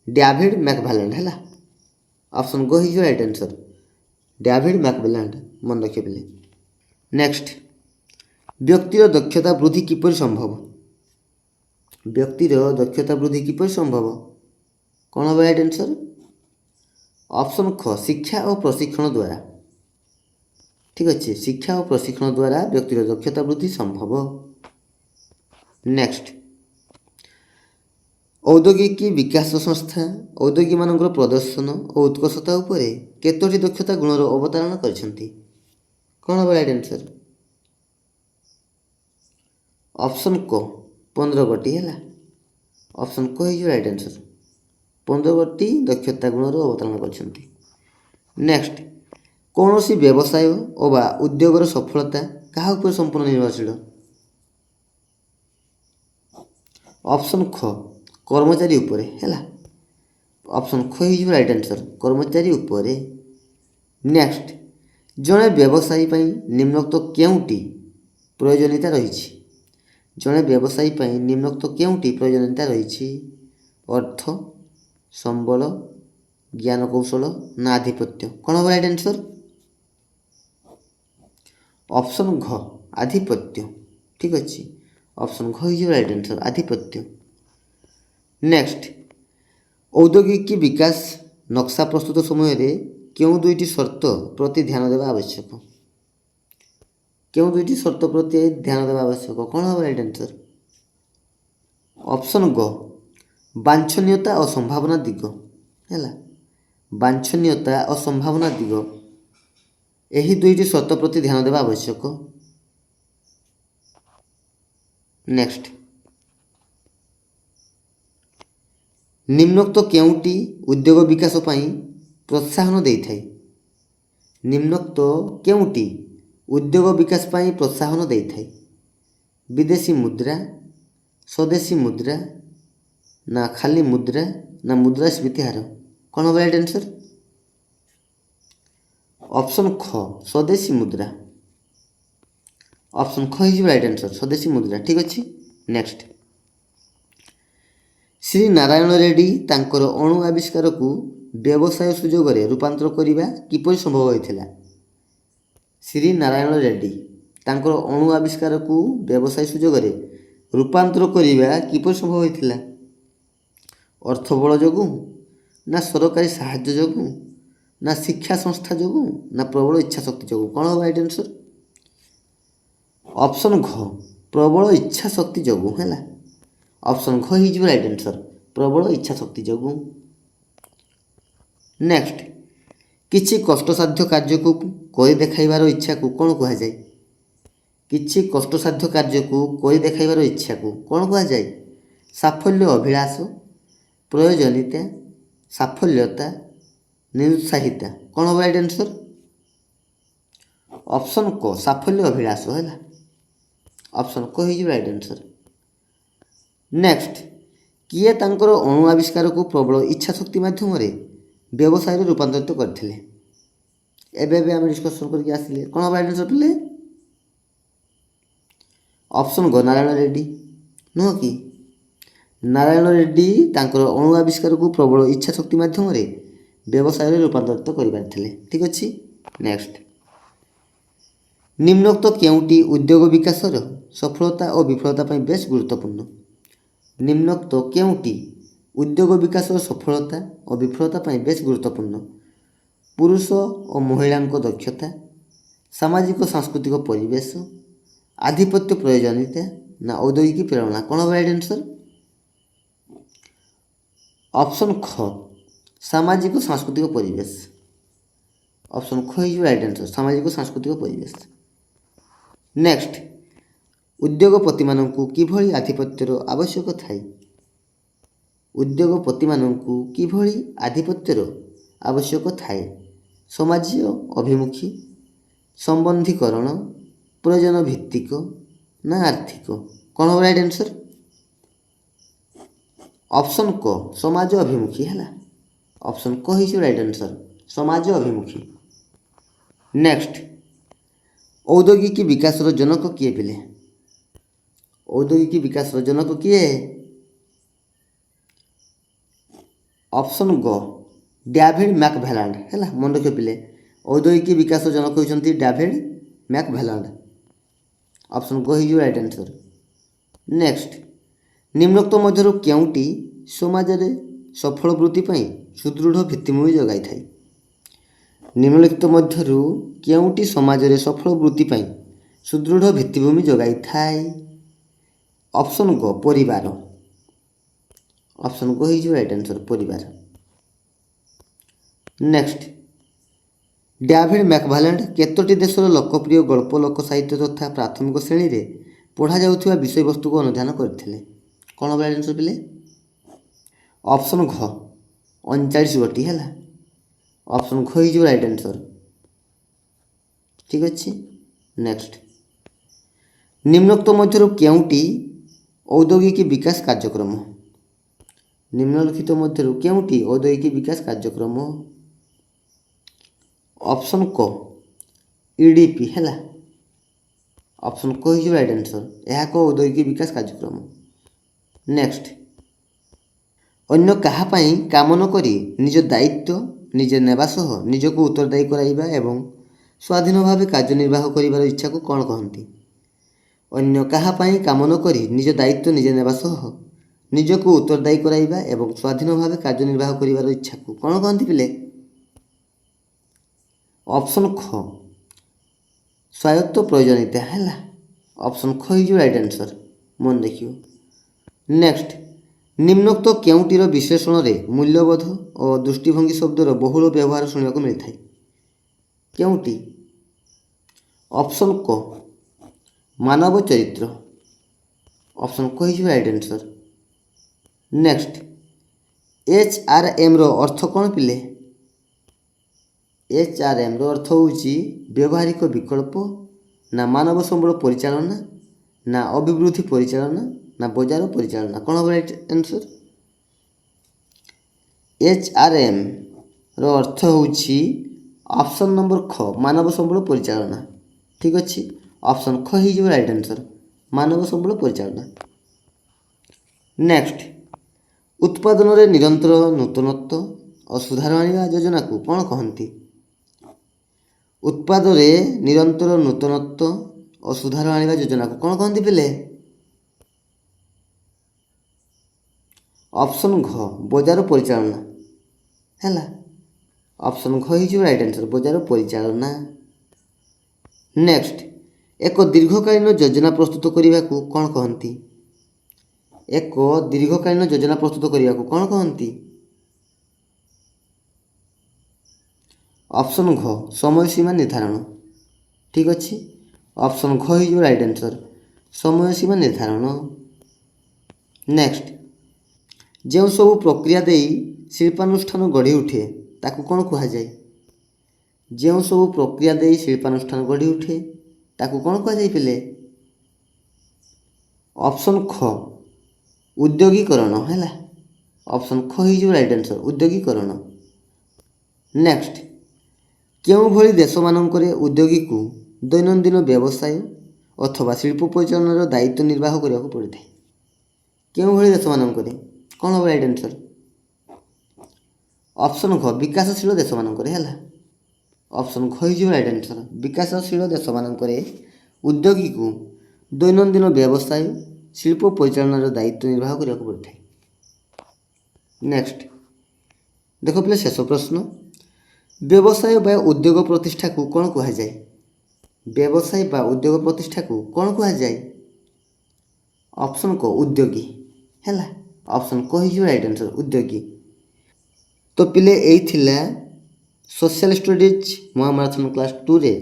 ଡେଭିଡ୍ ମ୍ୟାକଭେଲାଣ୍ଡ। ହେଲା, ଅପସନ୍ ଗ ହେଇଯିବ ରାଇଟ୍ ଆନ୍ସର୍, ଡେଭିଡ୍ ମ୍ୟାକଭେଲାଣ୍ଡ, ମନେ ରଖିଥିଲେ। ନେକ୍ସଟ, ବ୍ୟକ୍ତିର ଦକ୍ଷତା ବୃଦ୍ଧି କିପରି ସମ୍ଭବ? ବ୍ୟକ୍ତିର ଦକ୍ଷତା ବୃଦ୍ଧି କିପରି ସମ୍ଭବ? କ'ଣ ହେବ ରାଇଟ୍ ଆନ୍ସର୍? ଅପସନ୍ ଖ, ଶିକ୍ଷା ଓ ପ୍ରଶିକ୍ଷଣ ଦ୍ୱାରା। ଠିକ୍ ଅଛି, ଶିକ୍ଷା ଓ ପ୍ରଶିକ୍ଷଣ ଦ୍ୱାରା ବ୍ୟକ୍ତିର ଦକ୍ଷତା ବୃଦ୍ଧି ସମ୍ଭବ। ନେକ୍ସଟ, ଔଦ୍ୟୋଗିକ ବିକାଶ ସଂସ୍ଥା ଔଦ୍ୟୋଗୀମାନଙ୍କର ପ୍ରଦର୍ଶନ ଓ ଉତ୍କର୍ଷତା ଉପରେ କେତୋଟି ଦକ୍ଷତା ଗୁଣର ଅବତାରଣା କରିଛନ୍ତି? କ'ଣ ହେବ ରାଇଟ୍ ଆନ୍ସର୍? ଅପସନ୍ କ, 15 ଗୋଟି। ହେଲା, ଅପସନ୍ କ ହେଇଯିବ ରାଇଟ୍ ଆନ୍ସର୍, 15 ଗୋଟି ଦକ୍ଷତା ଗୁଣର ଅବତାରଣା କରିଛନ୍ତି। ନେକ୍ସଟ, କୌଣସି ବ୍ୟବସାୟ ଅବା ଉଦ୍ୟୋଗର ସଫଳତା କାହା ଉପରେ ସମ୍ପୂର୍ଣ୍ଣ ନିର୍ଭରଶୀଳ? ଅପସନ୍ ଖ, କର୍ମଚାରୀ ଉପରେ। ହେଲା, ଅପସନ୍ ଖ ହେଇଯିବ ରାଇଟ୍ ଆନ୍ସର୍, କର୍ମଚାରୀ ଉପରେ। ନେକ୍ସଟ, ଜଣେ ବ୍ୟବସାୟୀ ପାଇଁ ନିମ୍ନୋକ୍ତ କେଉଁଟି ପ୍ରয়োଜনীୟତା ରହିଛି? ଜଣେ ବ୍ୟବସାୟୀ ପାଇଁ ନିମ୍ନୋକ୍ତ କେଉଁଟି ପ୍ରয়োଜনীୟତା ରହିଛି? ଅର୍ଥ, ସମ୍ବଳ, ଜ୍ଞାନ କୌଶଳ ନା ଆଧିପତ୍ୟ? କ'ଣ ହେବ ରାଇଟ୍ ଆନ୍ସର୍? ଅପସନ୍ ଘ, ଆଧିପତ୍ୟ। ଠିକ୍ ଅଛି, ଅପସନ୍ ଘ ହେଇଯିବ ରାଇଟ୍ ଆନ୍ସର୍, ଆଧିପତ୍ୟ। ନେକ୍ସଟ, ଔଦ୍ୟୋଗିକ ବିକାଶ ନକ୍ସା ପ୍ରସ୍ତୁତ ସମୟରେ କେଉଁ ଦୁଇଟି ସର୍ତ୍ତ ପ୍ରତି ଧ୍ୟାନ ଦେବା ଆବଶ୍ୟକ? କେଉଁ ଦୁଇଟି ସର୍ତ୍ତ ପ୍ରତି ଧ୍ୟାନ ଦେବା ଆବଶ୍ୟକ? କ'ଣ ହେବ ରାଇଟ୍ ଆନ୍ସର୍? ଅପସନ୍ ଗ, ବାଞ୍ଛନୀୟତା ଓ ସମ୍ଭାବନା ଦିଗ। ହେଲା, ବାଞ୍ଛନୀୟତା ଓ ସମ୍ଭାବନା ଦିଗ, ଏହି ଦୁଇଟି ସର୍ତ୍ତ ପ୍ରତି ଧ୍ୟାନ ଦେବା ଆବଶ୍ୟକ। ନେକ୍ସଟ, ନିମ୍ନୋକ୍ତ କେଉଁଟି ଉଦ୍ୟୋଗ ବିକାଶ ପାଇଁ ପ୍ରୋତ୍ସାହନ ଦେଇଥାଏ? ନିମ୍ନୋକ୍ତ କେଉଁଟି ଉଦ୍ୟୋଗ ବିକାଶ ପାଇଁ ପ୍ରୋତ୍ସାହନ ଦେଇଥାଏ? ବିଦେଶୀ ମୁଦ୍ରା, ସ୍ୱଦେଶୀ ମୁଦ୍ରା ନା ଖାଲି ମୁଦ୍ରା ନା ମୁଦ୍ରାସ୍ଫୀତି ହାର? କ'ଣ ହେବ ରାଇଟ୍ ଆନ୍ସର୍? ଅପସନ୍ ଖ, ସ୍ୱଦେଶୀ ମୁଦ୍ରା। ଅପସନ୍ ଖ ହେଇଯିବ ରାଇଟ୍ ଆନ୍ସର୍, ସ୍ୱଦେଶୀ ମୁଦ୍ରା। ଠିକ୍ ଅଛି। ନେକ୍ସଟ, ଶ୍ରୀ ନାରାୟଣ ରେଡ୍ଡି ତାଙ୍କର ଅଣୁ ଆବିଷ୍କାରକୁ ବ୍ୟବସାୟ ସୁଯୋଗରେ ରୂପାନ୍ତର କରିବା କିପରି ସମ୍ଭବ ହୋଇଥିଲା? ଶ୍ରୀ ନାରାୟଣ ରେଡ୍ଡି ତାଙ୍କର ଅଣୁ ଆବିଷ୍କାରକୁ ବ୍ୟବସାୟ ସୁଯୋଗରେ ରୂପାନ୍ତର କରିବା କିପରି ସମ୍ଭବ ହୋଇଥିଲା? ଅର୍ଥବଳ ଯୋଗୁଁ, ନା ସରକାରୀ ସାହାଯ୍ୟ ଯୋଗୁଁ, ନା ଶିକ୍ଷା ସଂସ୍ଥା ଯୋଗୁଁ, ନା ପ୍ରବଳ ଇଚ୍ଛା ଶକ୍ତି ଯୋଗୁଁ? କ'ଣ ହେବ ରାଇଟ୍ ଆନ୍ସର୍? ଅପସନ୍ ଘ ପ୍ରବଳ ଇଚ୍ଛା ଶକ୍ତି ଯୋଗୁଁ। ହେଲା, ଅପସନ୍ ଘ ହେଇଯିବ ରାଇଟ୍ ଆନ୍ସର୍, ପ୍ରବଳ ଇଚ୍ଛା ଶକ୍ତି ଯୋଗୁଁ। ନେକ୍ସଟ, କିଛି କଷ୍ଟସାଧ୍ୟ କାର୍ଯ୍ୟକୁ କରି ଦେଖାଇବାର ଇଚ୍ଛାକୁ କ'ଣ କୁହାଯାଏ? କିଛି କଷ୍ଟସାଧ୍ୟ କାର୍ଯ୍ୟକୁ କରି ଦେଖାଇବାର ଇଚ୍ଛାକୁ କ'ଣ କୁହାଯାଏ? ସାଫଲ୍ୟ ଅଭିଳାଷ, ପ୍ରୟୋଜନୀୟତା, ସାଫଲ୍ୟତା, ନିରୁତ୍ସାହିତା। କ'ଣ ହେବ ରାଇଟ୍ ଆନ୍ସର୍? ଅପସନ୍ କ ସାଫଲ୍ୟ ଅଭିଳାଷ। ହେଲା, ଅପସନ୍ କ ହେଇଯିବ ରାଇଟ୍ ଆନ୍ସର୍। ନେକ୍ସଟ, କିଏ ତାଙ୍କର ଅଣୁ ଆବିଷ୍କାରକୁ ପ୍ରବଳ ଇଚ୍ଛା ଶକ୍ତି ମାଧ୍ୟମରେ ବ୍ୟବସାୟରେ ରୂପାନ୍ତରିତ କରିଥିଲେ? ଏବେ ଆମେ ଡିସ୍କସନ୍ କରିକି ଆସିଲେ। କ'ଣ ହେବ ରାଇଟ୍ ଆନ୍ସର୍ ପିଲେ? ଅପସନ୍ ଗ ନାରାୟଣ ରେଡ୍ଡି, ନୁହଁ କି? ନାରାୟଣ ରେଡ୍ଡି ତାଙ୍କର ଅଣୁ ଆବିଷ୍କାରକୁ ପ୍ରବଳ ଇଚ୍ଛା ଶକ୍ତି ମାଧ୍ୟମରେ ବ୍ୟବସାୟରେ ରୂପାନ୍ତରିତ କରିପାରିଥିଲେ। ଠିକ୍ ଅଛି। ନେକ୍ସଟ, ନିମ୍ନୋକ୍ତ କେଉଁଟି ଉଦ୍ୟୋଗ ବିକାଶର ସଫଳତା ଓ ବିଫଳତା ପାଇଁ ବେଶ୍ ଗୁରୁତ୍ୱପୂର୍ଣ୍ଣ? ନିମ୍ନୋକ୍ତ କେଉଁଟି ଉଦ୍ୟୋଗ ବିକାଶର ସଫଳତା ଓ ବିଫଳତା ପାଇଁ ବେଶ୍ ଗୁରୁତ୍ୱପୂର୍ଣ୍ଣ? ପୁରୁଷ ଓ ମହିଳାଙ୍କ ଦକ୍ଷତା, ସାମାଜିକ ସାଂସ୍କୃତିକ ପରିବେଶ, ଆଧିପତ୍ୟ ପ୍ରୟୋଜନୀୟତା, ନା ଔଦ୍ୟୋଗିକ ପ୍ରେରଣା? କ'ଣ ହେବ ରାଇଟ୍ ଆନ୍ସର୍? ଅପସନ୍ ଖ ସାମାଜିକ ସାଂସ୍କୃତିକ ପରିବେଶ। ଅପସନ୍ ଖ ହେଇଯିବ ରାଇଟ୍ ଆନ୍ସର୍, ସାମାଜିକ ସାଂସ୍କୃତିକ ପରିବେଶ। ନେକ୍ସଟ, ଉଦ୍ୟୋଗପତିମାନଙ୍କୁ କିଭଳି ଆଧିପତ୍ୟର ଆବଶ୍ୟକ ଥାଏ? ଉଦ୍ୟୋଗପତିମାନଙ୍କୁ କିଭଳି ଆଧିପତ୍ୟର ଆବଶ୍ୟକ ଥାଏ? ସମାଜୀୟ ଅଭିମୁଖୀ, ସମ୍ବନ୍ଧୀକରଣ, ପ୍ରୟୋଜନ ଭିତ୍ତିକ, ନା ଆର୍ଥିକ? କ'ଣ ହେବ ରାଇଟ୍ ଆନ୍ସର୍? ଅପସନ୍ କ ସମାଜ ଅଭିମୁଖୀ। ହେଲା, ଅପସନ୍ କ ହେଇଯିବ ରାଇଟ୍ ଆନ୍ସର୍, ସମାଜ ଅଭିମୁଖୀ। ନେକ୍ସଟ, ଔଦ୍ୟୋଗିକ ବିକାଶର ଜନକ କିଏ ପିଲେ? ଔଦ୍ୟୋଗିକ ବିକାଶର ଜନକ କିଏ? ଅପସନ୍ ଗ ଡାଭିଡ୍ ମ୍ୟାକଭାଲାଣ୍ଡ। ହେଲା, ମନେ ରଖିବ ପିଲେ, ଔଦ୍ୟୋଗିକ ବିକାଶର ଜନକ ହେଉଛନ୍ତି ଡାଭିଡ୍ ମ୍ୟାକଭାଲାଣ୍ଡ। ଅପସନ୍ ଗ ହେଇଯିବ ରାଇଟ୍ ଆନ୍ସର୍। ନେକ୍ସଟ, ନିମ୍ନୋକ୍ତ ମଧ୍ୟରୁ କେଉଁଟି ସମାଜରେ ସଫଳ ବୃତ୍ତି ପାଇଁ ସୁଦୃଢ଼ ଭିତ୍ତିଭୂମି ଯୋଗାଇଥାଏ? ନିମ୍ନଲିଖିତ ମଧ୍ୟରୁ କେଉଁଟି ସମାଜରେ ସଫଳ ବୃତ୍ତି ପାଇଁ ସୁଦୃଢ଼ ଭିତ୍ତିଭୂମି ଯୋଗାଇଥାଏ? ଅପସନ୍ ଗ ପରିବାର। ଅପସନ୍ ଗ ହେଇଯିବ ରାଇଟ୍ ଆନ୍ସର୍, ପରିବାର। ନେକ୍ସଟ, ଡାଭିଡ୍ ମ୍ୟାକଭାଲାଣ୍ଡ କେତୋଟି ଦେଶର ଲୋକପ୍ରିୟ ଗଳ୍ପ, ଲୋକ ସାହିତ୍ୟ ତଥା ପ୍ରାଥମିକ ଶ୍ରେଣୀରେ ପଢ଼ାଯାଉଥିବା ବିଷୟବସ୍ତୁକୁ ଅନୁଧ୍ୟାନ କରିଥିଲେ? କ'ଣ ହେବ ରାଇଟ୍ ଆନ୍ସର୍ ପିଲେ? ଅପସନ୍ ଘ 39 ଗୋଟି। ହେଲା, ଅପସନ୍ ଘ ହେଇଯିବ ରାଇଟ୍ ଆନ୍ସର୍। ଠିକ୍ ଅଛି। ନେକ୍ସଟ, ନିମ୍ନୋକ୍ତ ମଧ୍ୟରୁ କେଉଁଟି ଔଦ୍ୟୋଗିକ ବିକାଶ କାର୍ଯ୍ୟକ୍ରମ? ନିମ୍ନଲିଖିତ ମଧ୍ୟରୁ କେଉଁଟି ଔଦ୍ୟୋଗିକ ବିକାଶ କାର୍ଯ୍ୟକ୍ରମ? ଅପସନ୍ କ ଇଡିପି। ହେଲା, ଅପସନ୍ କ ହେଇଯିବ ରାଇଟ୍ ଆନ୍ସର୍, ଏହା ଏକ ଔଦ୍ୟୋଗିକ ବିକାଶ କାର୍ଯ୍ୟକ୍ରମ। ନେକ୍ସଟ, ଅନ୍ୟ କାହା ପାଇଁ କାମ ନ କରି ନିଜ ଦାୟିତ୍ୱ ନିଜେ ନେବା ସହ ନିଜକୁ ଉତ୍ତରଦାୟୀ କରାଇବା ଏବଂ ସ୍ୱାଧୀନ ଭାବେ କାର୍ଯ୍ୟନିର୍ବାହ କରିବାର ଇଚ୍ଛାକୁ କ'ଣ କହନ୍ତି? ଅନ୍ୟ କାହା ପାଇଁ କାମ ନ କରି ନିଜ ଦାୟିତ୍ୱ ନିଜେ ନେବା ସହ ନିଜକୁ ଉତ୍ତରଦାୟୀ କରାଇବା ଏବଂ ସ୍ୱାଧୀନ ଭାବେ କାର୍ଯ୍ୟନିର୍ବାହ କରିବାର ଇଚ୍ଛାକୁ କ'ଣ କହନ୍ତି ପିଲେ? ଅପସନ୍ ଖ ସ୍ୱାୟତ୍ତ ପ୍ରୟୋଜନୀୟତା। ହେଲା, ଅପସନ୍ ଖ ହେଇଯିବ ରାଇଟ୍ ଆନ୍ସର୍, ମନେ ରଖିବ। ନେକ୍ସଟ, ନିମ୍ନୋକ୍ତ କେଉଁଟିର ବିଶ୍ଳେଷଣରେ ମୂଲ୍ୟବୋଧ ଓ ଦୃଷ୍ଟିଭଙ୍ଗୀ ଶବ୍ଦର ବହୁଳ ବ୍ୟବହାର ଶୁଣିବାକୁ ମିଳିଥାଏ? କେଉଁଟି? ଅପସନ୍ କ ମାନବ ଚରିତ୍ର। ଅପସନ୍ କ ହେଇଯିବ ରାଇଟ୍ ଆନ୍ସର୍। ନେକ୍ସଟ, HRMର ଅର୍ଥ କ'ଣ ପିଲେ? HRMର ଅର୍ଥ ହେଉଛି ବ୍ୟବହାରିକ ବିକଳ୍ପ, ନା ମାନବ ସମ୍ବଳ ପରିଚାଳନା, ନା ଅଭିବୃଦ୍ଧି ପରିଚାଳନା, ନା ବଜାର ପରିଚାଳନା? କ'ଣ ହେବ ରାଇଟ୍ ଆନ୍ସର୍? HRMର ଅର୍ଥ ହେଉଛି ଅପସନ୍ ନମ୍ବର ଖ ମାନବ ସମ୍ବଳ ପରିଚାଳନା। ଠିକ୍ ଅଛି, ଅପସନ୍ ଖ ହେଇଯିବ ରାଇଟ୍ ଆନ୍ସର୍, ମାନବ ସମ୍ବଳ ପରିଚାଳନା। ନେକ୍ସଟ, ଉତ୍ପାଦନରେ ନିରନ୍ତର ନୂତନତ୍ୱ ଓ ସୁଧାର ଆଣିବା ଯୋଜନାକୁ କ'ଣ କହନ୍ତି? ଉତ୍ପାଦରେ ନିରନ୍ତର ନୂତନତ୍ୱ ଓ ସୁଧାର ଆଣିବା ଯୋଜନାକୁ କ'ଣ କହନ୍ତି ପିଲେ? ଅପସନ୍ ଘ ବଜାର ପରିଚାଳନା ହେଲା। ଅପସନ୍ ଘ ହେଇଯିବ ରାଇଟ୍ ଆନ୍ସର୍, ବଜାର ପରିଚାଳନା। ନେକ୍ସଟ, ଏକ ଦୀର୍ଘକାଳୀନ ଯୋଜନା ପ୍ରସ୍ତୁତ କରିବାକୁ କ'ଣ କହନ୍ତି? ଏକ ଦୀର୍ଘକାଳୀନ ଯୋଜନା ପ୍ରସ୍ତୁତ କରିବାକୁ କ'ଣ କହନ୍ତି? ଅପସନ୍ ଘ ସମୟସୀମା ନିର୍ଦ୍ଧାରଣ। ଠିକ୍ ଅଛି, ଅପସନ୍ ଘ ହେଇଯିବ ରାଇଟ୍ ଆନ୍ସର୍, ସମୟସୀମା ନିର୍ଦ୍ଧାରଣ। ନେକ୍ସଟ, ଯେଉଁ ସବୁ ପ୍ରକ୍ରିୟା ଦେଇ ଶିଳ୍ପାନୁଷ୍ଠାନ ଗଢ଼ି ଉଠେ ତାକୁ କ'ଣ କୁହାଯାଏ? ଯେଉଁ ସବୁ ପ୍ରକ୍ରିୟା ଦେଇ ଶିଳ୍ପାନୁଷ୍ଠାନ ଗଢ଼ି ଉଠେ ତାକୁ କ'ଣ କୁହାଯାଇ ପିଲେ? ଅପସନ୍ ଖ ଉଦ୍ୟୋଗୀକରଣ ହେଲା। ଅପସନ୍ ଖ ହେଇଯିବ ରାଇଟ୍ ଆନ୍ସର୍, ଉଦ୍ୟୋଗୀକରଣ। ନେକ୍ସଟ, କେଉଁଭଳି ଦେଶମାନଙ୍କରେ ଉଦ୍ୟୋଗୀକୁ ଦୈନନ୍ଦିନ ବ୍ୟବସାୟ ଅଥବା ଶିଳ୍ପ ପରିଚାଳନାର ଦାୟିତ୍ୱ ନିର୍ବାହ କରିବାକୁ ପଡ଼ିଥାଏ? କେଉଁଭଳି ଦେଶମାନଙ୍କରେ କ'ଣ ହେବ ରାଇଟ୍ ଆନ୍ସର୍? ଅପସନ୍ ଘ ବିକାଶଶୀଳ ଦେଶମାନଙ୍କରେ ହେଲା। ଅପସନ୍ ଘ ହେଇଯିବ ରାଇଟ୍ ଆନ୍ସର୍, ବିକାଶଶୀଳ ଦେଶମାନଙ୍କରେ ଉଦ୍ୟୋଗୀକୁ ଦୈନନ୍ଦିନ ବ୍ୟବସାୟ ଶିଳ୍ପ ପରିଚାଳନାର ଦାୟିତ୍ୱ ନିର୍ବାହ କରିବାକୁ ପଡ଼ିଥାଏ। ନେକ୍ସଟ, ଦେଖ ପିଲେ ଶେଷ ପ୍ରଶ୍ନ, ବ୍ୟବସାୟ ବା ଉଦ୍ୟୋଗ ପ୍ରତିଷ୍ଠାକୁ କ'ଣ କୁହାଯାଏ? ବ୍ୟବସାୟ ବା ଉଦ୍ୟୋଗ ପ୍ରତିଷ୍ଠାକୁ କ'ଣ କୁହାଯାଏ? ଅପସନ୍ କ ଉଦ୍ୟୋଗୀ ହେଲା। ଅପସନ୍ କ ହେଇଯିବ ରାଇଟ୍ ଆନ୍ସର୍, ଉଦ୍ୟୋଗୀ। ତ ପିଲେ ଏଇ ଥିଲା ସୋସିଆଲ ଷ୍ଟଡିଜ୍ ମହାମାରାଥନ କ୍ଲାସ୍ 2ରେ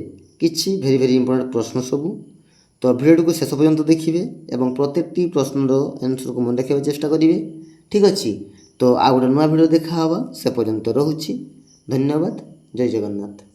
କିଛି ଭେରି ଇମ୍ପୋର୍ଟାଣ୍ଟ ପ୍ରଶ୍ନ ସବୁ। ତ ଭିଡ଼ିଓଟିକୁ ଶେଷ ପର୍ଯ୍ୟନ୍ତ ଦେଖିବେ ଏବଂ ପ୍ରତ୍ୟେକଟି ପ୍ରଶ୍ନର ଆନ୍ସରକୁ ମନେ ରଖିବାକୁ ଚେଷ୍ଟା କରିବେ। ଠିକ୍ ଅଛି, ତ ଆଉ ଗୋଟେ ନୂଆ ଭିଡ଼ିଓ ଦେଖା ହେବା, ସେ ପର୍ଯ୍ୟନ୍ତ ରହୁଛି। ଧନ୍ୟବାଦ, ଜୟ ଜଗନ୍ନାଥ।